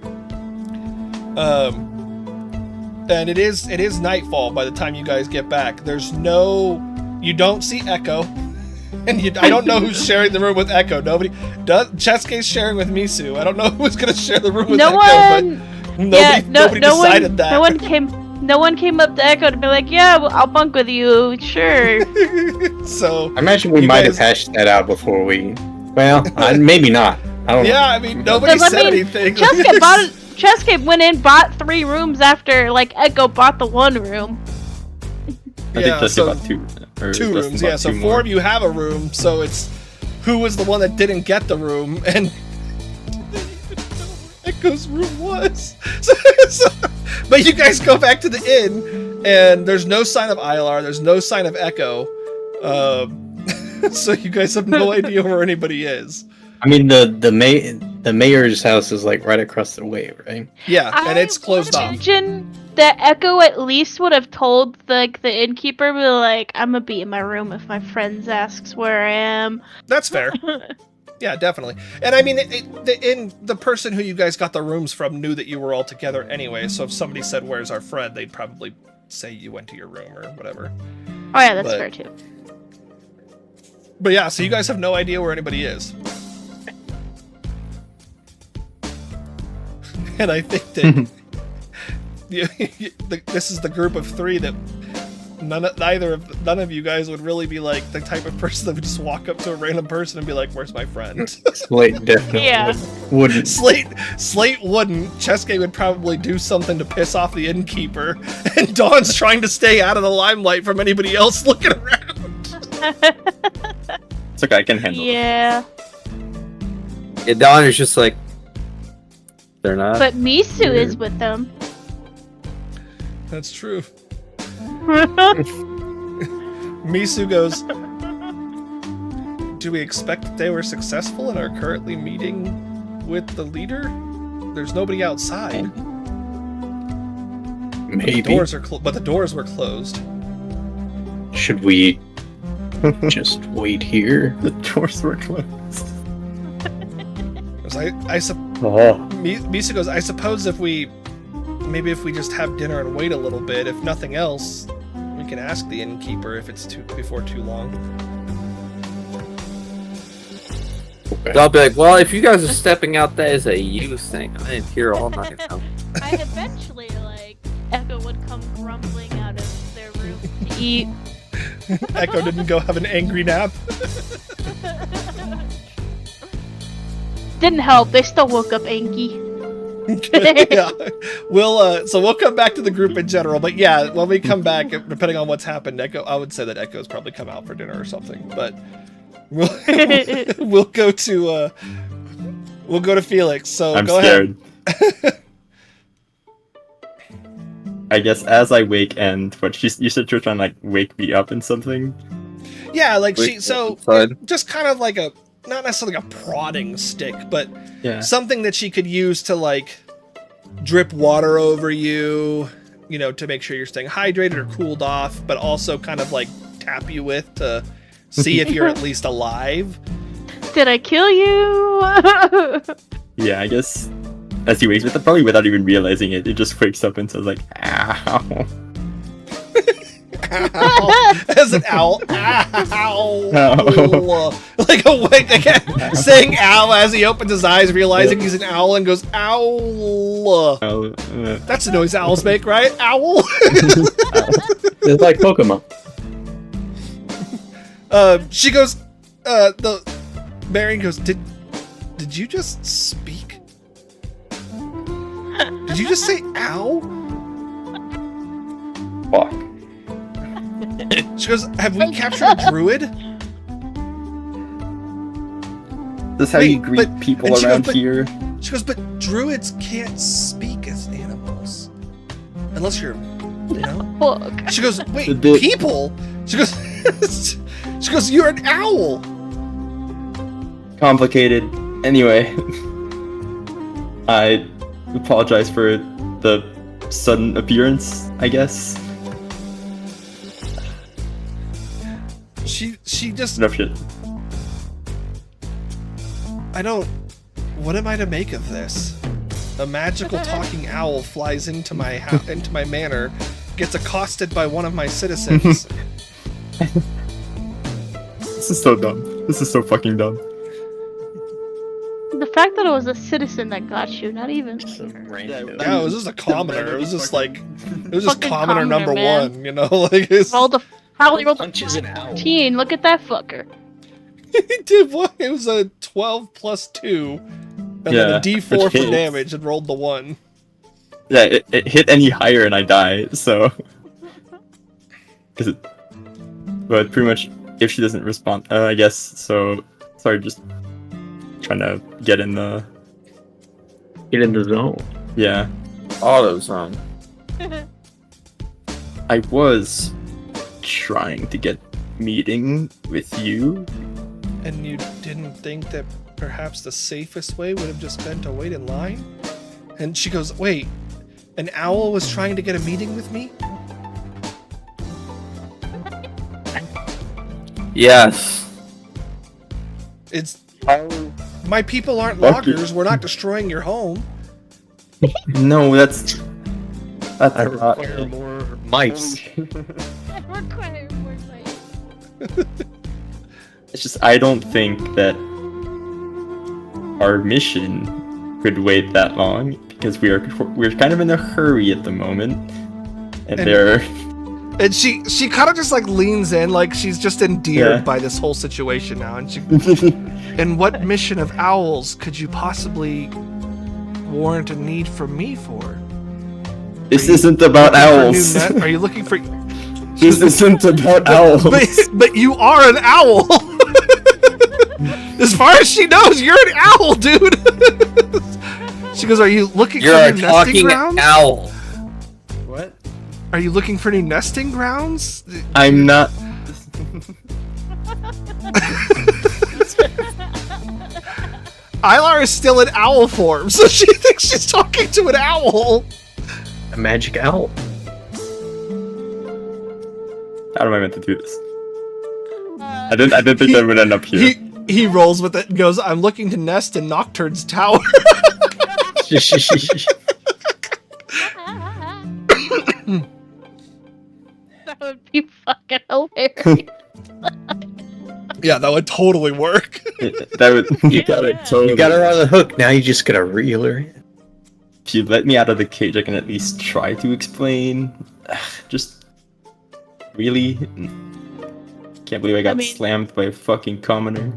And it is nightfall by the time you guys get back. You don't see Echo, and I don't know who's sharing the room with Echo. Nobody does. Chesuke's sharing with Misu. I don't know who's gonna share the room with Echo, but nobody decided that.
No one came up to Echo to be like, yeah, well, I'll bunk with you, sure.
So
I imagine we might have hashed that out before we. Well, maybe not. I don't know.
Yeah, I mean, nobody said anything.
Chesuke went in, bought 3 rooms after, like, Echo bought the 1 room.
I think Jesse bought 2
2 rooms, yeah, so 4 of you have a room, so it's who was the one that didn't get the room, and Echo's room was. But you guys go back to the inn, and there's no sign of Ilar, there's no sign of Echo, so you guys have no idea where anybody is.
I mean, the mayor's house is like right across the way, right?
Yeah, and it's closed off.
I imagine that Echo at least would have told the innkeeper, be like, I'm gonna be in my room if my friends asks where I am.
That's fair. Yeah, definitely. And I mean, the person who you guys got the rooms from knew that you were all together anyway, so if somebody said, where's our friend, they'd probably say you went to your room or whatever.
Oh yeah, that's fair too.
But yeah, so you guys have no idea where anybody is. And I think that this is the group of three that none of you guys would really be like the type of person that would just walk up to a random person and be like, "Where's my friend?"
Slate definitely
Yeah.
wouldn't.
Slate wouldn't. Cheske would probably do something to piss off the innkeeper, and Dawn's trying to stay out of the limelight from anybody else looking around.
It's okay, I can handle it.
Yeah.
Yeah, Dawn is just like, they're not.
But Misu is with them.
That's true. Misu goes, "Do we expect that they were successful and are currently meeting with the leader? There's nobody outside.
Maybe.
But the doors were closed."
Should we just wait here?
The doors were closed.
Misu goes, "I suppose if we just have dinner and wait a little bit, if nothing else, we can ask the innkeeper if it's before too long."
So I'll be like, well, if you guys are stepping out, that is a you thing. I ain't here all night now.
I eventually, Echo would come grumbling out of their room to eat.
Echo didn't go have an angry nap.
Didn't help. They still woke up angry.
Yeah, we'll come back to the group in general, but yeah, when we come back, depending on what's happened, I would say that Echo's probably come out for dinner or something, but we'll go to Felix. So
I'm
go
scared.
ahead.
I guess as I wake and you said you're trying to wake me up and something.
Yeah,
Wait,
so
inside.
just kind of like not necessarily a prodding stick, but
Yeah.
something that she could use to drip water over you, to make sure you're staying hydrated or cooled off, but also kind of tap you with to see if you're at least alive.
Did I kill you?
Yeah, I guess as he wakes up, probably without even realizing it, it just wakes up and says ow.
Ow. As an owl. Ow.
Ow.
Like awake again, saying ow as he opens his eyes, realizing he's an owl, and goes, owl. That's the noise owls make, right? Owl.
It's like Pokemon.
She goes, the Marion goes, did you just speak? Did you just say ow?
Fuck.
She goes, have we captured a druid?
This is how you greet people
and she
around
goes,
here.
She goes, but druids can't speak as animals. Unless you're,
Fuck.
She goes, wait,
The-
people? She goes, you're an owl.
Complicated. Anyway, I apologize for the sudden appearance, I guess.
She just,
Enough shit.
what am I to make of this? A magical talking owl flies into my into my manor, gets accosted by one of my citizens.
This is so dumb. This is so fucking dumb.
The fact that it was a citizen that got you, not even.
Yeah, it was just a commoner. It was just
Fucking
commoner number
man.
one, it's...
Probably rolled
Punches an owl.
15. Look at that fucker.
He did what? It was a 12 plus 2. And then a d4
which
for
hits.
damage and rolled the 1.
Yeah, it hit any higher and I die, so... But pretty much, if she doesn't respond, I guess, so... Sorry, just trying to get in the...
Get in the zone.
Yeah.
AutoZone.
I was trying to get meeting with you.
And you didn't think that perhaps the safest way would have just been to wait in line? And she goes, wait, an owl was trying to get a meeting with me?
Yes.
It's... My people aren't
Fuck you.
loggers. We're not destroying your home.
No, that's
I
not...
require more mice.
I require more
It's just I don't think that our mission could wait that long because we're kind of in a hurry at the moment, and they're.
And she kind of just like leans in, like she's just endeared by this whole situation now. And she, and what mission of owls could you possibly warrant a need from me for?
This isn't about owls.
Are you looking for?
This isn't about owls.
But you are an owl. As far as she knows, you're an owl, dude. She goes, "Are you looking for new nesting grounds?"
Owl.
What?
Are you looking for new nesting grounds?
I'm not.
Ilar is still in owl form, so she thinks she's talking to an owl.
A magic owl.
How am I meant to do this? I didn't think I would end up here.
He rolls with it and goes, "I'm looking to nest in Nocturne's tower."
That would be fucking hilarious.
Yeah, that would totally work.
You got
her on the hook. Now you just gotta reel her in.
If you let me out of the cage, I can at least try to explain. Just really, can't believe I got slammed by a fucking commoner.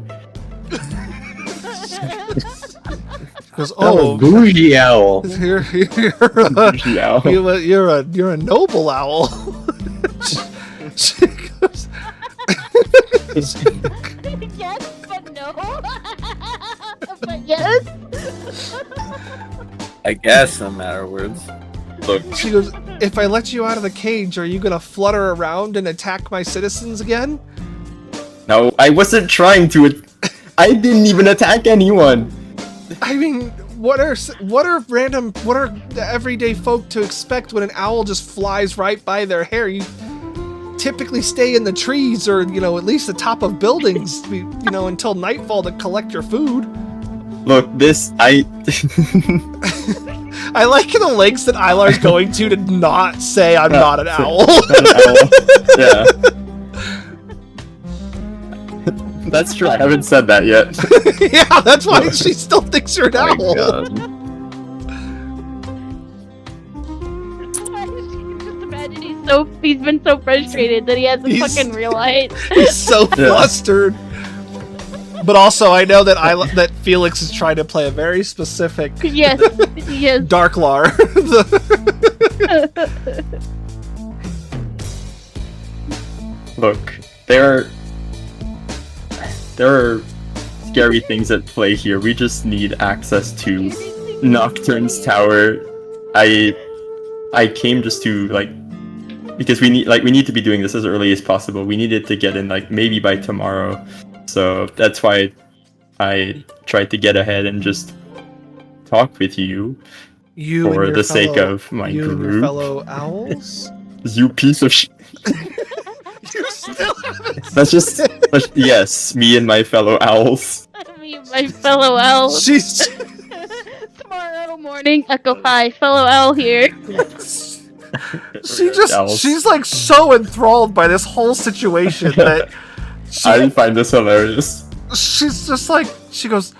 Goes, "Oh,
bougie owl.
You're
Bougie owl.
You're a noble owl." She goes,
Yes, but no. But yes.
I guess, no matter words.
Look,
she goes, "If I let you out of the cage, are you gonna flutter around and attack my citizens again?"
no, I wasn't trying to. I didn't even attack anyone.
I mean, what are the everyday folk to expect when an owl just flies right by their hair? You typically stay in the trees or, at least the top of buildings, until nightfall to collect your food.
Look, I
like the lengths that Ilar's going to not say I'm not an owl.
Not an owl. Yeah. That's true. I haven't said that yet.
Yeah, that's why she still thinks you're an owl.
Just imagine he's been so frustrated that he hasn't fucking realized.
He's so flustered. But also, I know that Felix is trying to play a very specific
Yes.
Darklar.
Look, there are scary things at play here. We just need access to Nocturne's tower. I came just to because we need to be doing this as early as possible. We needed to get in maybe by tomorrow. So that's why I tried to get ahead and just talk with you for the sake of my group.
And your fellow owls?
You piece of shit.
You still haven't.
Yes, me and my fellow owls.
Me and my fellow owl. Tomorrow morning, Echo High, fellow owl here.
She's so enthralled by this whole situation that
I find this hilarious.
She's just she goes,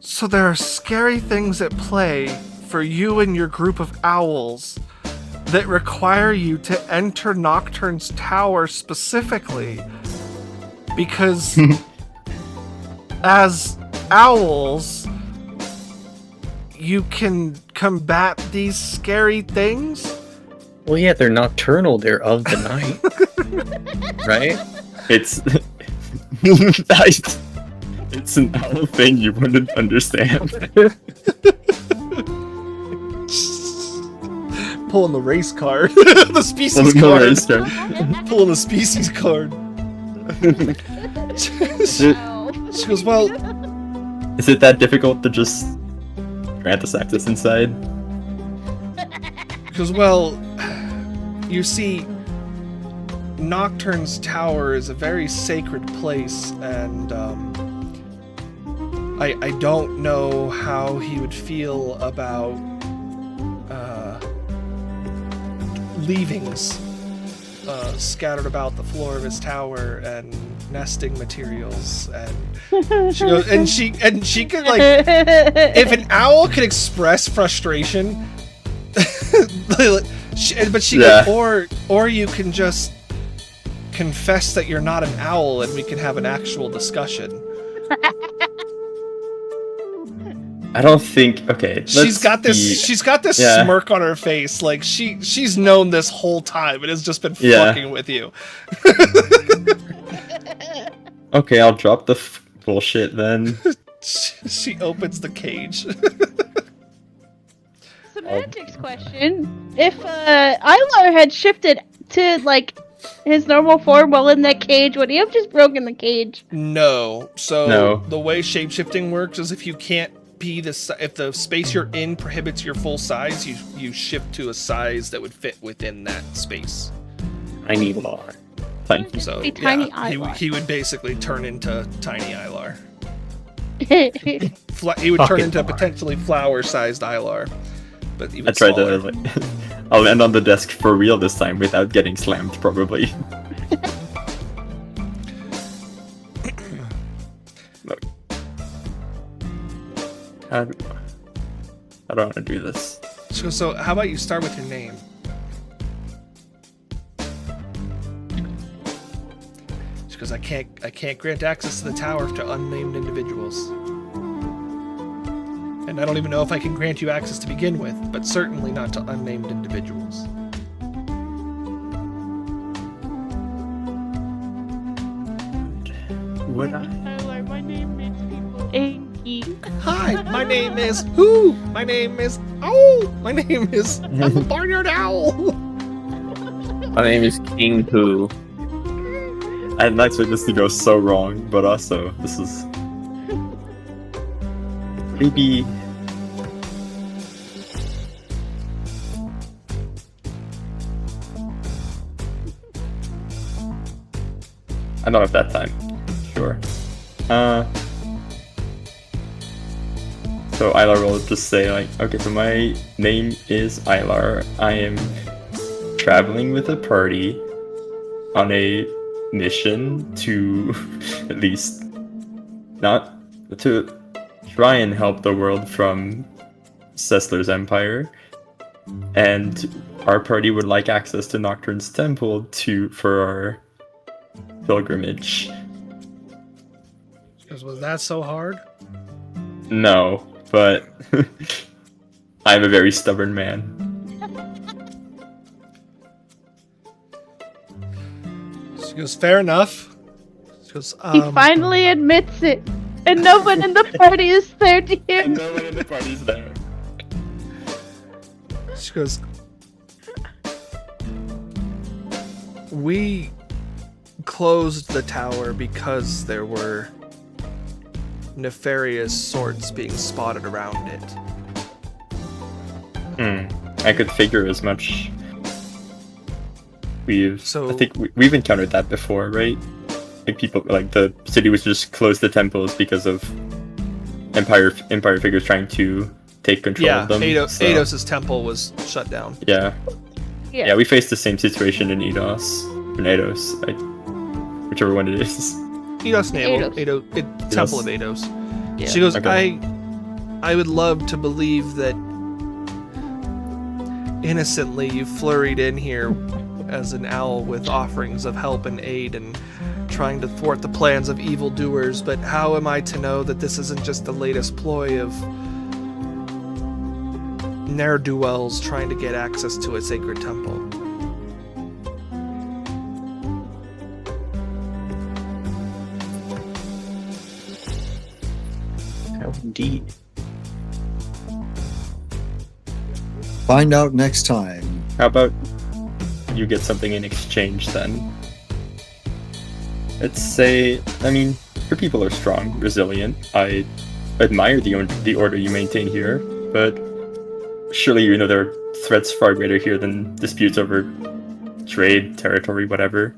"So there are scary things at play for you and your group of owls that require you to enter Nocturne's tower specifically because as owls, you can combat these scary things?"
Well, yeah, they're nocturnal. They're of the night. Right?
It's an owl thing you wouldn't understand.
Pulling the race card. The species card. Pulling the species card. She goes, "Well..."
Is it that difficult to just grant us access inside?
Because, well, you see, Nocturne's tower is a very sacred place, and I don't know how he would feel about leavings scattered about the floor of his tower, and nesting materials, and she goes, and she could like, if an owl could express frustration, but she goes, or you can just confess that you're not an owl, and we can have an actual discussion.
I don't think. Okay,
she's got this smirk on her face, like she's known this whole time and has just been fucking with you.
Okay, I'll drop the bullshit then.
She opens the cage.
Semantics question: if Ilar had shifted to like his normal form while in that cage, would he have just broken the cage?
No. So
No.
The way shapeshifting works is if you can't be if the space you're in prohibits your full size, you shift to a size that would fit within that space.
Tiny Ilar. Thank you.
So
tiny
yeah,
Ilar.
he would basically turn into tiny Ilar.
That's
He would turn
Fucking
into a
Ilar.
potentially flower-sized Ilar, but even
I tried
smaller.
to. I'll end on the desk for real this time without getting slammed, probably. Look. How do I want to do this?
So how about you start with your name? Because I can't grant access to the tower to unnamed individuals. And I don't even know if I can grant you access to begin with, but certainly not to unnamed individuals.
Would I?
Ilar, my name makes people angry.
Hi, my name is Who? My name is my name is I'm a barnyard owl.
My name is King Who.
I didn't expect this to go so wrong, but also this is maybe. I don't have that time. Sure. So Ilar will just say like, okay, so my name is Ilar. I am traveling with a party on a mission to at least not to try and help the world from Sessler's empire, and our party would like access to Nocturne's temple for our pilgrimage.
Was that so hard?
No, but I'm a very stubborn man.
She goes, fair enough. She goes,
He finally admits it, and no one in the party is there to hear.
And no one in the party's there.
She goes, we closed the tower because there were nefarious sorts being spotted around it.
I could figure as much. I think we've encountered that before, right? Like people, like the city was just closed the temples because of empire figures trying to take control of them.
Eidos' temple was shut down.
Yeah, we faced the same situation in Eidos, whichever one it is.
Eidos Naval, Temple of Eidos. Yeah. She goes, okay. I would love to believe that innocently you flurried in here as an owl with offerings of help and aid and trying to thwart the plans of evildoers, but how am I to know that this isn't just the latest ploy of ne'er-do-wells trying to get access to a sacred temple?
Indeed.
Find out next time.
How about you get something in exchange then? Let's say, I mean, your people are strong, resilient. I admire the order you maintain here, but surely you know there are threats far greater here than disputes over trade, territory, whatever.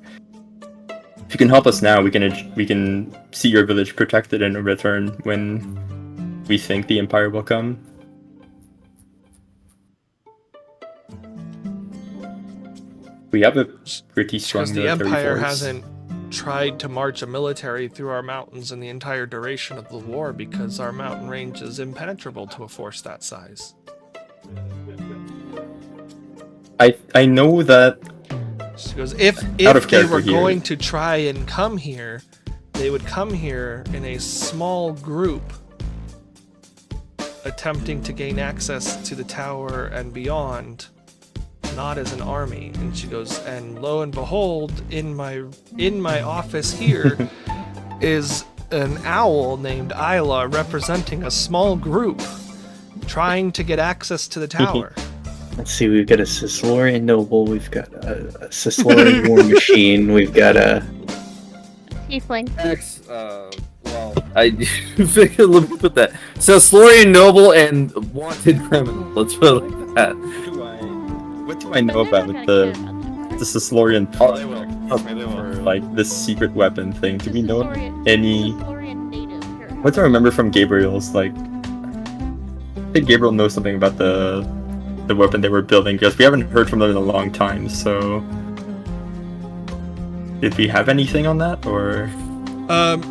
If you can help us now, we can see your village protected in return when we think the Empire will come. We have a pretty strong
Because the
military
Empire
force.
hasn't tried to march a military through our mountains in the entire duration of the war because our mountain range is impenetrable to a force that size.
I know that.
She goes, if they were going to try and come here, they would come here in a small group, attempting to gain access to the tower and beyond, not as an army. And she goes, and lo and behold, in my office here is an owl named Isla representing a small group trying to get access to the tower.
Let's see, we've got a Sislorian noble, we've got a Sislorian war machine, we've got a...
Tiefling.
Well, I figured, let me put that. So, Slorian noble and wanted criminal. Let's put it like that.
What do I know about the Sislorian for like this secret weapon thing? Do we know any? What do I remember from Gabriel's? Like, I think Gabriel knows something about the weapon they were building because we haven't heard from them in a long time. So, did we have anything on that or?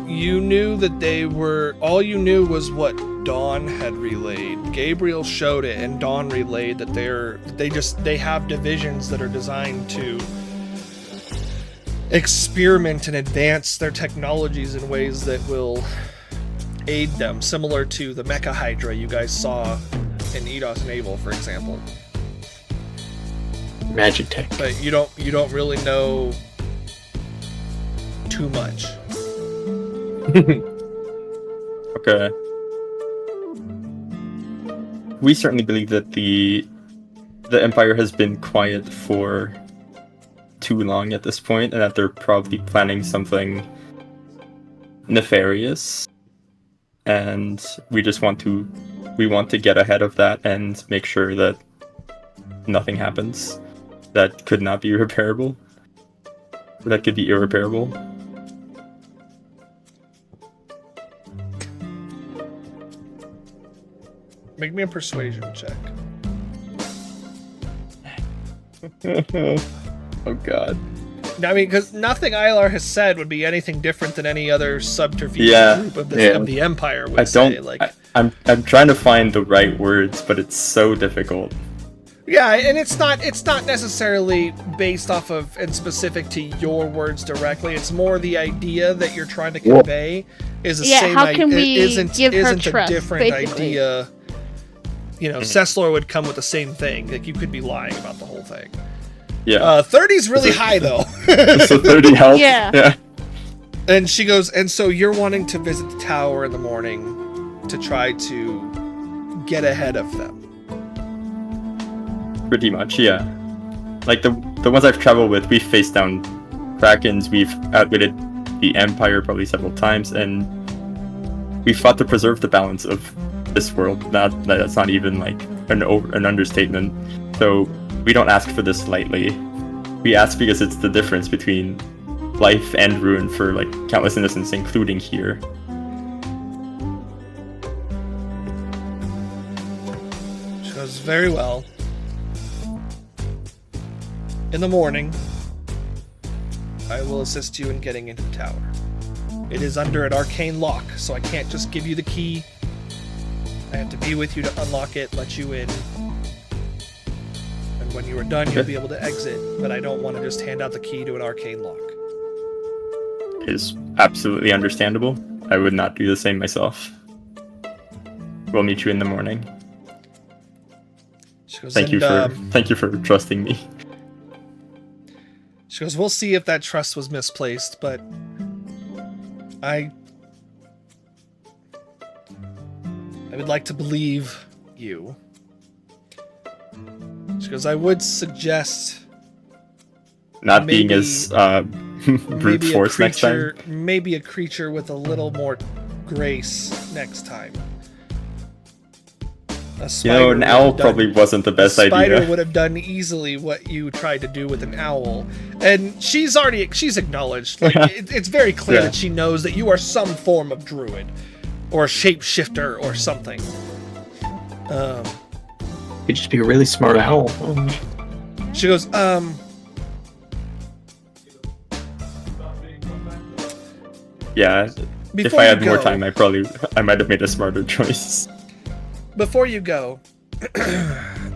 You knew that they were. All you knew was what Dawn had relayed. Gabriel showed it, and Dawn relayed that they have divisions that are designed to experiment and advance their technologies in ways that will aid them, similar to the Mecha Hydra you guys saw in Eidos Naval, for example.
Magic tech.
But you don't really know too much.
Okay. We certainly believe that the Empire has been quiet for too long at this point, and that they're probably planning something nefarious. And we want to get ahead of that and make sure that nothing happens that could not be repairable. That could be irreparable.
Make me a persuasion check.
Oh god.
I mean, because nothing Ilar has said would be anything different than any other subterfuge group of the Empire would say.
I'm trying to find the right words, but it's so difficult.
Yeah, and it's not necessarily based off of and specific to your words directly. It's more the idea that you're trying to convey is the same.
How can we
isn't
trust,
a different
basically.
idea. You know, Cecilor would come with the same thing. Like, you could be lying about the whole thing.
Yeah.
30's really high, though.
So 30 helps.
Yeah.
And she goes, and so you're wanting to visit the tower in the morning to try to get ahead of them.
Pretty much, yeah. Like, the ones I've traveled with, we've faced down Krakens, we've outwitted the Empire probably several times, and we fought to preserve the balance of this world. That's not even like an understatement. So we don't ask for this lightly. We ask because it's the difference between life and ruin for like countless innocents, including here.
She goes, very well. In the morning, I will assist you in getting into the tower. It is under an arcane lock, so I can't just give you the key. I have to be with you to unlock it, let you in. And when you are done, you'll be able to exit, but I don't want to just hand out the key to an arcane lock.
Is absolutely understandable. I would not do the same myself. We'll meet you in the morning.
She goes,
thank you for trusting me.
She goes, we'll see if that trust was misplaced, but I would like to believe you. She goes, I would suggest
not being as brute force next time.
Maybe a creature with a little more grace next time.
An owl probably wasn't the best idea.
A spider would have done easily what you tried to do with an owl. And she's acknowledged. Like, it's very clear that she knows that you are some form of druid. Or a shapeshifter or something.
Could just be a really smart owl.
She goes,
yeah. If I had more time, I might have made a smarter choice.
Before you go,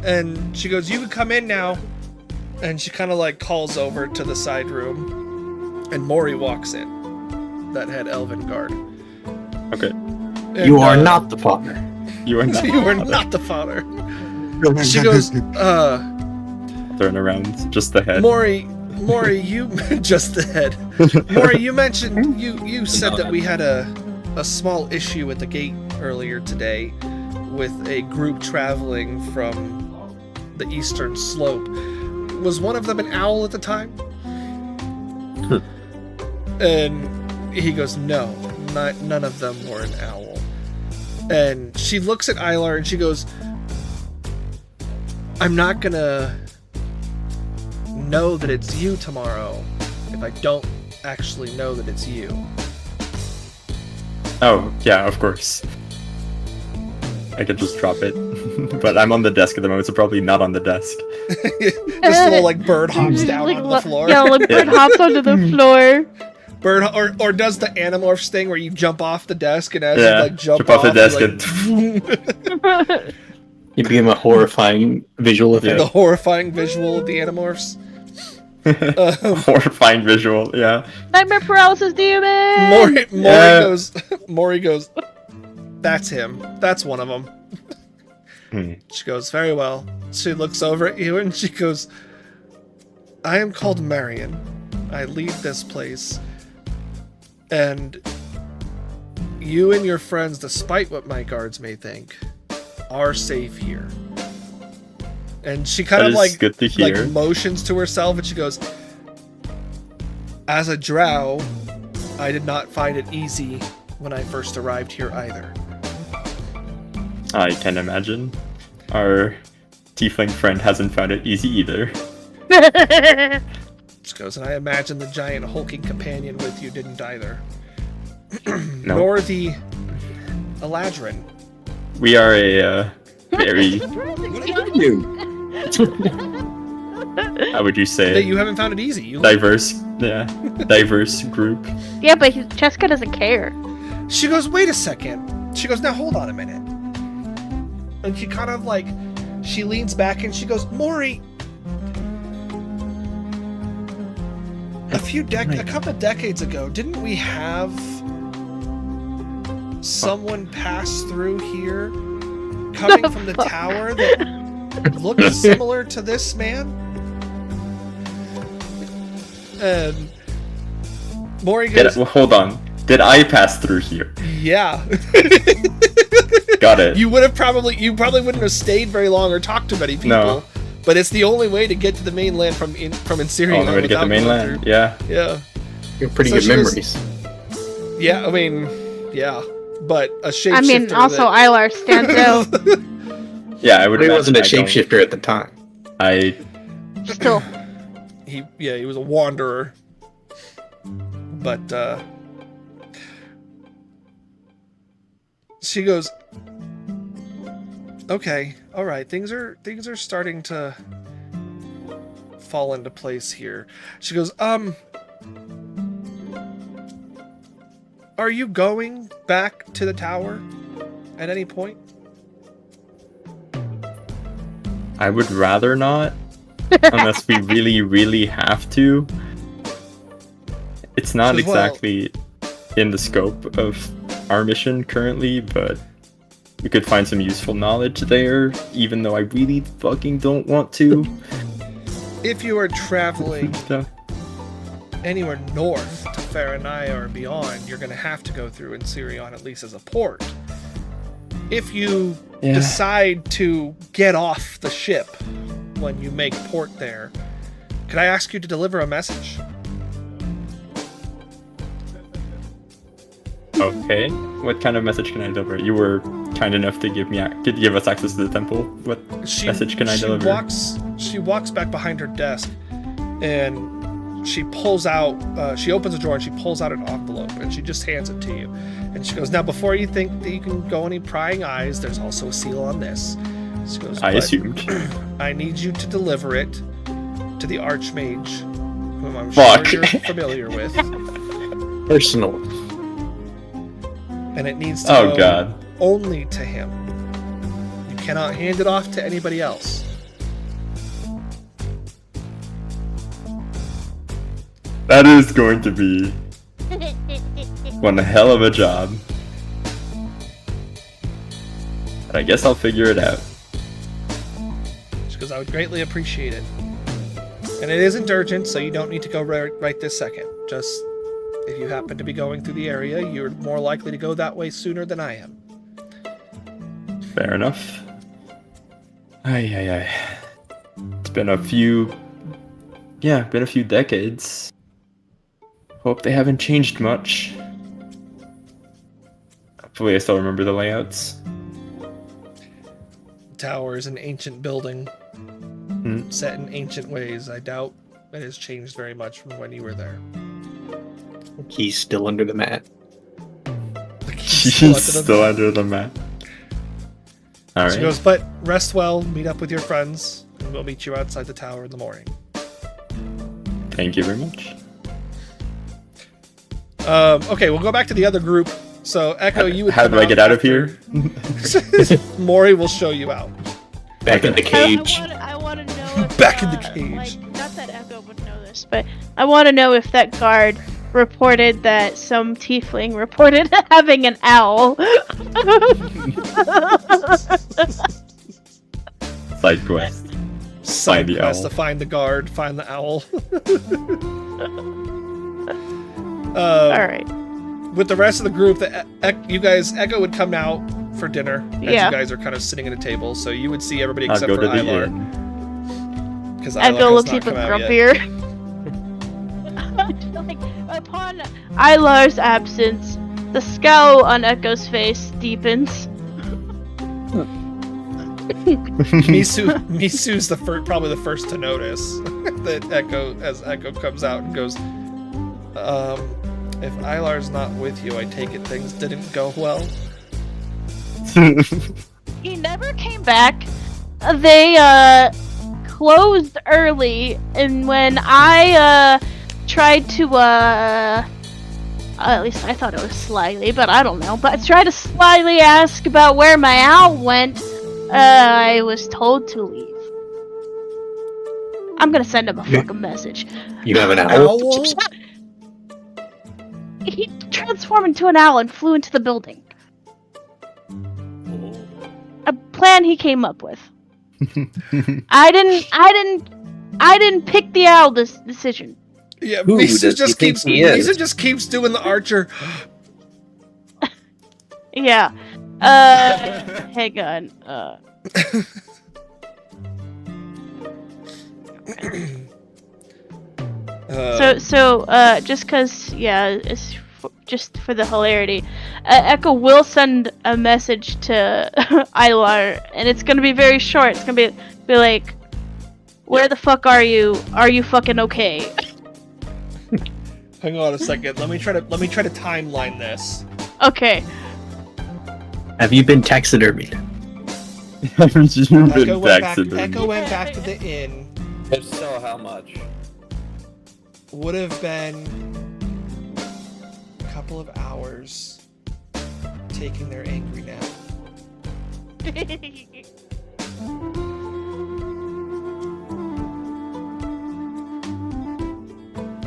and she goes, "You can come in now," and she kind of like calls over to the side room, and Mori walks in, that head elven guard.
Okay.
And,
You are not the father.
You are not.
You are not the father. She goes,
Turn around, just the head.
Mori, you just the head. Mori, you mentioned you said that we had a small issue at the gate earlier today with a group traveling from the eastern slope. Was one of them an owl at the time? And he goes, no, none of them were an owl. And she looks at Ilar and she goes, I'm not gonna know that it's you tomorrow if I don't actually know that it's you.
Oh, yeah, of course. I could just drop it. But I'm on the desk at the moment, so probably not on the desk.
This little like bird hops down onto the floor.
Yeah, like bird hops onto the floor.
Bird or does the Animorphs thing where you jump off the desk and as you like jump
off the desk
and
You became a horrifying visual effect.
the horrifying visual of the Animorphs.
Horrifying visual, yeah.
Nightmare paralysis demon.
Mori goes, that's him. That's one of them. She goes, very well. She looks over at you and she goes, I am called Marion. I lead this place. And you and your friends, despite what my guards may think, are safe here. And she kind of like motions to herself and she goes, as a drow, I did not find it easy when I first arrived here either.
I can imagine. Our tiefling friend hasn't found it easy either.
She goes, and I imagine the giant hulking companion with you didn't either.
No.
Nor the Eladrin.
We are a very... How would you say
that you haven't found it easy.
Diverse group.
Yeah, but Cheska doesn't care.
She goes, wait a second. She goes, now hold on a minute. And she kind of like, she leans back and she goes, Mori, a couple of decades ago, didn't we have someone pass through here coming from the tower that looked similar to this man? And Mori goes,
hold on. Did I pass through here?
Yeah.
Got it.
You probably wouldn't have stayed very long or talked to many people.
No.
But it's the only way to get to the mainland from Inserion.
Only way to get to the mainland. Yeah.
Yeah.
You have pretty good memories.
Yeah, I mean, yeah. But a shapeshifter.
I mean, also Ilar stands out.
Yeah, I would.
He wasn't a shapeshifter at the time.
Still.
He was a wanderer. But she goes, okay, all right, things are starting to fall into place here. She goes, are you going back to the tower at any point?
I would rather not, unless we really, really have to. It's not exactly in the scope of our mission currently, but we could find some useful knowledge there, even though I really fucking don't want to.
If you are traveling anywhere north to Faranaya or beyond, you're going to have to go through Inserion at least as a port. If you decide to get off the ship when you make port there, could I ask you to deliver a message?
Okay. What kind of message can I deliver? You were kind enough to give us access to the temple. What message can I deliver?
She walks back behind her desk, and she pulls out. She opens a drawer and she pulls out an envelope, and she just hands it to you. And she goes, "Now, before you think that you can go any prying eyes, there's also a seal on this." She goes,
I assumed.
I need you to deliver it to the Archmage, whom I'm sure you're familiar with.
Personal.
and it needs to go
God.
only to him. You cannot hand it off to anybody else.
That is going to be one hell of a job. But I guess I'll figure it out.
Just because I would greatly appreciate it. And it isn't urgent, so you don't need to go right this second. Just if you happen to be going through the area, you're more likely to go that way sooner than I am.
Fair enough. Ay. It's been a few decades. Hope they haven't changed much. Hopefully I still remember the layouts.
Tower is an ancient building set in ancient ways. I doubt it has changed very much from when you were there.
He's still under the mat.
She's still under the mat. Alright.
She goes, but rest well, meet up with your friends, and we'll meet you outside the tower in the morning.
Thank you very much.
Okay, we'll go back to the other group. So, Echo, you would
How do I get out of here?
Maury will show you out.
Back in the cage.
I want to know if,
Back in the cage.
Like, not that Echo would know this, but I want to know if that guard reported that some tiefling reported having an owl.
Side quest.
Side
the
quest
owl.
to find the guard, find the owl.
Alright.
With the rest of the group, you guys, Echo would come out for dinner as
Yeah.
you guys are kind of sitting at a table, so you would see everybody
I'll
except
go
for
to the
Ilar.
inn.
Because
Echo looks even grumpier. Like, upon Ilar's absence, the scowl on Echo's face deepens.
Misu's probably the first to notice that Echo comes out and goes, if Ilar's not with you, I take it things didn't go well.
He never came back. They closed early, and when I tried to at least I thought it was slyly, but I don't know. But I tried to slyly ask about where my owl went. I was told to leave. I'm gonna send him a fucking message.
You have an owl?
He transformed into an owl and flew into the building. A plan he came up with. I didn't pick the owl decision.
Yeah,
Who
Misu
does
just
he think
keeps
he is?
Misu just keeps doing the archer.
Yeah. Hang on. Just cause, yeah, it's just for the hilarity. Echo will send a message to Ilar, and it's gonna be very short. It's gonna be like, where the fuck are you? Are you fucking okay?
Hang on a second. Let me try to timeline this.
Okay.
Have you been taxidermied?
Echo went back to the inn.
If so, how much?
Would have been a couple of hours taking their angry nap.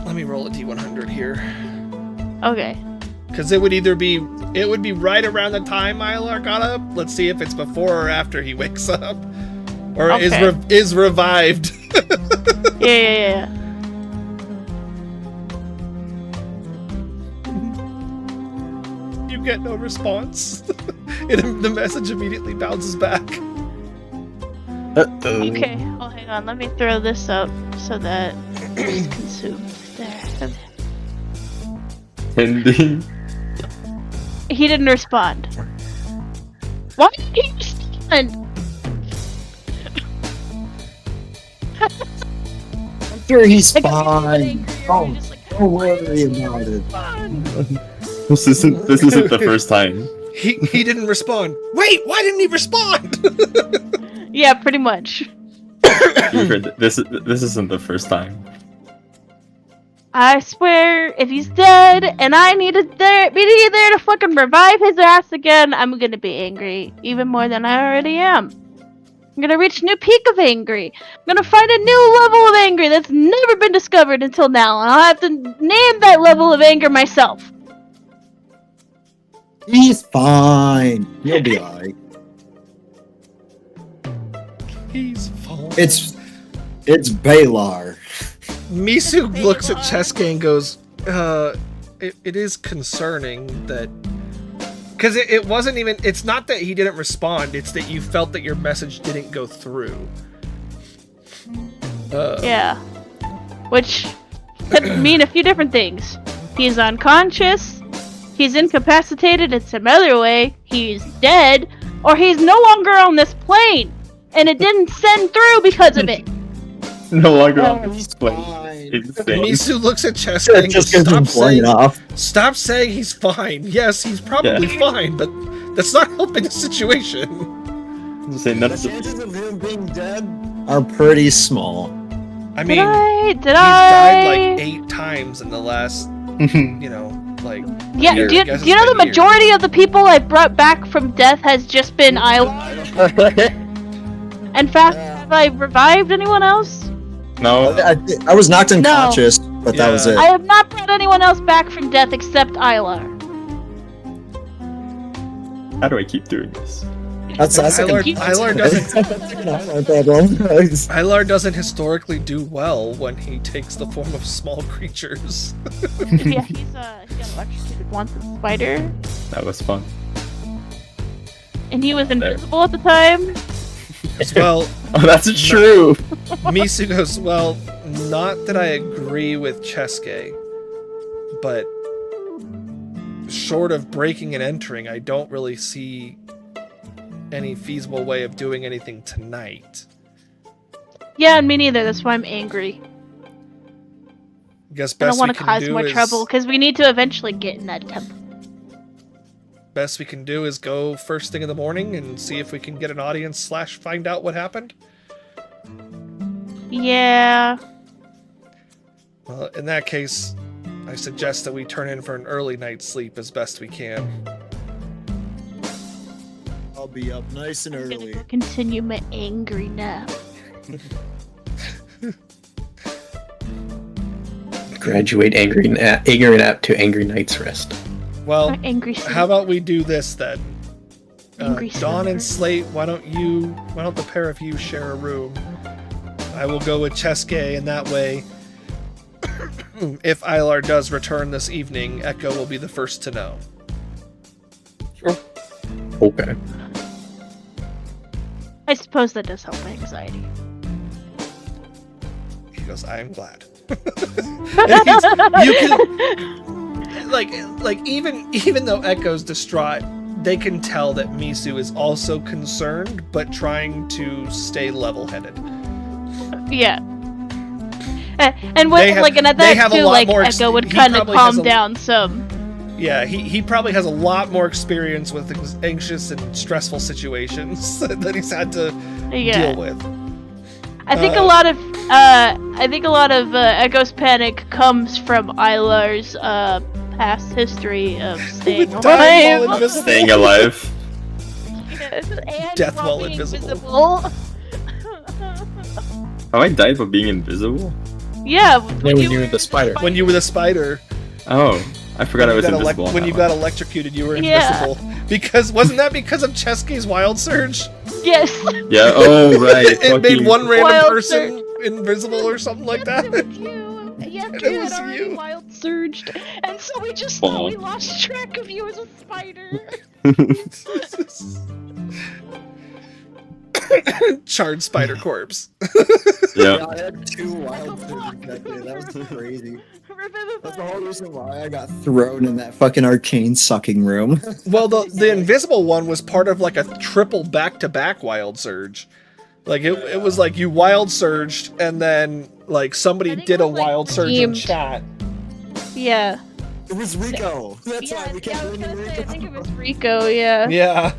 Let me roll a D100 here.
Okay.
Because it would be right around the time Ilar got up. Let's see if it's before or after he wakes up. Or
Okay.
is revived.
Yeah.
You get no response. The message immediately bounces back.
Uh-oh.
Okay. Oh, hang on. Let me throw this up so that it's consumed. There.
Ending.
He didn't respond. Why didn't he respond?
After he's
Like,
fine.
oh,
Don't worry about it.
This isn't the first time.
He didn't respond. Wait, why didn't he respond?
Yeah, pretty much.
This isn't the first time.
I swear, if he's dead and I need be there to fucking revive his ass again, I'm gonna be angry even more than I already am. I'm gonna reach a new peak of angry. I'm gonna find a new level of angry that's never been discovered until now, and I'll have to name that level of anger myself.
He's fine. You'll be alright.
He's fine.
It's Balar.
Misu looks at Chesuke and goes, it is concerning that... Because it wasn't even... It's not that he didn't respond, it's that you felt that your message didn't go through.
Yeah. Which could mean a few different things. He's unconscious, he's incapacitated in some other way, he's dead, or he's no longer on this plane, and it didn't send through because of it.
No longer on
He's
this plane.
fine.
Insane.
Misu looks at Chesuke and goes, stop saying he's fine. Yes, he's probably fine, but that's not helping the situation.
Say none
The
of the
chances of him being dead are pretty small.
I mean,
Did
he's died like 8 times in the last, you know, like...
Yeah,
year.
do you
I guess it's
know the
been years.
majority of the people I brought back from death has just been Isla? In fact, have I revived anyone else?
No.
I was knocked unconscious, but that was it.
I have not brought anyone else back from death except Isla.
How do I keep doing this?
That's
Ilar doesn't...
problem.
Ilar doesn't historically do well when he takes the form of small creatures.
Yeah, he got electrocuted once as a spider,
That was fun.
and he was invisible at the time.
Well,
Oh, that's true.
Misu goes, well, not that I agree with Chesuke, but short of breaking and entering, I don't really see any feasible way of doing anything tonight.
Yeah, and me neither. That's why I'm angry.
I guess
I don't
best we
want to
can
cause
do
more
is
trouble because we need to eventually get in that temple.
best we can do is go first thing in the morning and see if we can get an audience / find out what happened.
Yeah.
Well, in that case, I suggest that we turn in for an early night's sleep as best we can.
I'll be up nice and
I'm gonna
early.
go continue my angry nap.
Graduate angry nap to angry night's rest.
Well,
My angry sleep.
how about we do this then?
Angry
Dawn and
sleeper.
Slate, why don't the pair of you share a room? I will go with Chesuke, and that way, if Ilar does return this evening, Echo will be the first to know.
Okay.
I suppose that does help my anxiety.
He goes, I am glad. You can, like even though Echo's distraught, they can tell that Misu is also concerned, but trying to stay level-headed.
Yeah. And when, and at that too, Echo would kind of calm down some.
Yeah, he probably has a lot more experience with anxious and stressful situations that he's had to deal with.
I think a lot of Echo's panic comes from Ilar's past history of staying alive.
Staying alive.
Yes, and
Death while
being
invisible.
Have I died for being invisible?
Yeah,
When you were the spider.
When you were the spider.
Oh, I forgot I was invisible.
When you got electrocuted, you were invisible. Because wasn't that because of Chesuke's wild surge?
Yes.
Yeah. Oh, right.
It made one random
Wild
person invisible or something like that.
Yes,
And
you
it
had
was
already
you.
wild surged, and so we just
Aw.
thought we lost track of you as a spider.
Charred spider corpse.
Yeah.
I had 2 wild surges that day. That was crazy. That's the whole reason why I got thrown in that fucking arcane sucking room.
Well, the invisible one was part of like a triple back-to-back wild surge. Like it was like you wild surged and then like somebody did a wild surge in
themed.
chat.
Yeah.
It was Rico. That's why we kept blaming
I
Rico.
think it was Rico. Yeah.
Yeah.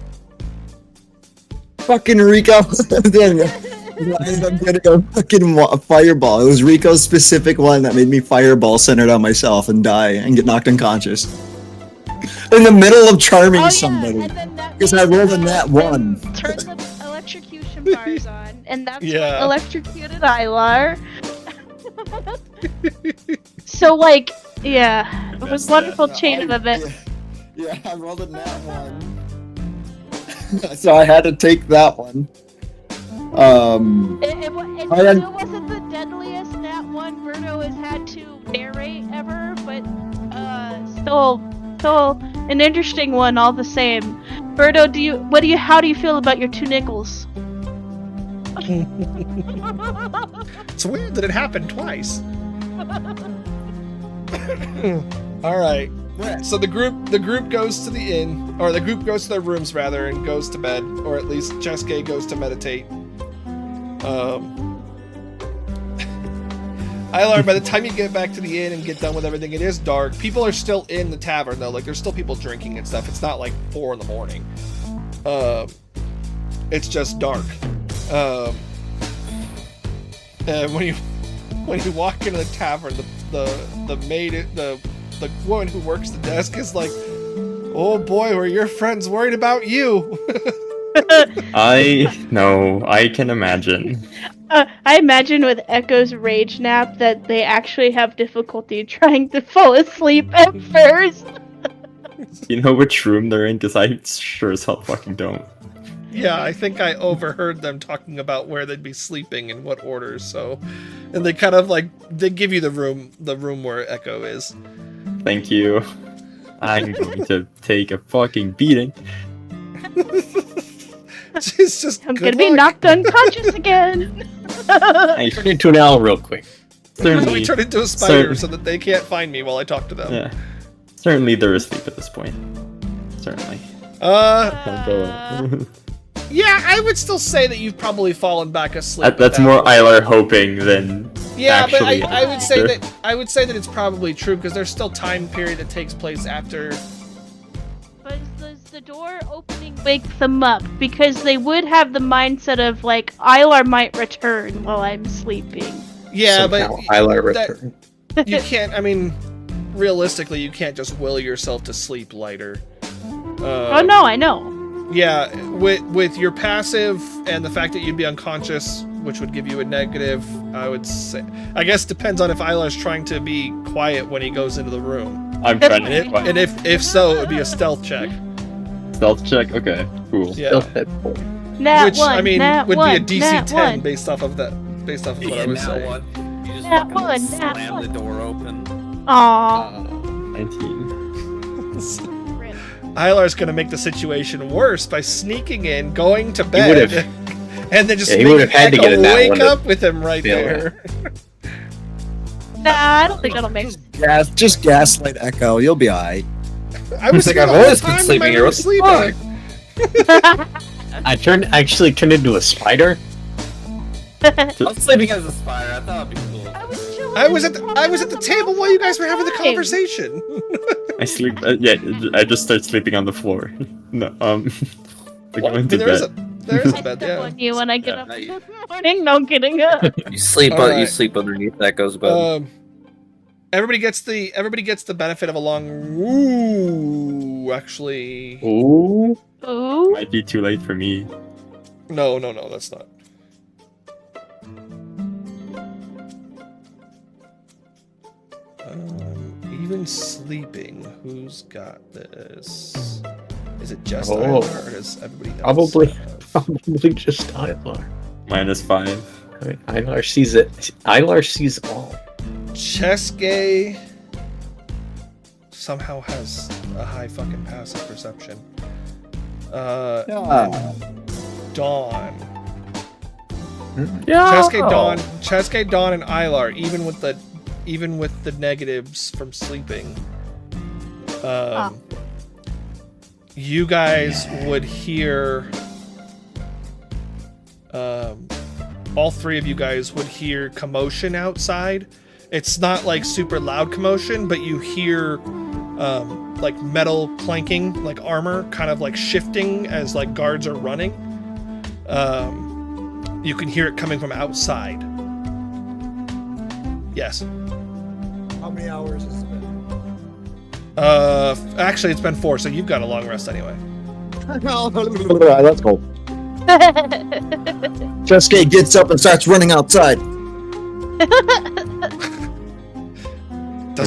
Fucking Rico. Damn it. ended up getting a fucking fireball. It was Rico's specific one that made me fireball centered on myself and die and get knocked unconscious. In the middle of charming somebody. Because I rolled a nat 1.
Turn the electrocution bars on, and that's
Yeah.
what electrocuted Ilar. So, like, yeah, it was a wonderful chain of events.
Yeah, I rolled a nat 1. So I had to take that one.
It
I had-
still wasn't the deadliest nat 1 Berto has had to narrate ever, but still an interesting one all the same. Berto, how do you feel about your 2 nickels?
It's weird that it happened twice. All right. So the group goes to the inn, or the group goes to their rooms rather, and goes to bed, or at least Cheske goes to meditate. Ilar, by the time you get back to the inn and get done with everything, it is dark. People are still in the tavern though, like there's still people drinking and stuff. It's not like 4 in the morning. It's just dark. And when you walk into the tavern, the maid, the woman who works the desk is like, "Oh boy, were your friends worried about you?"
I can imagine.
I imagine with Echo's rage nap that they actually have difficulty trying to fall asleep at first.
You know which room they're in? Because I sure as hell fucking don't.
Yeah, I think I overheard them talking about where they'd be sleeping and what orders. So, and they kind of like they give you the room where Echo is.
Thank you. I'm going to take a fucking beating.
She's just.
I'm
good
gonna be
luck.
knocked unconscious again.
I turn into an owl real quick.
We turn into a spider so that they can't find me while I talk to them.
Yeah. Certainly they're asleep at this point. Certainly.
Yeah, I would still say that you've probably fallen back asleep.
That's
at that
more
point.
Ilar hoping than
Yeah, but
actually.
I would say that it's probably true because there's still time period that takes place after.
But does the door opening wake them up? Because they would have the mindset of like, Ilar might return while I'm sleeping.
Yeah,
Somehow,
but
Ilar
that-
return.
you can't. I mean, realistically, you can't just will yourself to sleep later.
Oh no, I know.
Yeah, with your passive and the fact that you'd be unconscious, which would give you a negative, I would say. I guess depends on if Ilar's trying to be quiet when he goes into the room.
I'm trying to
And,
be quiet.
and if so, it would be a stealth check.
Stealth check? Okay, cool.
Yeah,
Nat
which
one,
I mean
nat
would
one,
be a DC
nat
10
one.
based off of that, based off of what I was saying.
You just
Nat
fucking
one, nat
slam
one.
the door open.
Aww.
19.
Ilar's gonna make the situation worse by sneaking in, going to
He
bed,
would've-
and then just
Yeah, he
making
would've had to
Echo
get in that
wake
one to
up with him right
feel
there.
Nah, I don't think that'll make sense.
Just gaslight Echo. You'll be alright.
I was
Like,
here
I've
the whole
always been
time in
sleeping
my
here.
room
What the
sleeping.
I actually turned into a spider.
I was sleeping as a spider. I thought it'd be cool.
I was at the table while you guys were having the conversation.
I sleep. I just start sleeping on the floor. No, I go into
There is
bed.
there is
I
a bed,
step
yeah.
on you when I get
Yeah,
up
not
in
you.
the morning. No kidding.
You sleep.
All
You
right.
sleep underneath Echo's bed.
Everybody gets the benefit of a long. Ooh, actually,
Ooh.
Ooh.
Might be too late for me.
no, that's not. Even sleeping, who's got this? Is it just
Oh.
Ilar, or does everybody else?
Probably.
have-
Probably just Ilar.
-5.
I mean, Ilar sees it. Ilar sees all.
Cheske somehow has a high fucking passive perception.
Yeah.
Dawn.
Yeah.
Cheske, Dawn, and Ilar, even with the negatives from sleeping. You guys would hear. All three of you guys would hear commotion outside. It's not like super loud commotion, but you hear like metal clanking, like armor kind of like shifting as like guards are running. You can hear it coming from outside. Yes.
How many hours has it been?
Actually, it's been 4, so you've got a long rest anyway.
Let's go. Cheske gets up and starts running outside.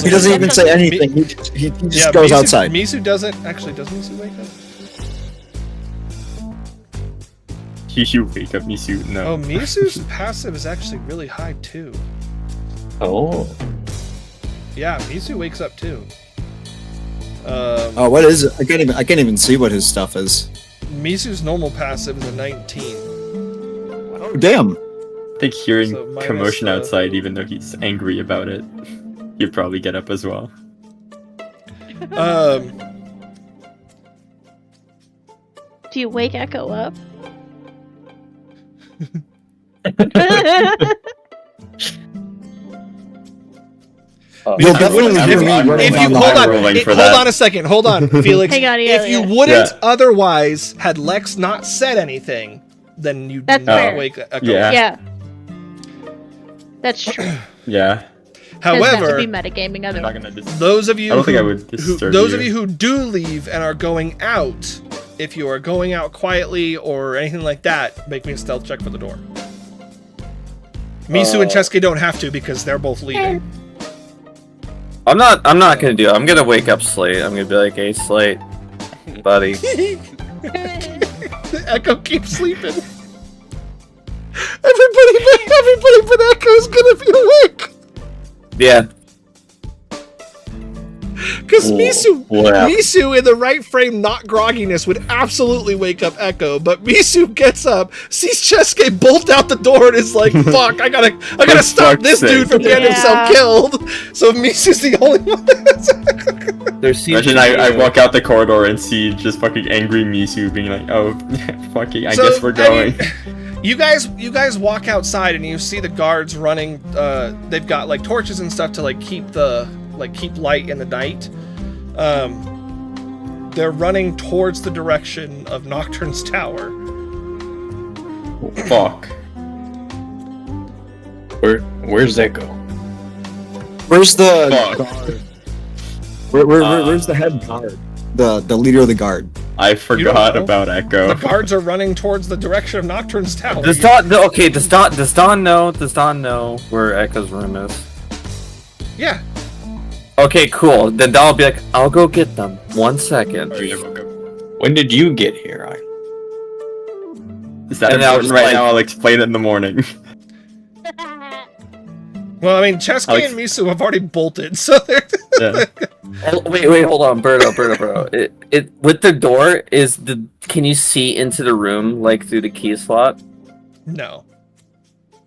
He doesn't even say anything. He just goes outside.
Misu doesn't. Actually, does Misu wake up?
You wake up, Misu. No.
Oh, Misu's passive is actually really high too.
Oh.
Yeah, Misu wakes up too.
Oh, what is it? I can't even see what his stuff is.
Misu's normal passive is a 19.
Oh, damn.
I think hearing
So minus
commotion
the-
outside, even though he's angry about it, you'd probably get up as well.
Do you wake Echo up?
You'll definitely hear me running
If you
down the
hold
highway.
rolling for
hold
that.
on a second, hold on, Felix.
Hang on, yeah,
if you
yeah.
wouldn't
Yeah.
otherwise, had Lex not said anything, then you
That's
did not
fair.
wake Echo.
Yeah.
Yeah. That's true.
Yeah.
Doesn't have to
However,
be metagaming
I'm not
otherwise.
gonna
those of you
I don't think I
who-
would disturb
those of
you.
you who do leave and are going out, if you are going out quietly or anything like that, make me a stealth check for the door. Misu and Cheske don't have to because they're both leaving.
I'm not gonna do it. I'm gonna wake up Slate. I'm gonna be like, hey Slate, buddy.
Echo keeps sleeping. Everybody but Echo's gonna be awake.
Yeah.
Because Misu,
wow.
Misu in the right frame, not grogginess, would absolutely wake up Echo. But Misu gets up, sees Cheske bolt out the door, and is like, "Fuck! I gotta stop
fuck's
this
sake.
dude from getting himself killed." So Misu's the only one.
There seems
Imagine
to be
I walk out the corridor and see just fucking angry Misu being like, oh, fucking, I guess we're going.
You guys walk outside and you see the guards running. They've got like torches and stuff to like keep light in the night. They're running towards the direction of Nocturne's tower.
Fuck.
Where's Echo?
Where's the
Fuck.
guard? Where's the head guard? The leader of the guard.
I forgot
know?
about Echo.
The guards are running towards the direction of Nocturne's tower.
Does Dawn know where Echo's room is?
Yeah.
Okay, cool. Then Dawn will be like, I'll go get them. 1 second.
When did you get here?
Is that
And I was
important right
like-
now? I'll explain it in the morning.
Well, I mean, Cheske
Alex-
and Misu have already bolted, so they're.
Yeah.
Oh, wait, hold on, Berto. It with the door can you see into the room like through the key slot?
No.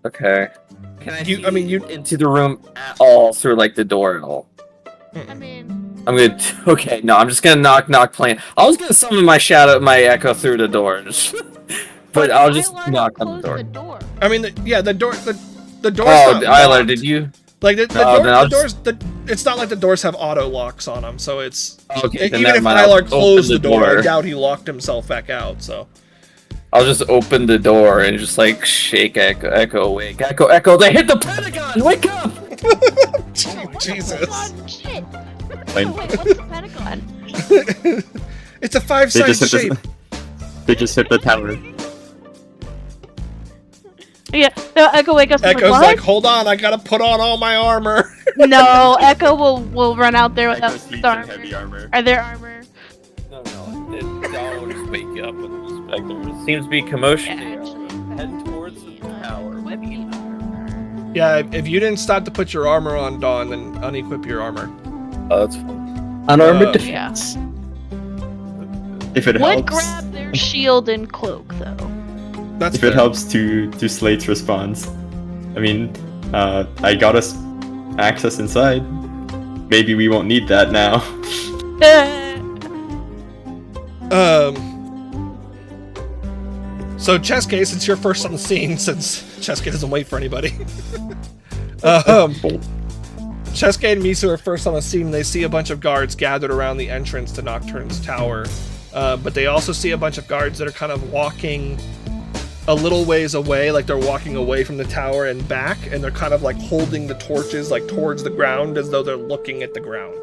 Okay. Can I
You-
see
I mean, you-
into the room at all through like the door at all?
I mean,
I'm gonna okay, no, I'm just gonna knock plan. I was gonna summon my Echo through the door. but I'll just
Ilar
knock on the
closed
door.
I mean, the door's
Oh,
not
Isla,
locked.
did you?
Like the
Oh,
door,
then I'll
the doors, it's not like the doors have auto locks on them, so it's
Okay, then
even
never
if
mind, I'll
Ilar closed
open
the door, I doubt he locked himself back out. So
I'll just open the door and just like shake Echo awake. Echo, they hit the Pentagon! Wake up!
Jesus,
Oh, shit!
Wait.
Wait, what's the Pentagon?
it's a
They
five-sided
just hit
shape.
they just hit the tower.
Yeah, no, Echo wake up.
Echo's
What?
like, hold on, I gotta put on all my armor.
No, Echo will run out there without
Echo sleeps in
the armor.
heavy armor.
Are there armor?
No, I'll just wake you up with respect. There seems to be commotion.
Yeah, actually.
Head towards the tower.
Yeah, if you didn't stop to put your armor on, Dawn, then unequip your armor.
Oh, that's fun.
Unarmored
Uh,
defense.
If it
Would
helps,
grab their shield and cloak though.
That's
if it
fair.
helps to Slate's response. I mean, I got us access inside. Maybe we won't need that now.
So Cheske, since you're first on the scene, since Cheske doesn't wait for anybody. Cheske and Misu are first on the scene. They see a bunch of guards gathered around the entrance to Nocturne's tower. But they also see a bunch of guards that are kind of walking a little ways away, like they're walking away from the tower and back, and they're kind of like holding the torches like towards the ground as though they're looking at the ground.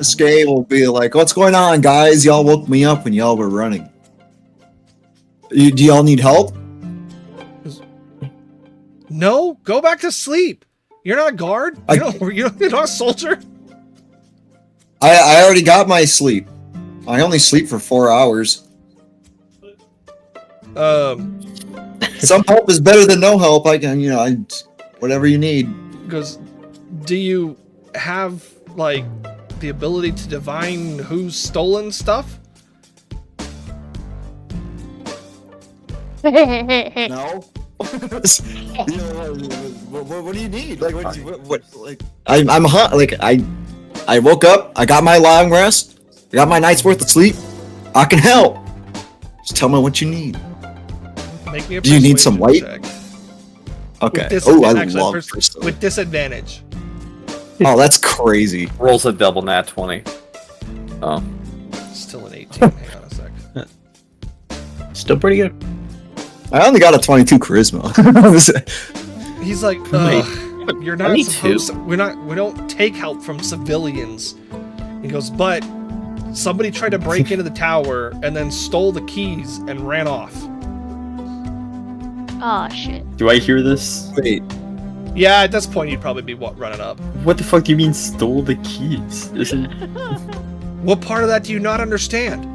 Skay will be like, "What's going on, guys? Y'all woke me up when y'all were running. Do y'all need help?"
No, go back to sleep. You're not a guard. You're not a soldier.
I already got my sleep. I only sleep for 4 hours. Some help is better than no help. I can, whatever you need.
Because, do you have like the ability to divine who's stolen stuff?
No. What do you need? Like, what like, I'm hot. Like, I woke up. I got my long rest. I got my night's worth of sleep. I can help. Just tell me what you need.
Make me a
Do you need some light?
check.
Okay.
With
Oh, I
actually,
love
persuade with disadvantage.
Oh, that's crazy.
Rolls a double nat 20. Oh.
Still an 18. Hang on a sec.
Still pretty good.
I only got a 22 charisma.
He's like, you're not supposed to, we don't take help from civilians. He goes, but somebody tried to break into the tower and then stole the keys and ran off.
Oh shit.
Do I hear this?
Wait.
Yeah, at this point you'd probably be running up.
What the fuck do you mean stole the keys?
What part of that do you not understand?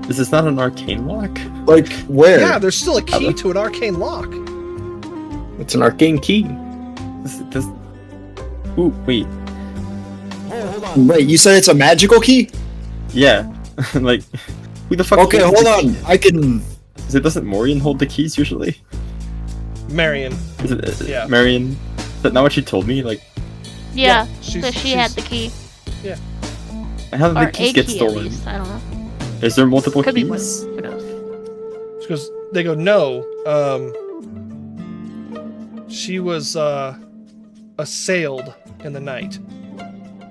Is this not an arcane lock?
Like, where?
Yeah, there's still a key to an arcane lock.
It's an arcane key.
Ooh, wait.
Oh, hold on. Wait, you said it's a magical key?
Yeah. Like, who the fuck?
Okay, hold on. I can.
Doesn't Morian hold the keys usually?
Marion.
Yeah. Marion. Is that not what she told me? Like.
Yeah.
She's-
So she had the key.
How did
Or
the keys
a
get
key
stolen?
at least. I don't know.
Is there multiple
Could be one.
keys?
Who knows?
Because they go, no. She was assailed in the night.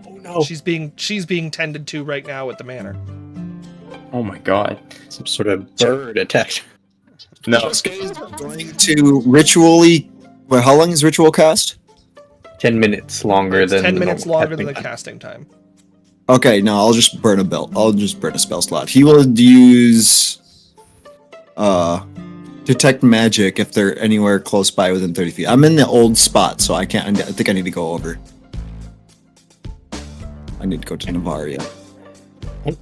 Oh no.
She's being tended to right now at the manor.
Oh my god.
Some sort of bird attack.
No.
Going to ritually. Wait, how long is ritual cast?
10 minutes longer
It's
than
10
the
minutes
normal
longer than the
casting time.
casting time.
Okay, no, I'll just burn a belt. I'll just burn a spell slot. He will use detect magic if they're anywhere close by within 30 feet. I'm in the old spot, so I can't. I think I need to go over. I need to go to Novaria.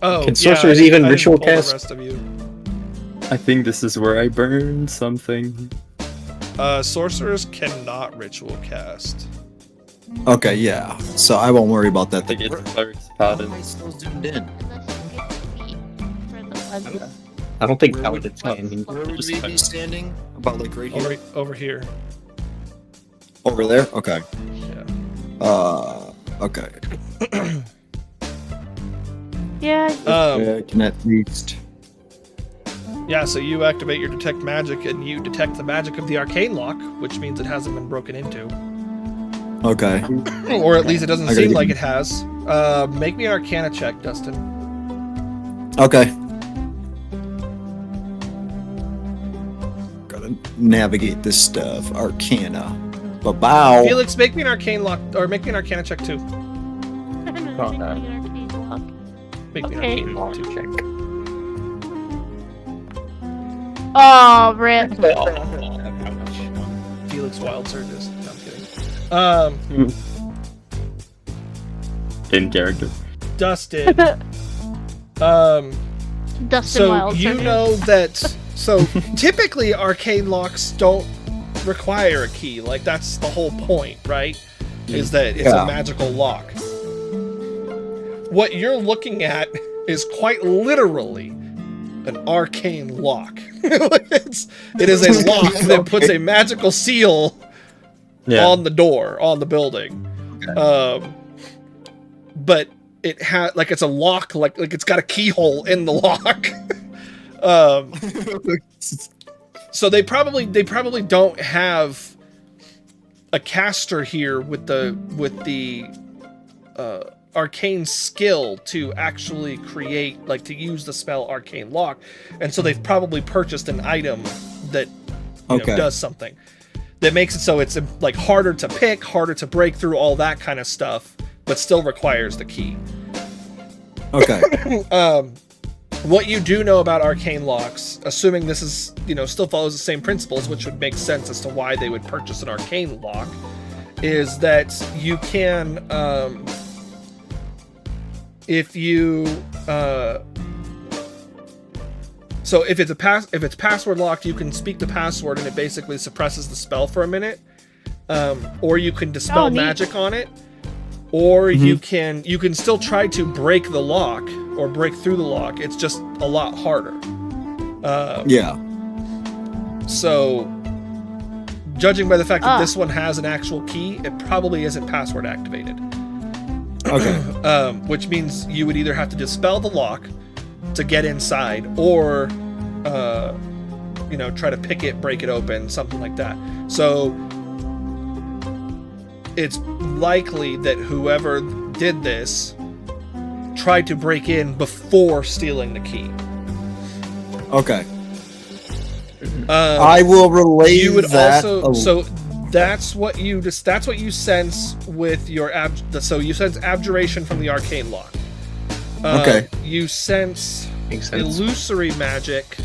Oh,
Can
yeah,
sorcerers
I
even
didn't
ritual
pull the
cast?
rest of you.
I think this is where I burned something.
Sorcerers cannot ritual cast.
Okay, yeah. So I won't worry about that.
I think it's cleric's paladin.
Unless you get the feet for the weapon.
I don't think
Where
paladins
would-
can.
Where would
Just
we be standing? About like right here.
Over here.
Over there. Okay.
Yeah.
Okay.
Yeah.
I can at least.
Yeah, so you activate your detect magic and you detect the magic of the arcane lock, which means it hasn't been broken into.
Okay.
Or at least it doesn't
I gotta
seem
get-
like it has. Make me an arcana check, Dustin.
Okay. Gotta navigate this stuff. Arcana. Ba-bow.
Felix, make me an arcane lock, or make me an arcana check too.
Oh, no.
Make me an
Okay.
arcane lock too.
Check.
Oh, rip.
Felix Wild Surges. No, I'm kidding.
In character.
Dustin.
Dustin
So
Wild.
you
Surges.
know that. So typically, arcane locks don't require a key. Like that's the whole point, right? Is that it's
Yeah.
a magical lock. What you're looking at is quite literally an arcane lock. It is a lock that puts a magical seal on the door, on the building. But it has like it's a lock, like it's got a keyhole in the lock. So they probably don't have a caster here with the arcane skill to actually create, like, to use the spell Arcane Lock, and so they've probably purchased an item that does something that makes it so it's like harder to pick, harder to break through, all that kind of stuff, but still requires the key.
Okay.
What you do know about arcane locks, assuming this is, still follows the same principles, which would make sense as to why they would purchase an arcane lock, is that you can, if you, so if it's password locked, you can speak the password and it basically suppresses the spell for a minute, or you can dispel magic on it, or you can still try to break the lock or break through the lock. It's just a lot harder. So, judging by the fact that this one has an actual key, it probably isn't password activated.
Okay.
Which means you would either have to dispel the lock to get inside, or try to pick it, break it open, something like that. So it's likely that whoever did this tried to break in before stealing the key.
Okay. I will relay
you would
that.
So that's what you sense with your so you sense abjuration from the arcane lock.
Okay.
You sense
Makes sense.
illusory magic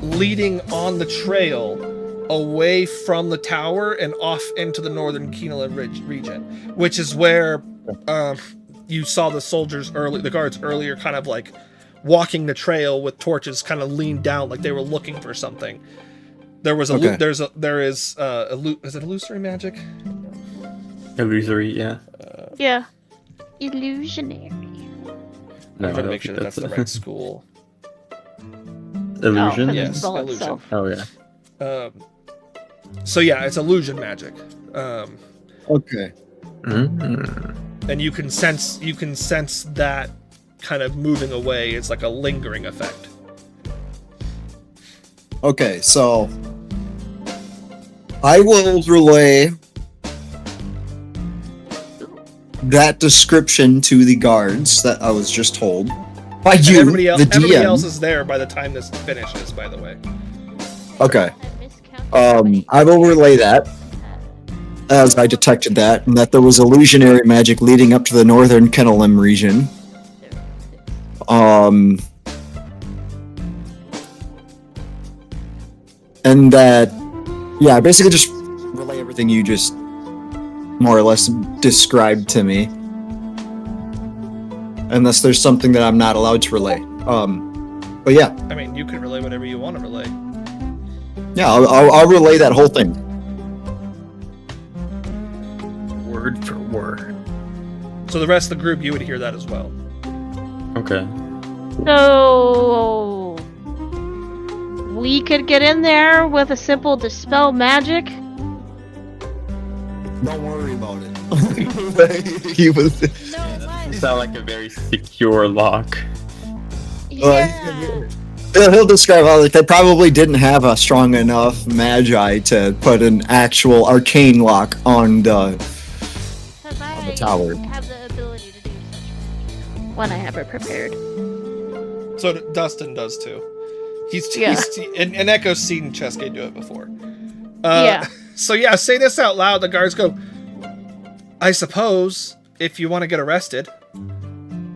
leading on the trail away from the tower and off into the northern Keeneland region, which is where you saw the guards earlier kind of like walking the trail with torches kind of leaned down like they were looking for something. There was is it illusory magic?
Illusory, yeah.
Yeah. Illusionary.
No,
I'm
I
trying to
don't
make sure
think
that's the right school.
Illusion?
Oh,
Yes,
spell
illusion.
itself.
Oh, yeah.
So yeah, it's illusion magic.
Okay.
And you can sense that kind of moving away. It's like a lingering effect.
Okay, so I will relay that description to the guards that I was just told by
And
you,
everybody
the DM.
everybody else is there by the time this finishes, by the way.
Okay.
I miscounted
I will relay that as I detected that, and that there was illusionary magic leading up to the northern Kennelim region. And that, yeah, basically just relay everything you just more or less described to me. Unless there's something that I'm not allowed to relay. But yeah,
I mean, you can relay whatever you want to relay.
yeah, I'll relay that whole thing.
Word for word.
So the rest of the group, you would hear that as well.
Okay.
So we could get in there with a simple dispel magic.
Don't worry about it. He was.
Doesn't sound like a very secure lock.
Yeah.
He'll describe how like they probably didn't have a strong enough magi to put an actual arcane lock on the
the
tower.
have the ability to do such magic when I have it prepared.
So Dustin does too.
Yeah.
And Echo's seen Chesky do it before.
Yeah.
So yeah, say this out loud. The guards go, I suppose, if you want to get arrested.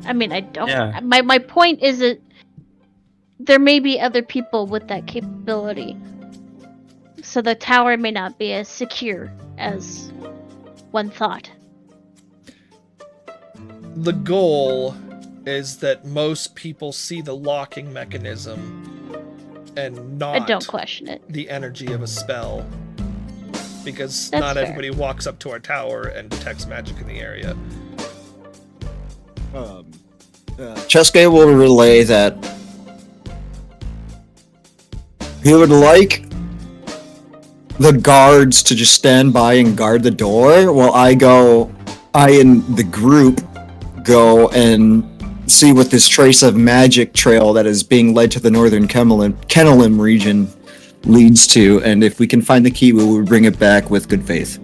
I mean, I don't.
Yeah.
My point is that there may be other people with that capability, so the tower may not be as secure as one thought.
The goal is that most people see the locking mechanism and
I
not
don't question it.
the energy of a spell. Because
That's
not
fair.
everybody walks up to our tower and detects magic in the area.
Chesuke will relay that he would like the guards to just stand by and guard the door while I and the group go and see what this trace of magic trail that is being led to the northern Kennelim region leads to, and if we can find the key, we will bring it back with good faith.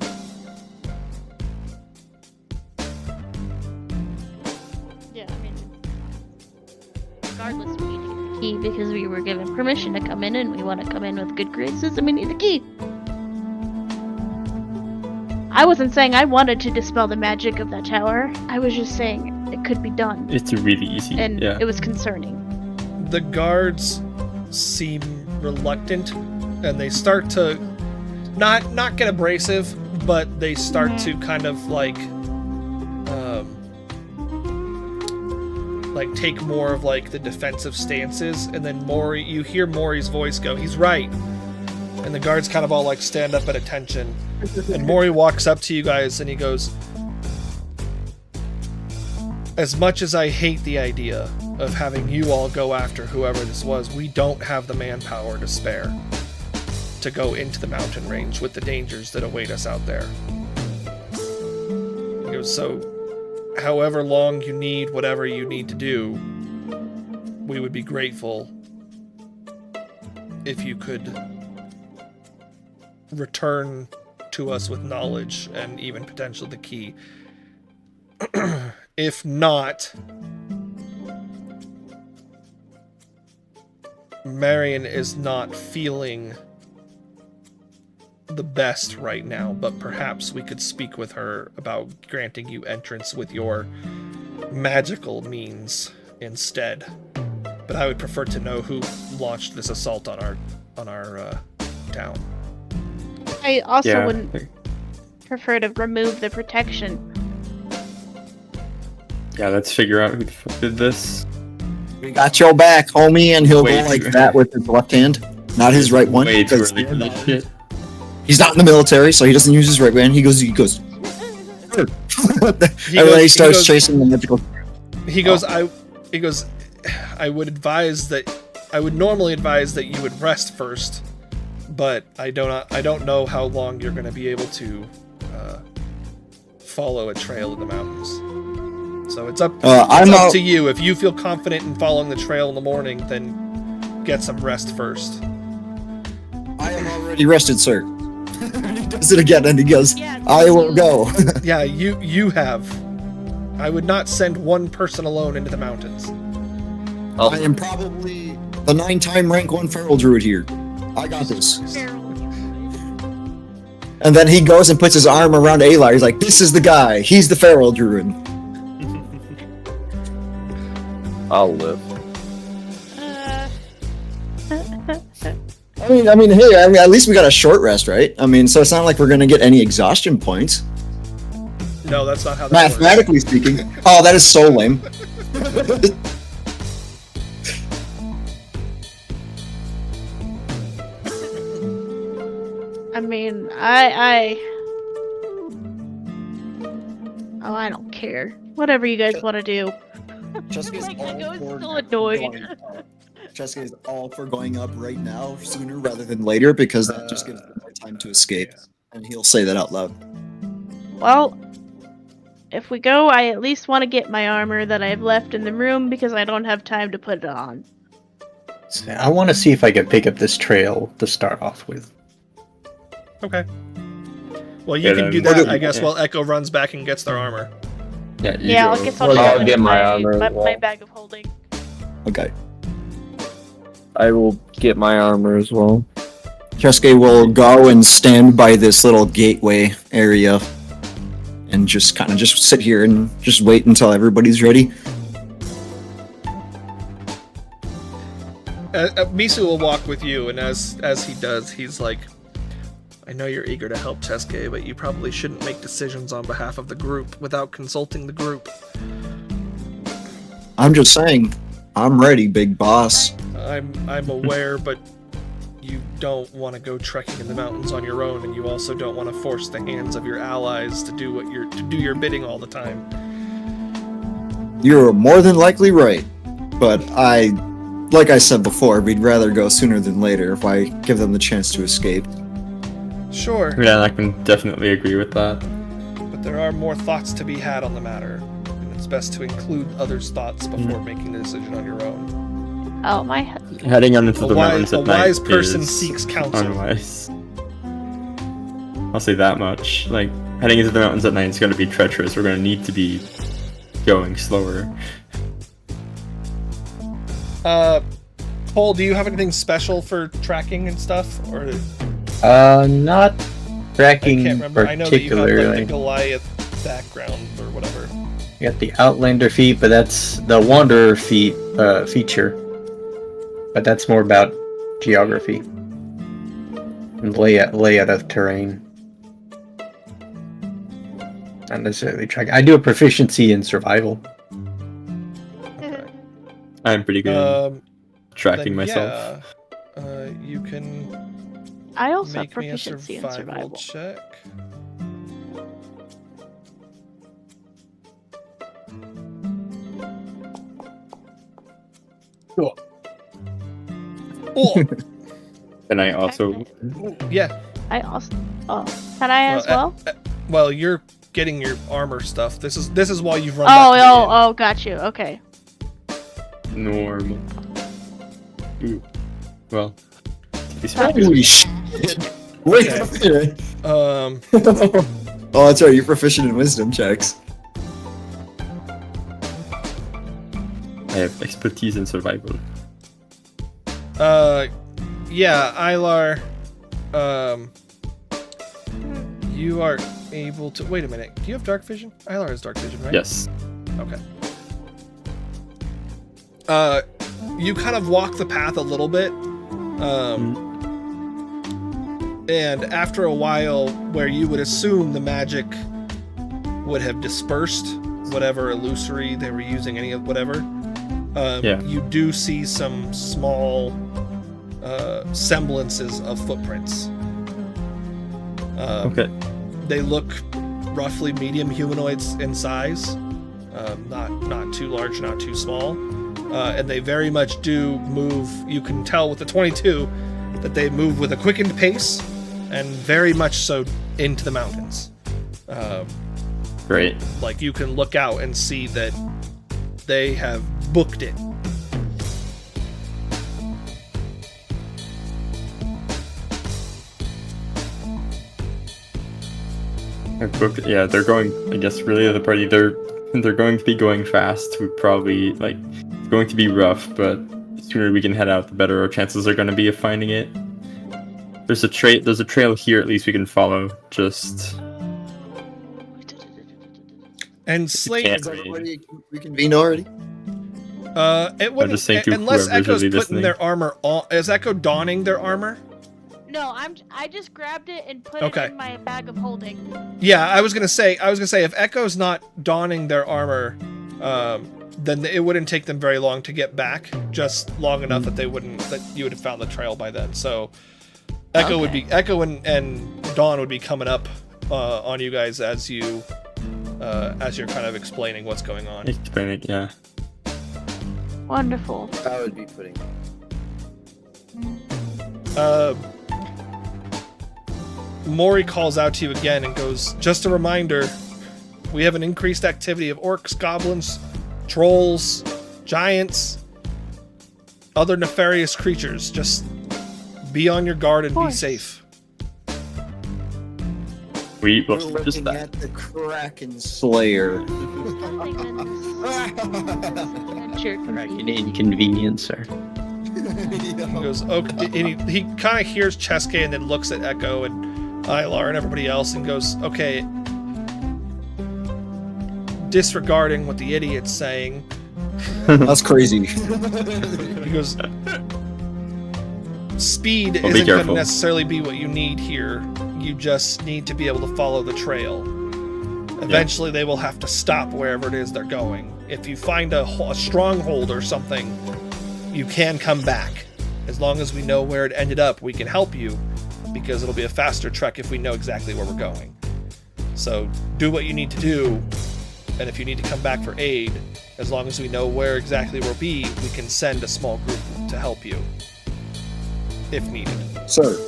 because we were given permission to come in and we want to come in with good graces and we need the key. I wasn't saying I wanted to dispel the magic of that tower. I was just saying it could be done.
It's really easy.
And
yeah.
it was concerning.
The guards seem reluctant, and they start to not get abrasive, but they start to kind of like take more of like the defensive stances, and then you hear Maury's voice go, "He's right," and the guards kind of all like stand up at attention, and Maury walks up to you guys and he goes, "As much as I hate the idea of having you all go after whoever this was, we don't have the manpower to spare to go into the mountain range with the dangers that await us out there." He goes, "So, however long you need, whatever you need to do, we would be grateful if you could return to us with knowledge and even potentially the key. If not, Marion is not feeling the best right now, but perhaps we could speak with her about granting you entrance with your magical means instead. But I would prefer to know who launched this assault on our town."
I also
Yeah.
wouldn't prefer to remove the protection.
Yeah, let's figure out who the fuck did this.
We got your back, homie, and he'll
Way
go like
too-
that with his left hand, not his right one.
Way too
because
early for this shit.
he's not in the military, so he doesn't use his right hand. He goes. And then he starts chasing the mythical.
He goes, I would normally advise that you would rest first, but I don't know how long you're going to be able to follow a trail in the mountains. So it's up to you. If you feel confident in following the trail in the morning, then get some rest first."
I am already rested, sir. And he does it again, and he goes,
Yeah,
"I will go."
Yeah, you have. I would not send one person alone into the mountains.
I am probably the 9-time rank 1 feral druid here. I got this. And then he goes and puts his arm around Alar. He's like, "This is the guy. He's the feral druid."
I'll live.
I mean, hey, at least we got a short rest, right? I mean, so it's not like we're gonna get any exhaustion points.
No, that's not how that works.
Mathematically speaking. Oh, that is so lame.
I mean, I don't care. Whatever you guys want to do.
Jessica's
Like,
all
I was
for
so annoyed.
going up. Jessica is all for going up right now, sooner rather than later, because that just gives them more time to escape. And he'll say that out loud.
Well, if we go, I at least want to get my armor that I've left in the room because I don't have time to put it on.
I want to see if I can pick up this trail to start off with.
Okay. Well, you
Yeah,
can do
then-
that, I guess, while Echo runs back and gets their armor.
Yeah, you
Yeah,
go.
I'll get
I'll get my armor as
my
well.
bag of holding.
Okay.
I will get my armor as well.
Jessica will go and stand by this little gateway area and just kind of just sit here and just wait until everybody's ready.
Misu will walk with you, and as he does, he's like, "I know you're eager to help Chesuke, but you probably shouldn't make decisions on behalf of the group without consulting the group.
I'm just saying, I'm ready, big boss.
I'm aware, but you don't want to go trekking in the mountains on your own, and you also don't want to force the hands of your allies to do your bidding all the time."
You're more than likely right, but like I said before, we'd rather go sooner than later if I give them the chance to escape.
Sure,
Yeah, I can definitely agree with that.
but there are more thoughts to be had on the matter, and it's best to include others' thoughts before making the decision on your own.
Oh, my.
Heading on into
A
the mountains
wise,
at
a wise
night
person
is
seeks counsel.
unwise. I'll say that much. Like, heading into the mountains at night is going to be treacherous. We're going to need to be going slower.
Paul, do you have anything special for tracking and stuff, or
Not
I
tracking
can't remember? I know that you have like
particularly.
the Goliath background or whatever.
You got the Outlander feat, but that's the Wanderer feat feature. But that's more about geography and layout of terrain. Not necessarily tracking. I do a proficiency in survival.
I'm pretty good at tracking
Then,
myself.
Yeah, you can
I also have
make me a
proficiency in
survival
survival.
check.
Cool.
Oh,
And I also
yeah.
I also. Oh, can I as well?
Well, you're getting your armor stuff. This is why you've run.
Oh,
back to the inn.
oh, got you. Okay.
normal. Ooh. Well. These
Holy shit. Wait a minute.
Um,
Oh, that's right. You're proficient in wisdom checks.
I have expertise in survival.
yeah, Ilar, you are able to. Wait a minute. Do you have dark vision? Ilar has dark vision, right?
Yes.
Okay. You kind of walk the path a little bit, and after a while, where you would assume the magic would have dispersed, whatever illusory they were using, any of whatever,
Yeah.
you do see some small semblances of footprints.
Okay.
They look roughly medium humanoids in size, not too large, not too small, and they very much do move. You can tell with the 22 that they move with a quickened pace, and very much so into the mountains.
Great.
Like you can look out and see that they have booked it.
Yeah, they're going. I guess really the party. They're going to be going fast. We probably like it's going to be rough, but the sooner we can head out, the better our chances are going to be of finding it. There's a trail here. At least we can follow. Just
And Slate,
can't
Is
read.
everybody reconvened already?
it wouldn't,
just saying to
unless
whoever's
Echo's
really
putting
listening.
their armor on. Is Echo donning their armor?
No, I just grabbed it and put
Okay.
it in my bag of holding.
Yeah, I was gonna say if Echo's not donning their armor, then it wouldn't take them very long to get back. Just long enough that you would have found the trail by then. So Echo and Dawn would be coming up on you guys as you're kind of explaining what's going on.
explain it. Yeah.
Wonderful.
I would be putting.
Mori calls out to you again and goes, "Just a reminder, we have an increased activity of orcs, goblins, trolls, giants, other nefarious creatures. Just be on your guard and be
course.
safe."
We
We're
well, just
looking
that.
at the Kraken Slayer.
An inconveniencer.
He goes, "Okay," and he kind of hears Cheske and then looks at Echo and Ilar and everybody else and goes, "Okay." Disregarding what the idiot's saying,
That's crazy.
he goes, "Speed
Well, be
isn't going to
careful.
necessarily be what you need here. You just need to be able to follow the trail. Eventually, they will have to stop wherever it is they're going. If you find a stronghold or something, you can come back. As long as we know where it ended up, we can help you, because it'll be a faster trek if we know exactly where we're going. So do what you need to do, and if you need to come back for aid, as long as we know where exactly we'll be, we can send a small group to help you, if needed."
Sir.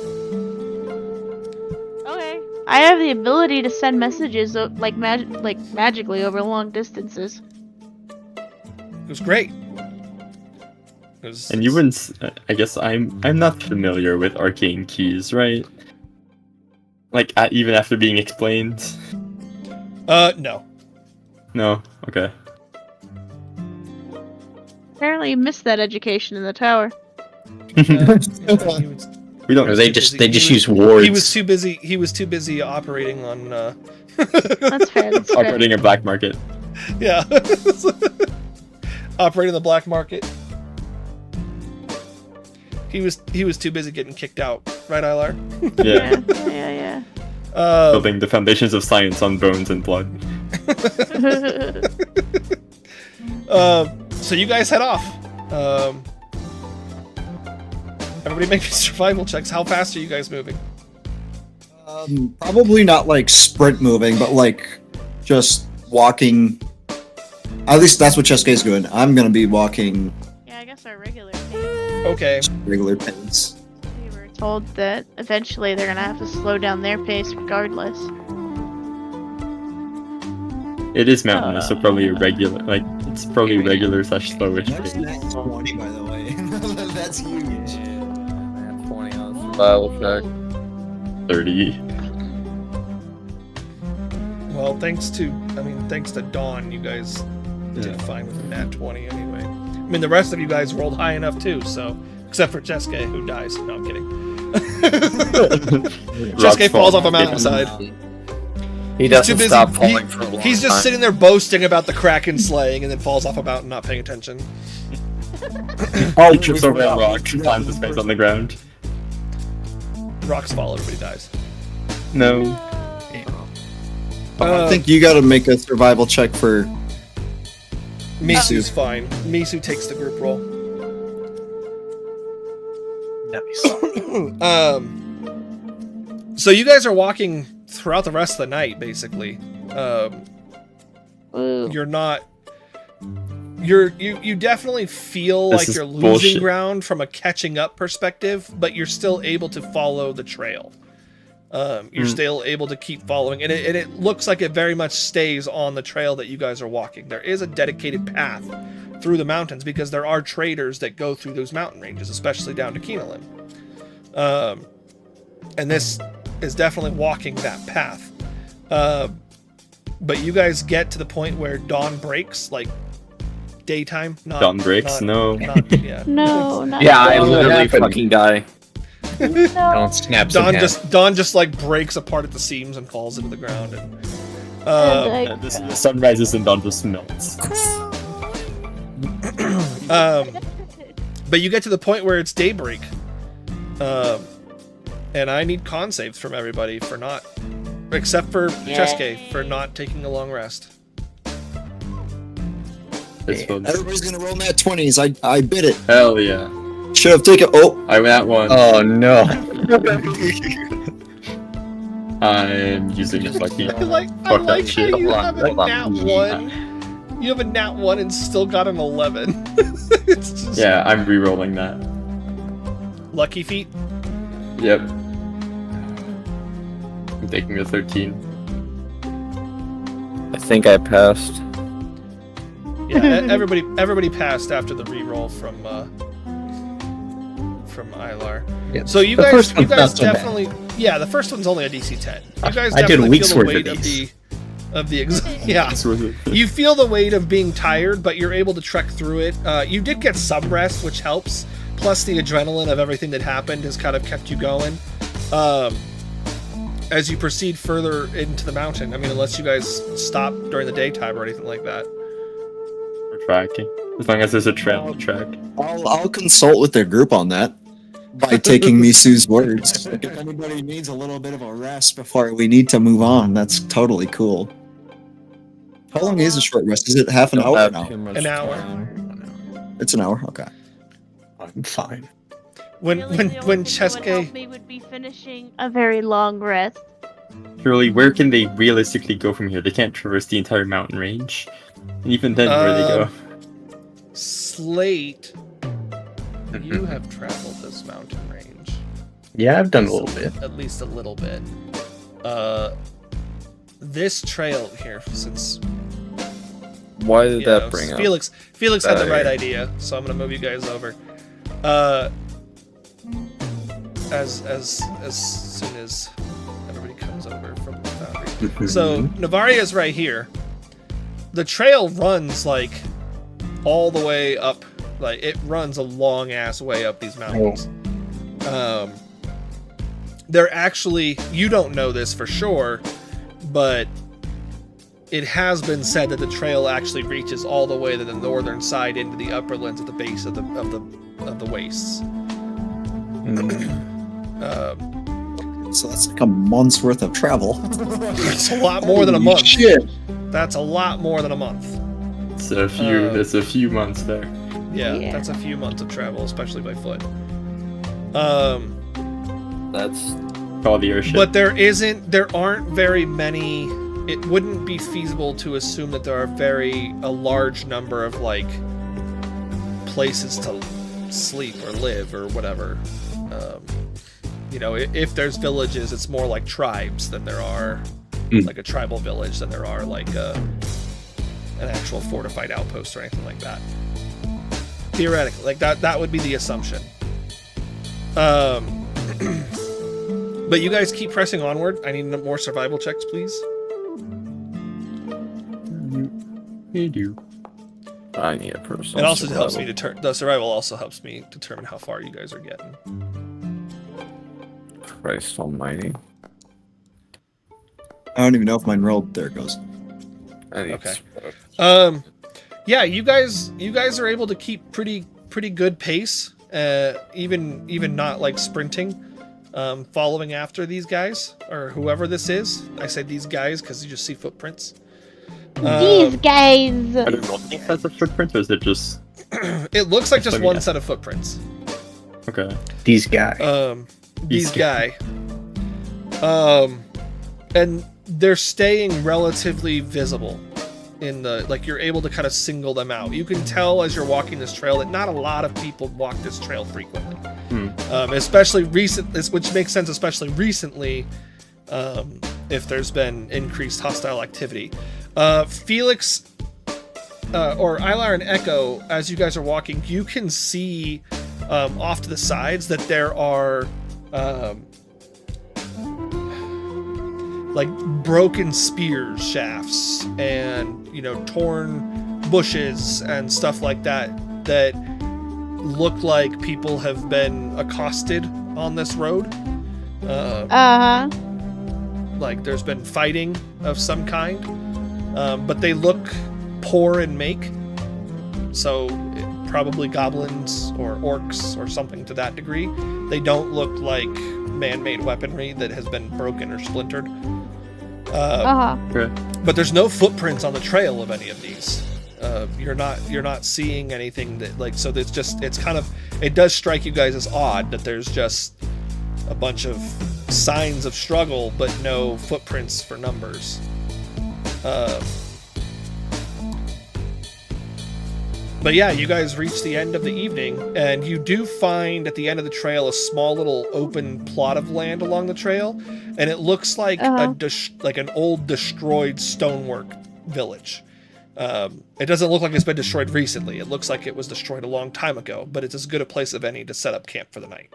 Okay. I have the ability to send messages magically over long distances.
It was great.
And you wouldn't. I guess I'm not familiar with arcane keys, right? Like even after being explained.
No.
No. Okay.
Apparently, you missed that education in the tower.
He was-
We don't.
Or they just use wards.
He was too busy. He was too busy operating on.
That's fair. That's fair.
operating a black market.
Yeah. Operating the black market. He was too busy getting kicked out, right, Ilar?
Yeah.
Yeah.
Building the foundations of science on bones and blood.
So you guys head off. Everybody make me survival checks. How fast are you guys moving?
Probably not like sprint moving, but like just walking. At least that's what Chesuke's doing. I'm gonna be walking
Yeah, I guess our regular.
Okay.
regular pace.
We were told that eventually they're gonna have to slow down their pace regardless.
It is mountainous, so probably a regular, like it's probably regular / slowish.
That's
pace.
net 20, by the way. That's huge.
Man, 20 on survival check.
30.
Well, thanks to Dawn, you guys did fine with the nat 20 anyway. I mean, the rest of you guys rolled high enough too, so except for Chesuke, who dies. No, I'm kidding. Chesuke falls off a mountainside.
He
He's
doesn't
too busy-
stop falling for a long
He's just
time.
sitting there boasting about the Kraken slaying, and then falls off a mountain, not paying attention.
He trips over a rock, finds his face on the ground.
Rocks fall, everybody dies.
No.
I think you gotta make a survival check for
Misu's fine. Misu takes the group roll.
Nice.
So you guys are walking throughout the rest of the night, basically.
Ooh.
You're not. You definitely feel
This
like
is
you're losing
bullshit.
ground from a catching up perspective, but you're still able to follow the trail. You're still able to keep following, and it looks like it very much stays on the trail that you guys are walking. There is a dedicated path through the mountains because there are traders that go through those mountain ranges, especially down to Keeneland. And this is definitely walking that path. But you guys get to the point where dawn breaks, like daytime. Not,
Dawn breaks? No.
Yeah.
No, not
Yeah, I
What
literally
happened?
fucking die.
no.
Don't snap some
Dawn just like breaks apart at the seams and falls into the ground. And,
And,
The sun rises and dawn just melts.
but you get to the point where it's daybreak. And I need con saves from everybody for not, except for Chesuke, for not taking a long rest.
This one's-
everybody's gonna roll nat 20s. I bid it.
Hell yeah.
Should have taken. Oh,
I went at one.
Oh no.
I'm using a lucky.
I like
Fuck that
how
shit.
you
Hold on,
have a
hold on.
nat 1. You have a nat 1 and still got an 11. It's just
Yeah, I'm re-rolling that.
lucky feet.
Yep. I'm taking a 13.
I think I passed.
Yeah, everybody passed after the re-roll from Ilar.
Yeah.
So you
The
guys,
first
you
one's
guys
not so bad.
definitely, yeah, the first one's only a DC 10. You guys
I did a
definitely
week's
feel the
worth of
weight of
these.
yeah.
It's worth it.
You feel the weight of being tired, but you're able to trek through it. You did get some rest, which helps. Plus, the adrenaline of everything that happened has kind of kept you going. As you proceed further into the mountain, I mean, unless you guys stop during the daytime or anything like that.
We're tracking. As long as there's a trail to track.
I'll consult with their group on that by taking Misu's words. If anybody needs a little bit of a rest before we need to move on, that's totally cool. How long is a short rest? Is it half an
Don't
hour?
have
Now
too much
An hour.
time.
it's an hour. Okay.
I'm fine.
When
Really, the only thing that would
Chesuke,
help me would be finishing a very long rest.
Surely, where can they realistically go from here? They can't traverse the entire mountain range. And even then, where do they go?
Slate, you have traveled this mountain range.
Yeah, I've done a little bit.
At least a little bit. This trail here, since
Why did
you
that
know,
bring up?
Felix had the
that
right
area?
idea, so I'm gonna move you guys over. As soon as everybody comes over from the foundry. So Novaria is right here. The trail runs like all the way up Like, it runs a long ass way up these mountains. They're actually, you don't know this for sure, but it has been said that the trail actually reaches all the way to the northern side into the upperlands at the base of the wastes.
So that's like a month's worth of travel.
That's a lot more than a month.
Shit.
That's a lot more than a month.
It's a few. It's a few months there.
Yeah, that's a few months of travel, especially by foot.
That's
All the airship.
But there aren't very many. It wouldn't be feasible to assume that there are a large number of like places to sleep or live or whatever. You know, if there's villages, it's more like tribes than there are like a tribal village than there are like an actual fortified outpost or anything like that. Theoretically, like that would be the assumption. But you guys keep pressing onward. I need more survival checks, please.
You do.
I need a personal.
It also helps
survival.
me the survival also helps me determine how far you guys are getting.
Christ almighty.
I don't even know if mine rolled. There it goes.
I need
Okay. Yeah, you guys are able to keep pretty good pace, even not like sprinting, following after these guys or whoever this is. I say these guys because you just see footprints.
These guys.
Are there multiple sets of footprints, or is it just
It looks like just
Let me
one
guess.
set of footprints.
okay?
These guys.
These guy. And they're staying relatively visible in the, like, you're able to kind of single them out. You can tell as you're walking this trail that not a lot of people walk this trail frequently. Especially which makes sense, especially recently, if there's been increased hostile activity. Felix, or Ilar and Echo, as you guys are walking, you can see off to the sides that there are like broken spear shafts and, you know, torn bushes and stuff like that look like people have been accosted on this road. Like there's been fighting of some kind, but they look poor in make, so probably goblins or orcs or something to that degree. They don't look like man-made weaponry that has been broken or splintered.
Okay.
But there's no footprints on the trail of any of these. You're not seeing anything that, like, so it does strike you guys as odd that there's just a bunch of signs of struggle but no footprints for numbers. But yeah, you guys reach the end of the evening, and you do find at the end of the trail a small little open plot of land along the trail, and it looks like like an old destroyed stonework village. It doesn't look like it's been destroyed recently. It looks like it was destroyed a long time ago, but it's as good a place as any to set up camp for the night.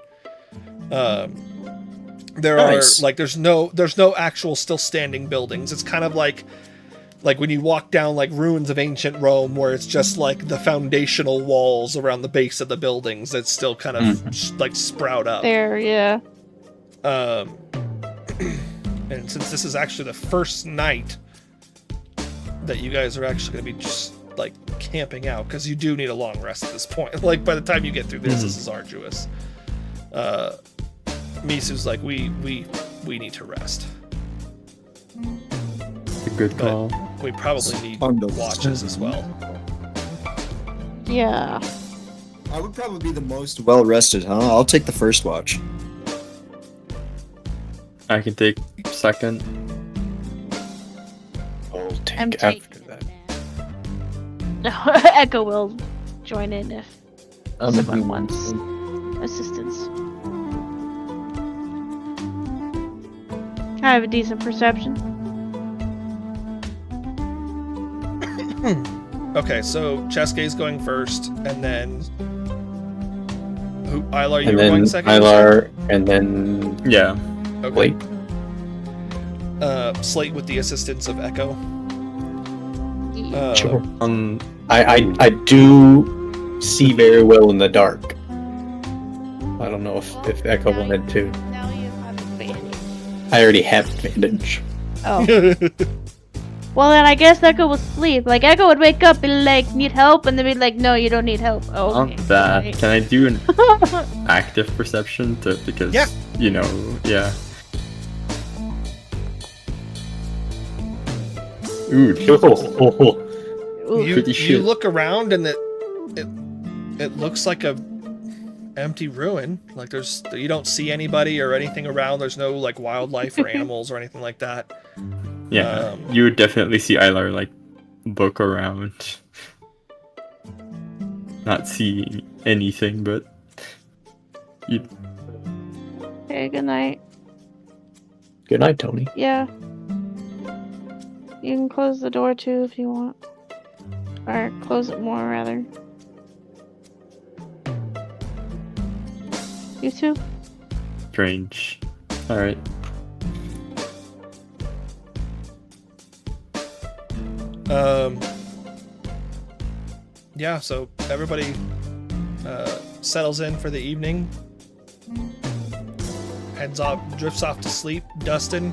There's no actual still standing buildings. It's kind of like when you walk down like ruins of ancient Rome, where it's just like the foundational walls around the base of the buildings that still kind of like sprout up.
There, yeah.
And since this is actually the first night that you guys are actually going to be just like camping out, because you do need a long rest at this point. Like by the time you get through this, this is arduous. Misu's like, we need to rest.
A good call.
We probably need watches as well.
Yeah.
I would probably be the most well rested, huh? I'll take the first watch.
I can take second.
I'll take
I'm
after
taking
that.
Echo will join in if someone wants assistance. I have a decent perception.
Okay, so Cheske's going first, and then Ilar, you
And
were
then
going second?
Ilar, and then
Yeah.
Okay.
Blake.
Slate with the assistance of Echo.
Sure.
Um.
I do see very well in the dark. I don't know if Echo wanted to.
Now you have advantage.
I already have advantage.
Oh. Well, then I guess Echo will sleep. Like, Echo would wake up and be like, need help? And then be like, no, you don't need help. Oh,
On
okay.
that,
Right.
can I do an active perception because
Yeah.
you know, yeah. Ooh,
Oh,
You,
Pretty
you
shit.
look around and it looks like a empty ruin. Like you don't see anybody or anything around. There's no like wildlife or animals or anything like that.
yeah. You would definitely see Ilar like look around, not see anything, but you.
Okay, good night.
Good night, Tony.
Yeah. You can close the door too if you want. Or close it more, rather. You too?
Strange. All right.
Yeah, so everybody settles in for the evening. Heads off, drifts off to sleep. Dustin,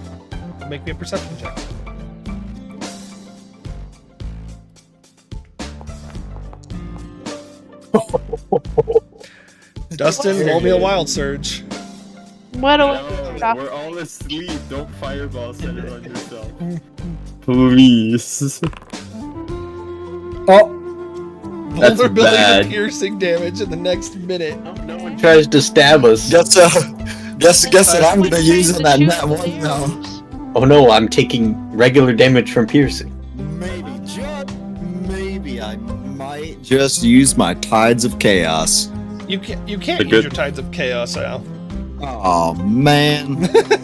make me a perception check. Dustin, roll me a wild surge.
What a
We're all asleep. Don't fireball set it on yourself. Please.
Oh,
That's
Vulnerability
bad.
to piercing damage in the next minute.
No one tries to stab us.
guess that I'm gonna use on that net one now.
Oh no, I'm taking regular damage from piercing.
Maybe I might just use my Tides of Chaos.
You can't
The
use
good-
your Tides of Chaos, Al.
Oh man,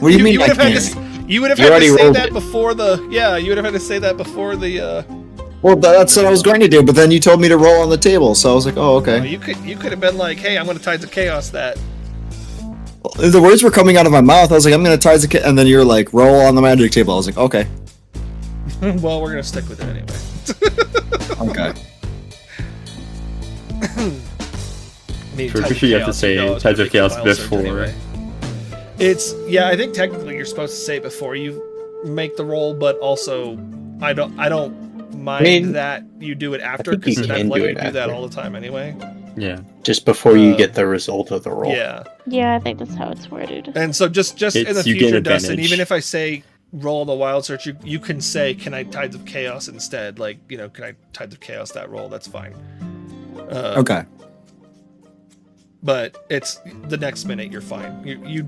what do you mean
would
I
have had
can't?
you would have
You
had
already
to say
rolled
that
it.
before the you would have had to say that before the
Well, that's what I was going to do, but then you told me to roll on the table, so I was like, oh, okay.
you could have been like, hey, I'm gonna Tides of Chaos that.
The words were coming out of my mouth. I was like, I'm gonna Tides of Chaos, and then you're like, roll on the magic table. I was like, okay.
Well, we're gonna stick with it anyway.
Okay.
I mean,
Pretty
Tides of
sure you have to
Chaos,
say
know, it's
Tides
gonna
of
make you
Chaos
wild surge
before.
anyway. I think technically you're supposed to say it before you make the roll, but also I don't mind
mean,
that you do it after
think you
because I've
can
let
do
you
it
do that
after.
all the time anyway.
Yeah.
Just before you
Uh,
get the result of the roll.
Yeah.
Yeah, I think that's how it's worded.
And so just in the
It's- you get
future, Dustin,
advantage.
even if I say roll the wild search, you can say, can I Tides of Chaos instead? Like, can I Tides of Chaos that roll? That's fine.
Okay.
But it's the next minute you're fine. You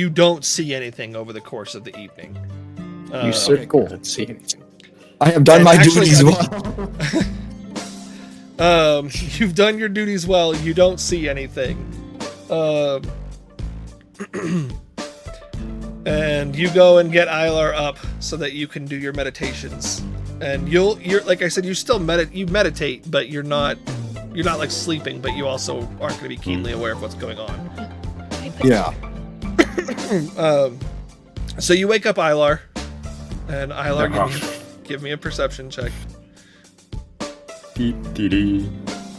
don't see anything over the course of the evening.
You certainly won't see anything.
I have done
And
my
actually,
duties
I
well.
You've done your duties well. You don't see anything. And you go and get Ilar up so that you can do your meditations. And you're like I said, you still meditate, but you're not like sleeping, but you also aren't going to be keenly aware of what's going on.
Yeah.
So you wake up Ilar, and Ilar,
Uh-huh.
give me a perception check.
Dee-dee-dee.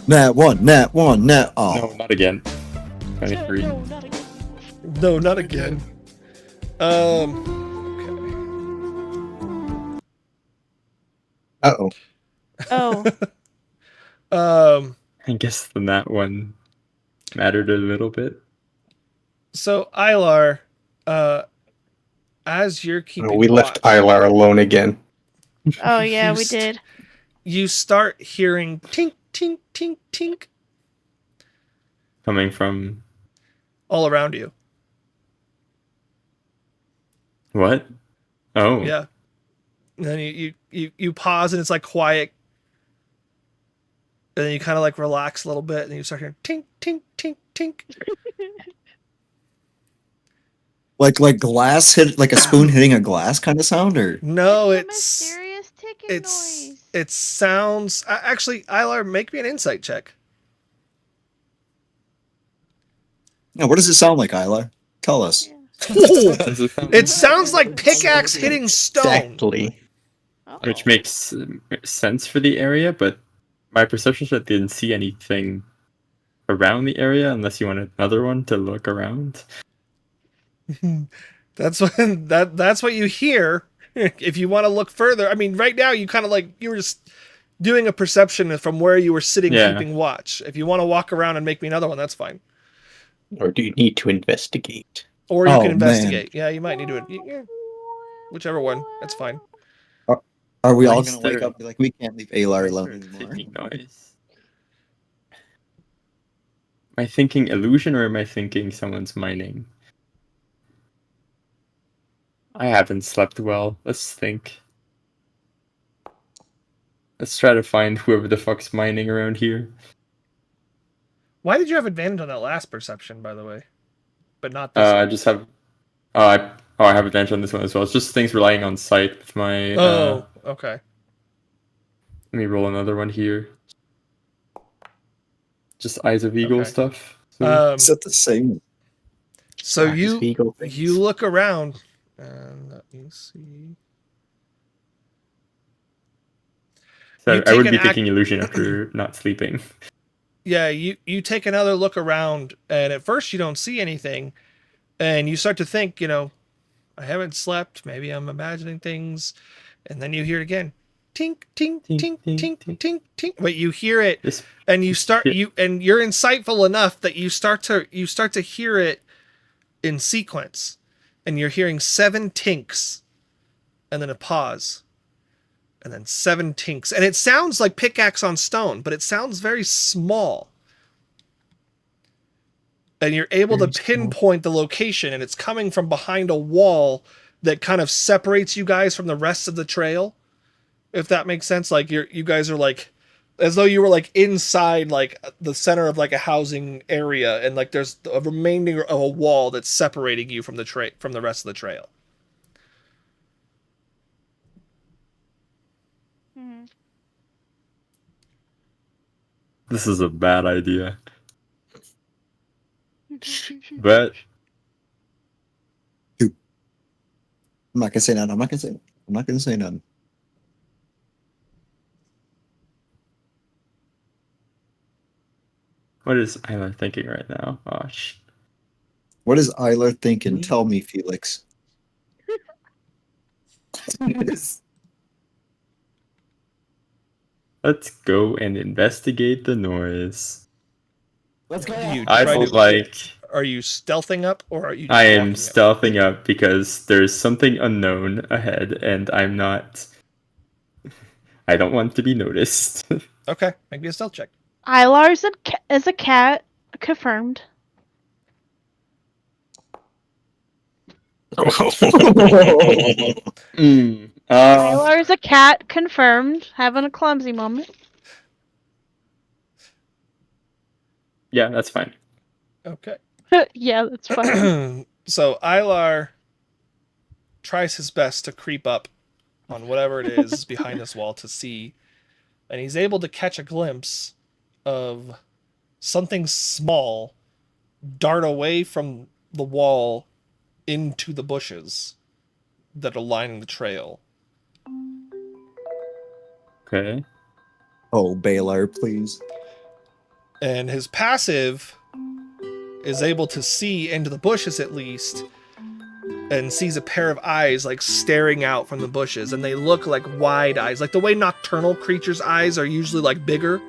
Nat one. Oh.
No, not again. 23.
No, not again. Okay.
Uh-oh.
Oh.
I guess then that one mattered a little bit.
So Ilar, as you're keeping
We left
watch,
Ilar alone again.
Oh yeah,
You
we did.
you start hearing tink, tink, tink, tink
Coming from
all around you.
what? Oh.
Yeah. And then you pause and it's like quiet. And then you kind of like relax a little bit and you start hearing tink, tink, tink, tink.
Like glass hit, like a spoon hitting a glass kind of sound, or
No,
a
it's
mysterious ticking
it's
noise.
it sounds actually Ilar, make me an insight check.
no? What does it sound like, Isla? Tell us.
Does it sound-
It sounds like pickaxe hitting stone.
Exactly.
Oh.
Which makes sense for the area, but my perception check didn't see anything around the area unless you want another one to look around.
That's what you hear. If you want to look further, I mean, right now you kind of like you were just doing a perception from where you were sitting, keeping watch. If you want to walk around and make me another one, that's fine.
Or do you need to investigate?
Or you can investigate. Man. Yeah, you might need to. Yeah. Whichever one, that's fine.
Are we all gonna wake up and be like, we can't leave Alar alone anymore?
Noise. Am I thinking illusion or am I thinking someone's mining? I haven't slept well. Let's think. Let's try to find whoever the fuck's mining around here.
Why did you have advantage on that last perception, by the way? But not this
I just have... I have advantage on this one as well. It's just things relying on sight with my...
okay.
Let me roll another one here. Just Eyes of Eagle stuff.
So, is that the same?
So you look around, and let me see.
So I would be thinking illusion after not sleeping.
Yeah, you take another look around, and at first you don't see anything, and you start to think, I haven't slept. Maybe I'm imagining things, and then you hear it again. Tink, tink, tink, tink, tink, tink. But you hear it, and you're insightful enough that you start to hear it in sequence, and you're hearing 7 tinks, and then a pause, and then 7 tinks, and it sounds like pickaxe on stone, but it sounds very small. And you're able to pinpoint the location, and it's coming from behind a wall that kind of separates you guys from the rest of the trail. If that makes sense, like you guys are like, as though you were like inside like the center of like a housing area, and like there's a remainder of a wall that's separating you from the rest of the trail.
This is a bad idea. But
I'm not gonna say none. I'm not gonna say none.
what is Isla thinking right now? Oh shit.
What is Isla thinking? Tell me, Felix.
Let's go and investigate the noise.
Let's go.
Are you stealthing up, or are you?
I am stealthing up because there's something unknown ahead, and I don't want to be noticed.
Okay, make me a stealth check.
Ilar is a cat, confirmed. Ilar is a cat, confirmed. Having a clumsy moment.
Yeah, that's fine.
Okay.
Yeah, that's fine.
So Ilar tries his best to creep up on whatever it is behind this wall to see, and he's able to catch a glimpse of something small dart away from the wall into the bushes that are lining the trail.
Okay.
Oh, Baylor, please.
And his passive is able to see into the bushes at least, and sees a pair of eyes like staring out from the bushes, and they look like wide eyes, like the way nocturnal creatures' eyes are usually like bigger.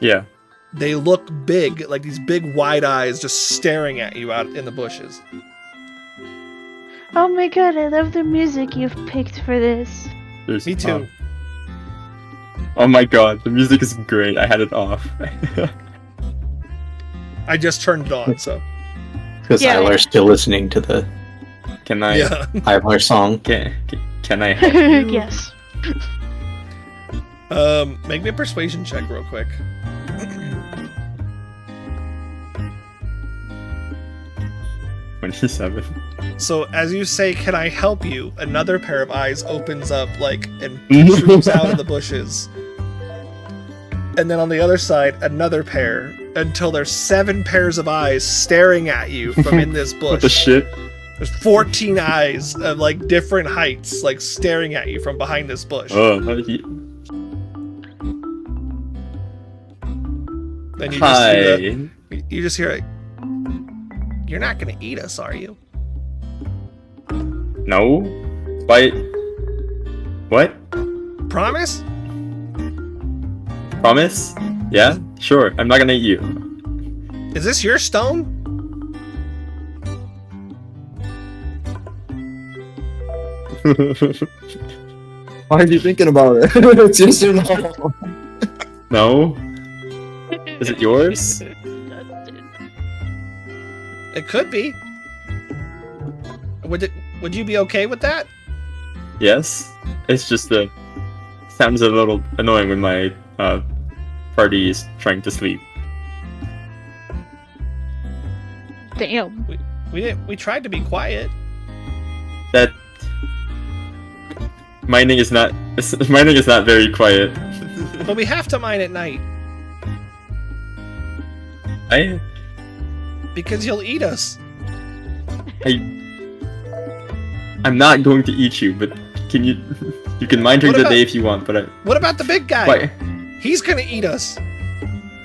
Yeah.
They look big, like these big wide eyes just staring at you out in the bushes.
Oh my god, I love the music you've picked for this.
Me too.
Oh my god, the music is great. I had it off.
I just turned it on, so.
Because Ilar's still listening to the
Can I?
Yeah.
Ilar song.
Can I help you?
Yes.
Make me a persuasion check real quick.
27.
So as you say, "Can I help you?" another pair of eyes opens up like and shoots out of the bushes. And then on the other side, another pair, until there's 7 pairs of eyes staring at you from in this bush.
What the shit?
There's 14 eyes of like different heights, like staring at you from behind this bush.
Oh,
Then you
hi.
just see You just hear it. You're not gonna eat us, are you?
No. Why? What?
Promise?
Promise? Yeah. Sure. I'm not gonna eat you.
Is this your stone?
Why are you thinking about it? It's yes or no.
No. Is it yours?
It could be. Would you be okay with that?
Yes. It's just sounds a little annoying when my party is trying to sleep.
Damn.
We tried to be quiet.
That mining is not very quiet.
But we have to mine at night. Because you'll eat us.
I'm not going to eat you, but you can mine during the day if you want, but
what about the big guy?
Why?
He's gonna eat us.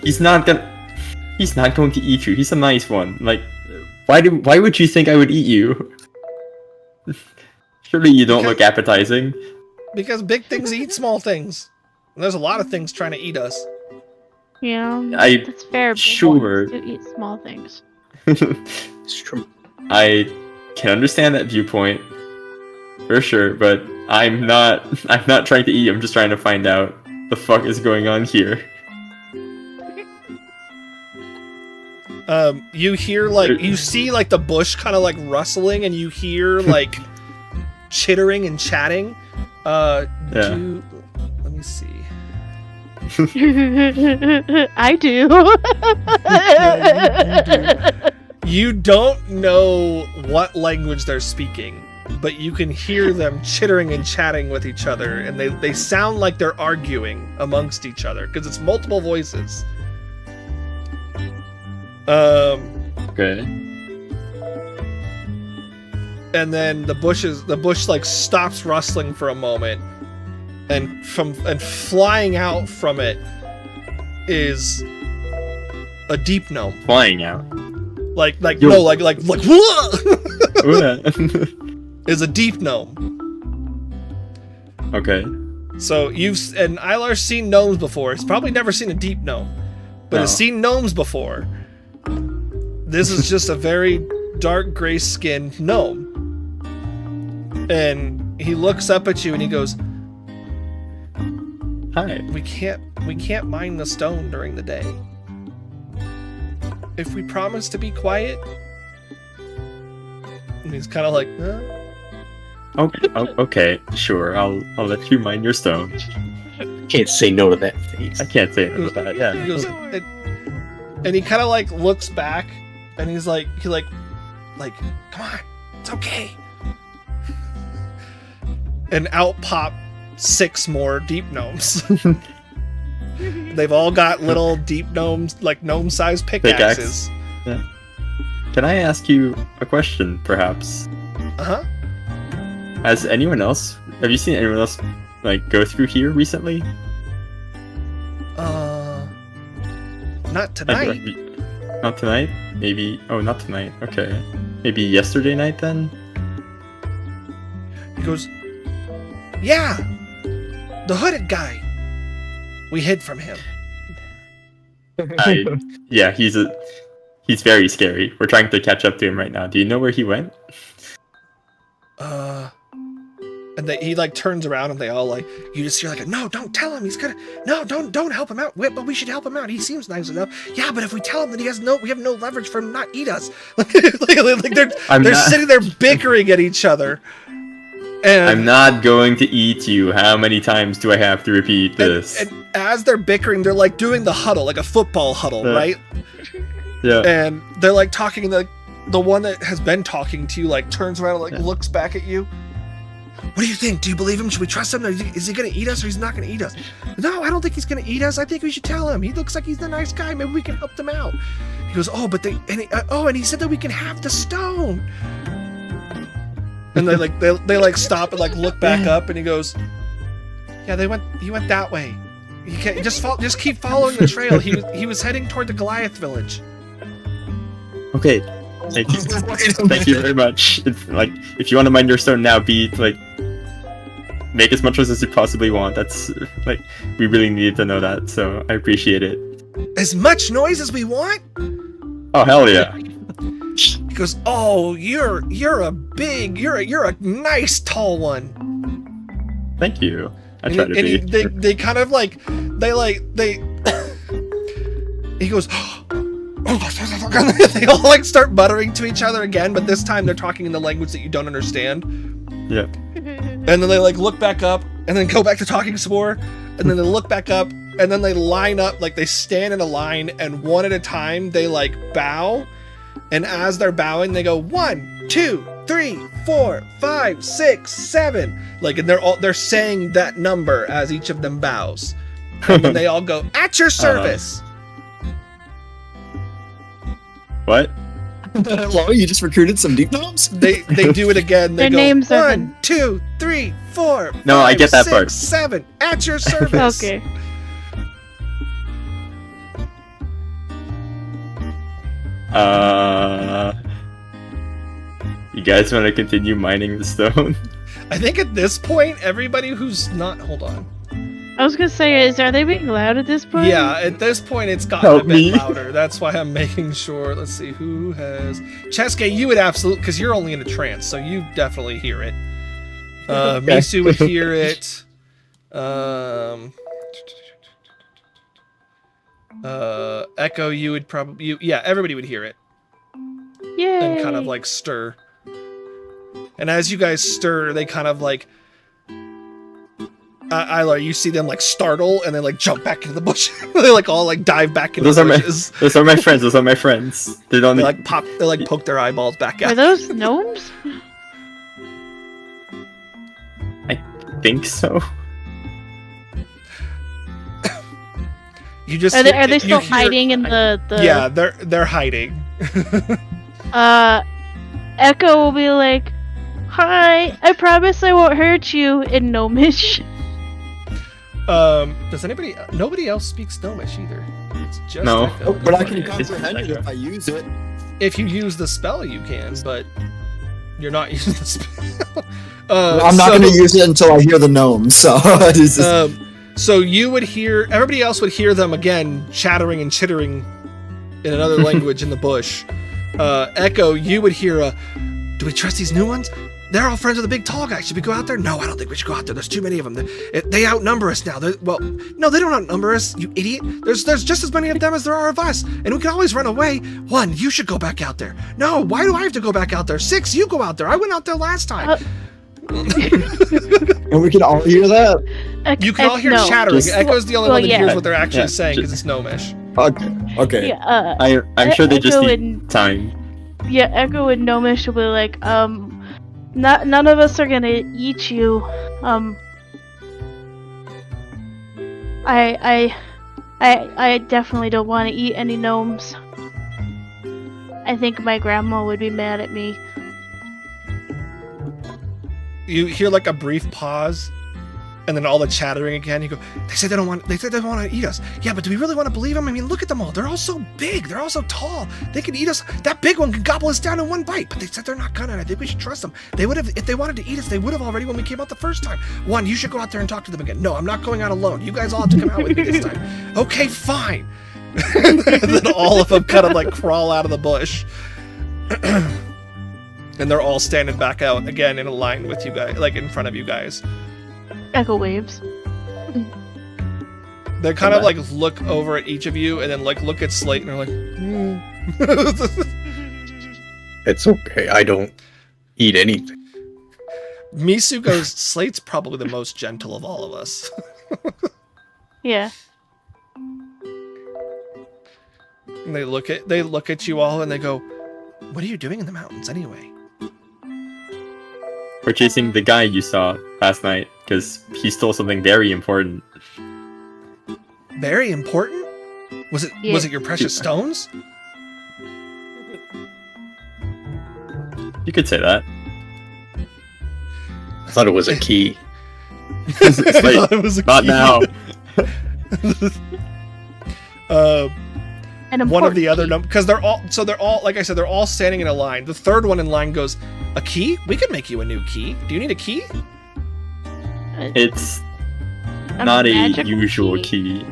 He's not going to eat you. He's a nice one. Like, why would you think I would eat you? Surely you don't look appetizing.
Because big things eat small things. And there's a lot of things trying to eat us.
Yeah,
I-
that's fair. Big
sure.
ones do eat small things.
It's true.
I can understand that viewpoint for sure, but I'm not trying to eat. I'm just trying to find out the fuck is going on here.
You hear you see the bush kind of rustling, and you hear chittering and chatting. Let me see.
I do.
You don't know what language they're speaking, but you can hear them chittering and chatting with each other, and they sound like they're arguing amongst each other because it's multiple voices.
Okay.
And then the bush stops rustling for a moment, and flying out from it is a deep gnome.
Flying out.
Like
Yo.
is a deep gnome.
Okay.
So and Ilar's seen gnomes before. He's probably never seen a deep gnome, but has seen gnomes before. This is just a very dark gray skinned gnome. And he looks up at you and he goes,
Hi.
We can't mine the stone during the day. If we promise to be quiet. And he's kind of like, huh?
Okay, sure. I'll let you mine your stone.
Can't say no to that face.
I can't say no to that.
He
Yeah.
goes, and he kind of looks back, and he's like, come on, it's okay. And out pop 6 more deep gnomes. They've all got little deep gnomes, gnome-sized pickaxes.
Yeah. Can I ask you a question, perhaps?
Uh-huh.
Have you seen anyone else go through here recently?
Not tonight.
Not tonight? Maybe. Oh, not tonight. Okay. Maybe yesterday night then?
He goes, yeah, the hooded guy. We hid from him.
Yeah, he's very scary. We're trying to catch up to him right now. Do you know where he went?
And he turns around and they all you just hear no, don't tell him, he's gonna, no, don't help him out, but we should help him out, he seems nice enough. Yeah, but if we tell him, then we have no leverage for him not eat us. They're sitting there bickering at each other. And
I'm not going to eat you. How many times do I have to repeat this?
And as they're bickering, they're doing the huddle, a football huddle, right?
Yeah.
And they're talking, the one that has been talking to you turns around and looks back at you. What do you think? Do you believe him? Should we trust him? Is he gonna eat us or he's not gonna eat us? No, I don't think he's gonna eat us. I think we should tell him. He looks like he's a nice guy. Maybe we can help them out. He goes, and he said that we can have the stone. And they stop and look back up, and he goes, yeah, he went that way. You can't just keep following the trail. He was heading toward the Goliath village.
Okay. Thank you. Thank you very much. It's, like, if you want to mine your stone now, make as much as you possibly want. That's like, we really needed to know that, so I appreciate it.
As much noise as we want?
Oh hell yeah!
He goes, "Oh, you're a nice tall one."
Thank you. I try to be.
They kind of like they. He goes, they all like start muttering to each other again, but this time they're talking in the language that you don't understand.
Yeah.
And then they like look back up and then go back to talking some more, and then they look back up and then they line up, like they stand in a line, and one at a time they like bow, and as they're bowing they go 1, 2, 3, 4, 5, 6, 7, like, and they're saying that number as each of them bows, and then they all go, "At your service."
What?
Hello, you just recruited some deep gnomes?
They do it again. They
Their
go,
names are
1, 2, 3, 4,
No,
5,
I get that
6,
part.
7, at your service.
Okay.
You guys want to continue mining the stone?
I think at this point, everybody who's not, hold on.
I was gonna say, are they being loud at this point?
Yeah, at this point it's gotten
Help
a bit
me.
louder. That's why I'm making sure. Let's see who has Cheske. You would absolutely, because you're only in a trance, so you definitely hear it. Misu would hear it. Echo, you would probably, yeah, everybody would hear it
Yay.
and kind of like stir. And as you guys stir, they kind of like. Isla, you see them like startle and then like jump back into the bush. They like all like dive back into the bushes.
Those are my friends. Those are my friends. They don't
They like pop. They like poke their eyeballs back
Are
out.
those gnomes?
think so.
You just
Are they
you
still
hear-
hiding in the?
Yeah, they're hiding.
Echo will be like, "Hi, I promise I won't hurt you," in Gnomish.
Does anybody? Nobody else speaks Gnomish either. It's just
No.
Echo.
But I can
It's-
comprehend it if I use it.
If you use the spell, you can, but you're not using the spell.
I'm not going to use it until I hear the gnomes, so it's just...
So you would hear, everybody else would hear them again chattering and chittering in another language in the bush. Echo, you would hear do we trust these new ones? They're all friends with the big tall guy. Should we go out there? No, I don't think we should go out there. There's too many of them. They outnumber us now. Well, no, they don't outnumber us, you idiot. There's just as many of them as there are of us, and we can always run away. 1, you should go back out there. No, why do I have to go back out there? 6, you go out there. I went out there last time.
And we can all hear that?
You can all hear
no.
chattering.
Just-
Echo's the only
well,
one that
yeah.
hears what they're actually
Yeah,
saying because
just-
it's Gnomish.
Okay.
Yeah,
I'm sure they just
Echo
need
and-
time.
yeah, Echo and Gnomish will be like, none of us are gonna eat you. I definitely don't want to eat any gnomes. I think my grandma would be mad at me.
You hear like a brief pause, and then all the chattering again. You go, they said they don't want to eat us. Yeah, but do we really want to believe them? I mean, look at them all. They're all so big. They're all so tall. They could eat us. That big one could gobble us down in one bite. But they said they're not gonna. And I think we should trust them. They would have, if they wanted to eat us, they would have already when we came out the first time. 1, you should go out there and talk to them again. No, I'm not going out alone. You guys all have to come out with me this time. Okay, fine. And then all of them kind of like crawl out of the bush. And they're all standing back out again in a line with you guys, like in front of you guys.
Echo waves.
They kind of like look over at each of you and then like look at Slate and they're like,
It's okay. I don't eat anything.
Misu goes, Slate's probably the most gentle of all of us.
Yeah.
And they look at you all and they go, what are you doing in the mountains anyway?
We're chasing the guy you saw last night because he stole something very important.
Very important? Was it your precious stones?
You could say that.
I thought it was a key.
It's like,
It was a
not
key.
now.
one of the other because they're all like I said, they're all standing in a line. The third one in line goes, "A key? We could make you a new key. Do you need a key?"
It's not a usual key.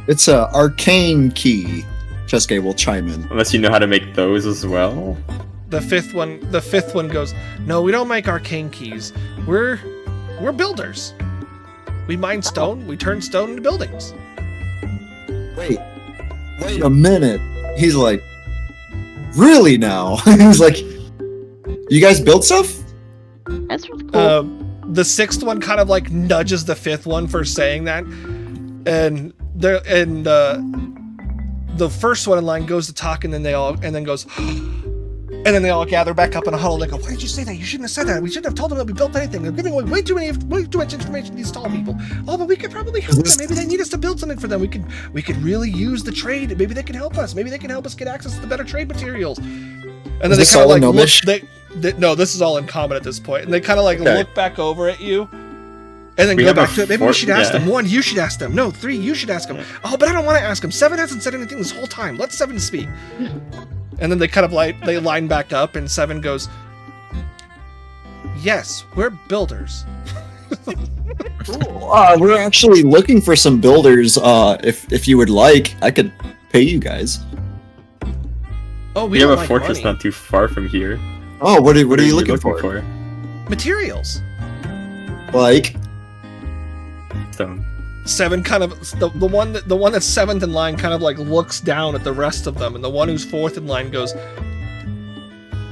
It's a arcane key. Chesuke will chime in.
Unless you know how to make those as well.
The fifth one goes, "No, we don't make arcane keys. We're builders. We mine stone. We turn stone into buildings."
Wait a minute. He's like, really now? He's like, you guys build stuff?
That's really cool.
The sixth one kind of like nudges the fifth one for saying that, and the first one in line goes to talk, and then goes, and then they all gather back up in a huddle. They go, "Why did you say that? You shouldn't have said that. We shouldn't have told them that we built anything. They're giving away way too much information to these tall people. Oh, but we could probably help them. Maybe they need us to build something for them. We could really use the trade. Maybe they can help us. Maybe they can help us get access to the better trade materials." And then they kind of like look. No, this is all in common at this point. And they kind of like look back over at you. And then go back to it. Maybe we should ask them. 1, you should ask them. No, 3, you should ask them. Oh, but I don't want to ask them. 7 hasn't said anything this whole time. Let 7 speak. And then they kind of like, they line back up, and 7 goes, "Yes, we're builders."
Cool. We're actually looking for some builders. If you would like, I could pay you guys.
Oh,
we have a fortress not too far from here.
Oh, what are you looking for?
Materials.
Like
stone.
7 kind of the one that's 7th in line kind of like looks down at the rest of them, and the one who's 4th in line goes,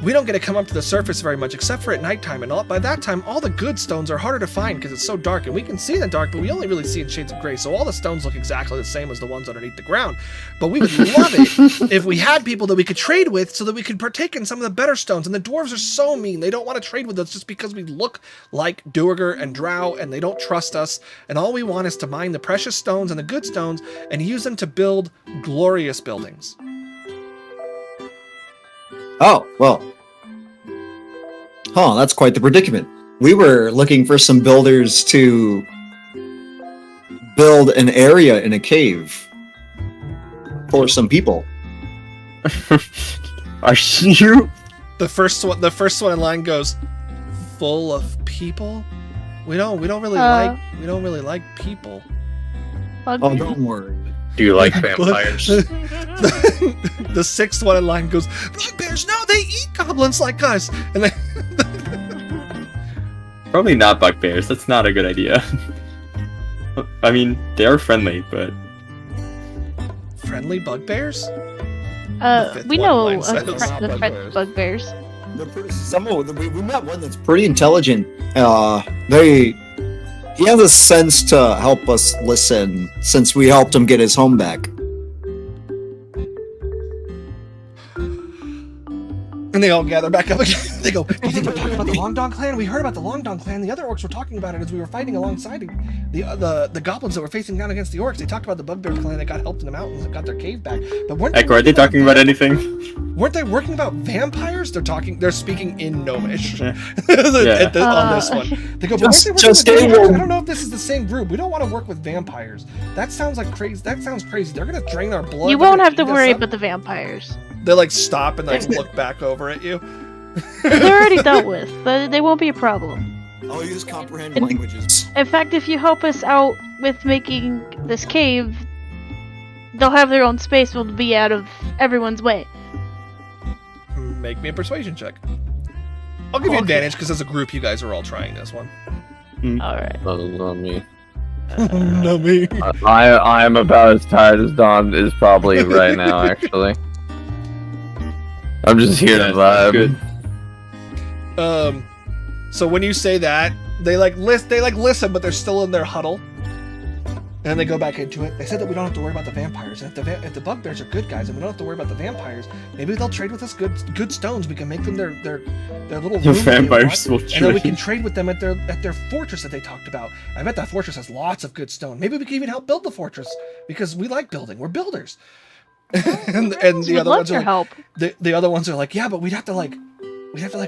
"We don't get to come up to the surface very much except for at nighttime, and by that time all the good stones are harder to find because it's so dark, and we can see in the dark, but we only really see in shades of gray, so all the stones look exactly the same as the ones underneath the ground. But we would love it if we had people that we could trade with so that we could partake in some of the better stones, and the dwarves are so mean. They don't want to trade with us just because we look like Duergar and Drow, and they don't trust us, and all we want is to mine the precious stones and the good stones and use them to build glorious buildings."
Oh, well. Huh, that's quite the predicament. We were looking for some builders to build an area in a cave for some people.
Are you?
The first one in line goes, "Full of people? We don't really like people."
Oh, don't worry.
Do you like vampires?
The 6th one in line goes, "Bugbears? No, they eat goblins like us." And they
Probably not bugbears. That's not a good idea. I mean, they are friendly, but
friendly bugbears?
We know the French bugbears.
We met one that's pretty intelligent. He has a sense to help us listen since we helped him get his home back.
And they all gather back up again. They go, "Do you think we're talking about the Long Dong clan? We heard about the Long Dong clan. The other orcs were talking about it as we were fighting alongside the goblins that were facing down against the orcs. They talked about the Bugbear clan that got helped in the mountains and got their cave back. But
Echo, are they talking about anything?
Weren't they working about vampires? They're speaking in Gnomish
Yeah.
on this one. They go, "But weren't they working with vampires? I don't know if this is the same group. We don't want to work with vampires. That sounds like crazy. That sounds crazy. They're gonna drain our blood.
You won't have to worry about the vampires.
They like stop and like look back over at you.
They're already dealt with. They won't be a problem.
I'll use comprehend languages.
In fact, if you help us out with making this cave, they'll have their own space. We'll be out of everyone's way.
Make me a persuasion check. I'll give you advantage because as a group, you guys are all trying this one.
All right.
Not me.
Not me.
I am about as tired as Don is probably right now, actually. I'm just here to vibe.
Good.
So when you say that, they listen, but they're still in their huddle. And they go back into it. They said that we don't have to worry about the vampires. And if the bugbears are good guys and we don't have to worry about the vampires, maybe they'll trade with us good stones. We can make them their little room.
The vampires will trade.
And then we can trade with them at their fortress that they talked about. I bet that fortress has lots of good stone. Maybe we can even help build the fortress because we like building. We're builders. and the other ones are
help.
The other ones are like, yeah, but we'd have to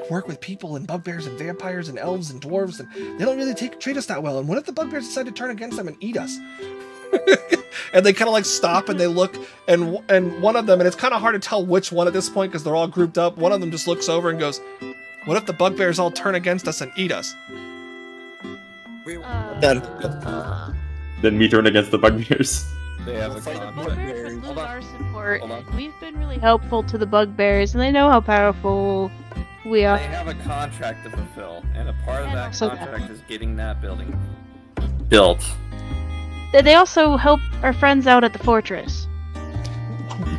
work with people and bugbears and vampires and elves and dwarves, and they don't really treat us that well. And what if the bugbears decide to turn against them and eat us? and they kind of like stop and they look, and one of them, and it's kind of hard to tell which one at this point because they're all grouped up. One of them just looks over and goes, "What if the bugbears all turn against us and eat us?"
Then we turn against the bugbears.
They have a
The
contract.
bugbears would lose our support.
Hold on.
We've been really helpful to the bugbears, and they know how powerful we are.
They have a contract to fulfill, and a part of
And
that
also
contract is getting that building built.
They also help our friends out at the fortress.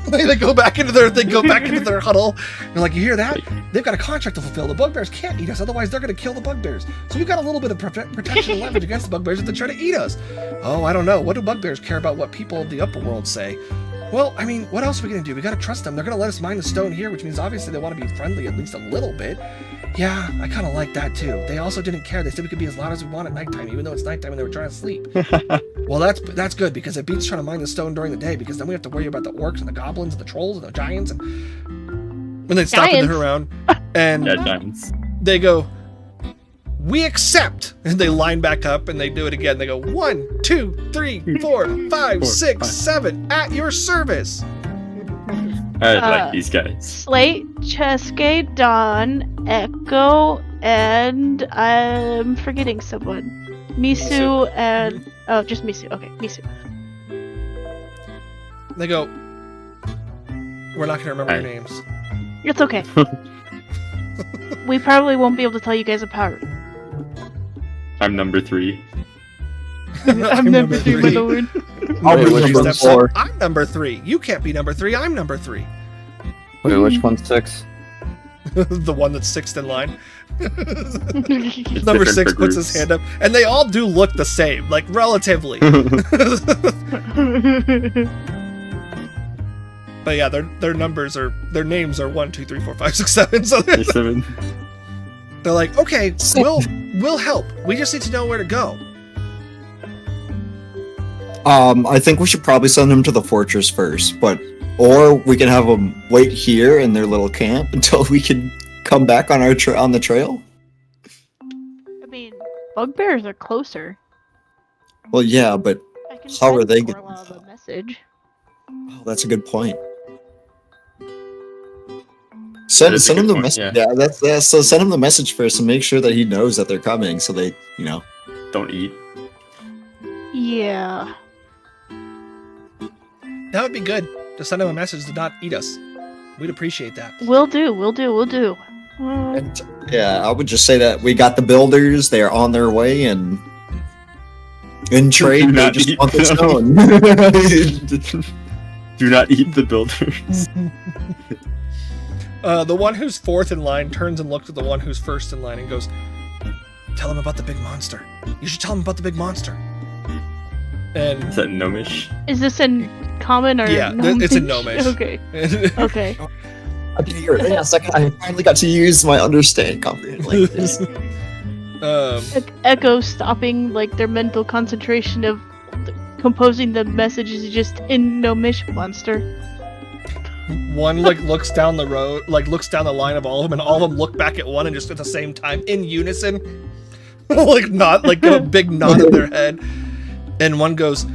They go back into their huddle. They're like, "You hear that? They've got a contract to fulfill. The bugbears can't eat us, otherwise they're going to kill the bugbears. So we've got a little bit of protection and leverage against the bugbears if they try to eat us." Oh, I don't know. What do bugbears care about what people of the upper world say? Well, I mean, what else are we going to do? We got to trust them. They're going to let us mine the stone here, which means obviously they want to be friendly at least a little bit. Yeah, I kind of like that too. They also didn't care. They said we could be as loud as we want at nighttime, even though it's nighttime and they were trying to sleep. Well, that's good because it beats trying to mine the stone during the day, because then we have to worry about the orcs and the goblins and the trolls and the giants, and they stop and turn around and
Yeah, giants.
they go, "We accept," and they line back up and they do it again. They go 1, 2, 3, 4, 5, 6, 7 at your service.
I like these guys.
Slate, Cheske, Dawn, Echo, and I'm forgetting someone. Misu and just Misu. Okay, Misu.
They go, "We're not gonna remember your names."
It's okay. We probably won't be able to tell you guys apart.
I'm number 3.
I'm number 3, my lord.
I'll
Wait,
be
which
number
one's
4.
I'm number 3. You can't be number 3. I'm number 3.
Wait, which one's 6?
The one that's sixth in line.
It's
Number
different
6
for
puts his
groups.
hand up, and they all do look the same, like relatively. But yeah, their names are 1, 2, 3, 4, 5, 6, 7. So
There's 7.
they're like, "Okay, we'll help. We just need to know where to go."
I think we should probably send them to the fortress first, or we can have them wait here in their little camp until we can come back on our on the trail.
I mean, bugbears are closer.
Well, yeah, but
I can
How are
send
they
Orla a message.
oh, that's a good point. Send
That is a
him
good
the
point,
message.
yeah.
Yeah, so send him the message first and make sure that he knows that they're coming, so they,
Don't eat.
Yeah.
That would be good to send them a message to not eat us. We'd appreciate that.
Will do.
And, yeah, I would just say that we got the builders. They are on their way, and in trade, they
not
just
eat
want the
them.
stone.
Do not eat the builders.
The one who's fourth in line turns and looks at the one who's first in line and goes, "Tell him about the big monster. You should tell him about the big monster." And
Is that gnomish?
Is this in common or
Yeah, it's in Gnomish.
Okay. Okay.
I can hear it. Yes, I finally got to use my understand comprehend language.
Echo stopping like their mental concentration of composing the messages just in Gnomish monster.
one looks down the road, looks down the line of all of them, and all of them look back at one and just at the same time in unison, give a big nod of their head. And one goes,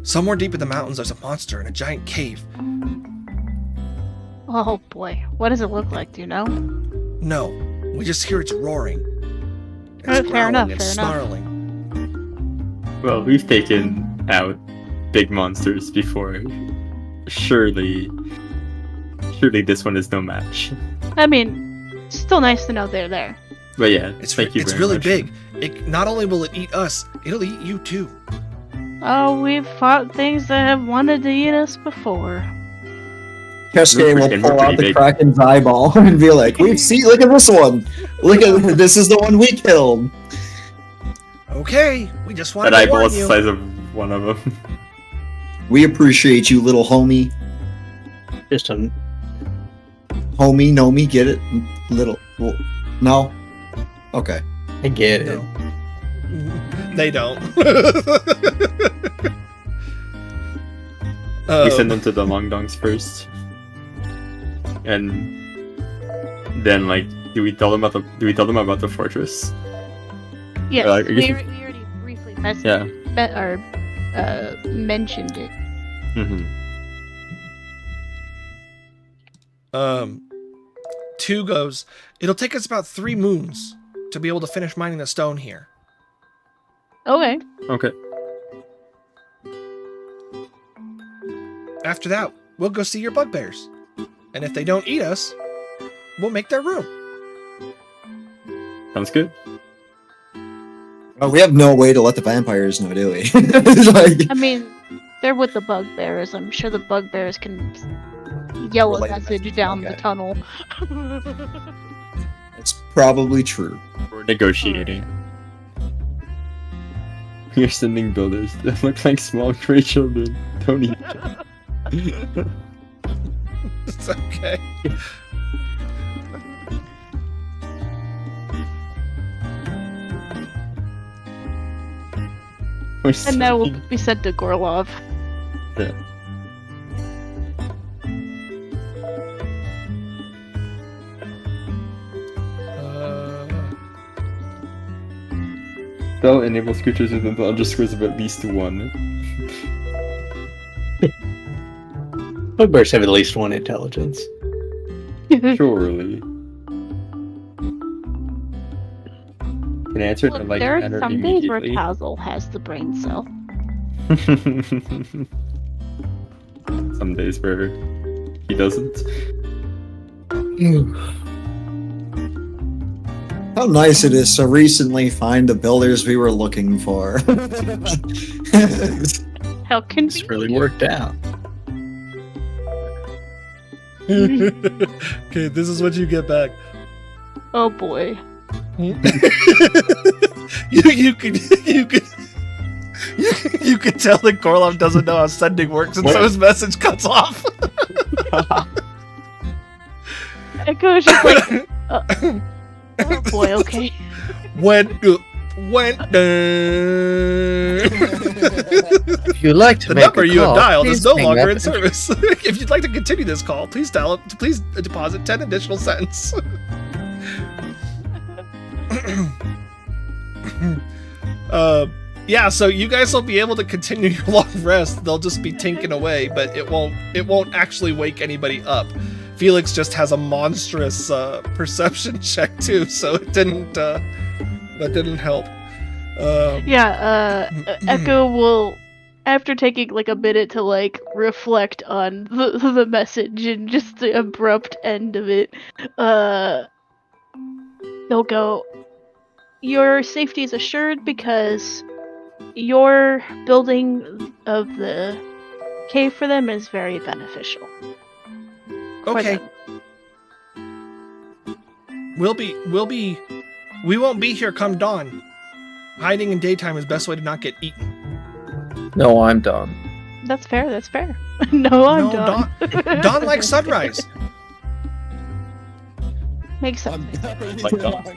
"Somewhere deep in the mountains, there's a monster in a giant cave."
Oh boy, what does it look like? Do you know?
No, we just hear it's roaring.
Fair enough,
and
fair enough.
snarling.
Well, we've taken out big monsters before. Surely this one is no match.
I mean, it's still nice to know they're there.
But yeah,
It's
thank you
it's
very
really
much.
big. It not only will it eat us, it'll eat you too.
Oh, we've fought things that have wanted to eat us before.
Cascade will
We're
pull out
pretty
the
big.
Kraken's eyeball and be like, look at this one. This is the one we killed.
Okay, we just wanted
That
to
eyeball
warn
is the
you.
size of one of them.
We appreciate you, little homie.
Just a
Homie, know me, get it? Little. Well, no? Okay.
I get it.
No. They don't.
We send them to the Longdongs first, and then do we tell them about the fortress?
Yes,
Like,
we already briefly
Yeah.
mentioned it.
Two goes, it'll take us about 3 moons to be able to finish mining the stone here.
Okay.
Okay.
After that, we'll go see your bugbears. And if they don't eat us, we'll make their room.
Sounds good.
Well, we have no way to let the vampires know, do we? Like,
I mean, they're with the bugbears. I'm sure the bugbears can yell a
relay the
message
message,
down the
okay.
tunnel.
it's probably true.
We're negotiating. We're sending builders that look like small gray children. Don't eat them.
It's okay.
We're
And that will
sending-
be sent to Gorlov.
Yeah. Spell enables creatures with intelligence scores of at least 1.
Bugbears have at least 1 intelligence.
Surely. Can I answer it
Look,
in like
there are
manner
some days where
immediately?
Tazzle has the brain cell.
Some days where he doesn't.
How nice it is to recently find the builders we were looking for.
How can
It's really worked out.
Okay, this is what you get back.
Oh boy.
you could tell that Gorlov doesn't know how sending works, and so
What?
his message cuts off.
Echo's just like, oh boy, okay.
went
If you like to
The
make
number
a
you have
call,
dialed is
please
no
hang
longer
up
in
and-
service. If you'd like to continue this call, please deposit 10 additional cents. Yeah, so you guys will be able to continue your long rest. They'll just be tinking away, but it won't actually wake anybody up. Felix just has a monstrous perception check too, so it didn't that didn't help.
Echo will, after taking like a minute to like reflect on the message and just the abrupt end of it, they'll go, your safety is assured because your building of the cave for them is very beneficial. For
Okay.
them.
We won't be here come dawn. Hiding in daytime is best way to not get eaten.
No, I'm done.
That's fair, that's fair. No, I'm
No,
done.
Dawn like sunrise.
Makes sense.
Like that.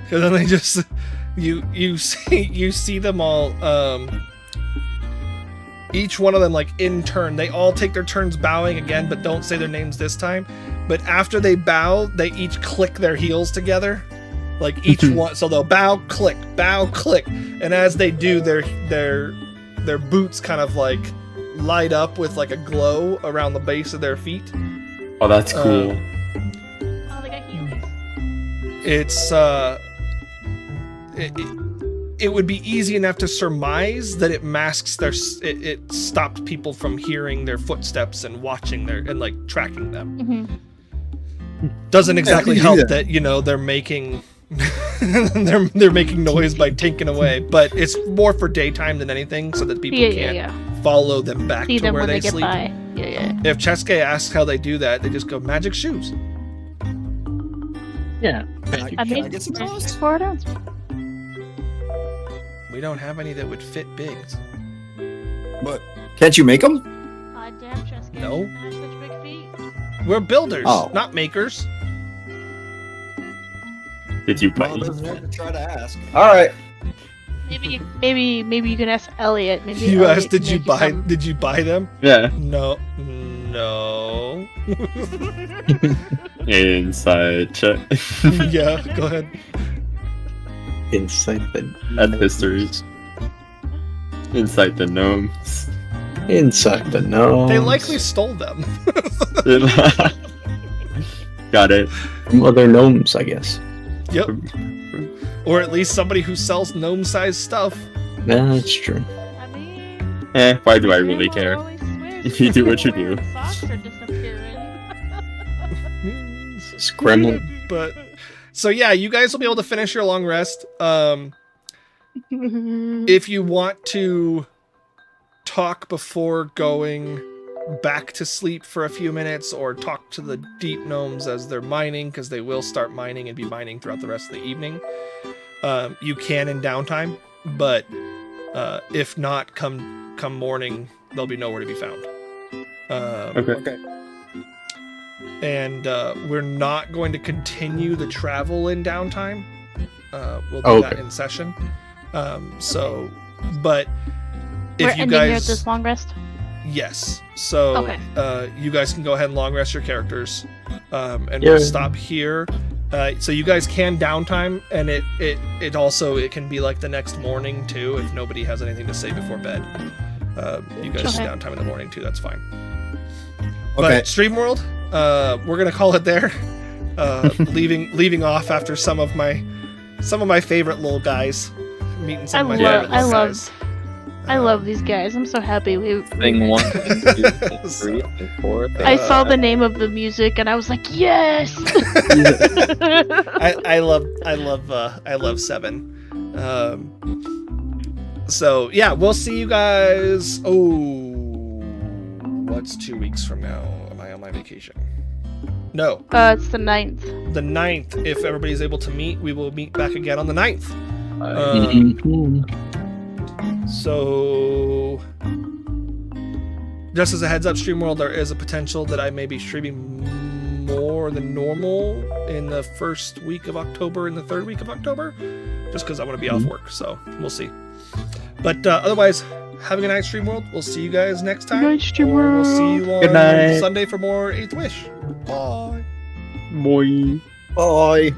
Because then they just you see them all each one of them like in turn, they all take their turns bowing again, but don't say their names this time. But after they bow, they each click their heels together, like each one. So they'll bow, click, and as they do, their boots kind of like light up with like a glow around the base of their feet.
Oh, that's cool.
Oh, they got heels.
It's it would be easy enough to surmise that it masks it stopped people from hearing their footsteps and watching and like tracking them.
Mm-hmm.
Doesn't exactly
Yeah,
help
yeah.
that, you know, they're making they're making noise by tinking away, but it's more for daytime than anything, so that people can't follow them back
See
to
them
where
when
they
they get
sleep.
by. Yeah.
If Cheske asks how they do that, they just go magic shoes.
Yeah.
I mean,
get some toast?
4 ounce.
We don't have any that would fit bigs.
But can't you make them?
Damn, Cheske.
No.
You have such big feet.
We're builders,
Oh.
not makers.
Did you buy?
Try to ask. All right.
Maybe you can ask Elliot. Maybe
You
Elliot
asked,
can
did you
make
buy?
some-
Did you buy them?
Yeah.
No.
Inside check.
Yeah, go ahead.
Insight that
At history. Inside the gnomes.
Inside the nose.
They likely stole them.
Got it.
From other gnomes, I guess.
Yep. Or at least somebody who sells gnome-sized stuff.
Nah, that's true.
I mean,
Why do I really care? You do what you do.
Socks are disappearing.
It's gremlin.
But so yeah, you guys will be able to finish your long rest. If you want to talk before going back to sleep for a few minutes, or talk to the deep gnomes as they're mining, because they will start mining and be mining throughout the rest of the evening, you can in downtime. But if not, come morning, they'll be nowhere to be found.
Okay.
And we're not going to continue the travel in downtime. We'll do
Okay.
that in session. But
We're
if you
ending here at
guys,
this long rest.
yes. So
Okay.
you guys can go ahead and long rest your characters, and
Yeah.
we'll stop here. So you guys can downtime, and it also can be like the next morning too if nobody has anything to say before bed. You guys
Okay.
downtime in the morning too. That's fine.
Okay.
But StreamWorld, we're gonna call it there. Leaving off after some of my favorite little guys, meeting some of my favorite little guys.
I love these guys. I'm so happy we.
Thing 1, thing 2, thing 3, thing 4. Thing
I saw the name of the music and I was like, yes.
I love 7. So yeah, we'll see you guys. Oh, what's 2 weeks from now? Am I on my vacation? No,
It's the 9th.
the 9th. If everybody's able to meet, we will meet back again on the 9th. So, just as a heads up, StreamWorld, there is a potential that I may be streaming more than normal in the first week of October and the third week of October, just because I want to be off work. So we'll see. But otherwise, have a good night, StreamWorld. We'll see you guys next time.
Good night,
Or we'll see
StreamWorld.
you on
Good night.
Sunday for more 8th Wish. Bye.
Boy.
Bye.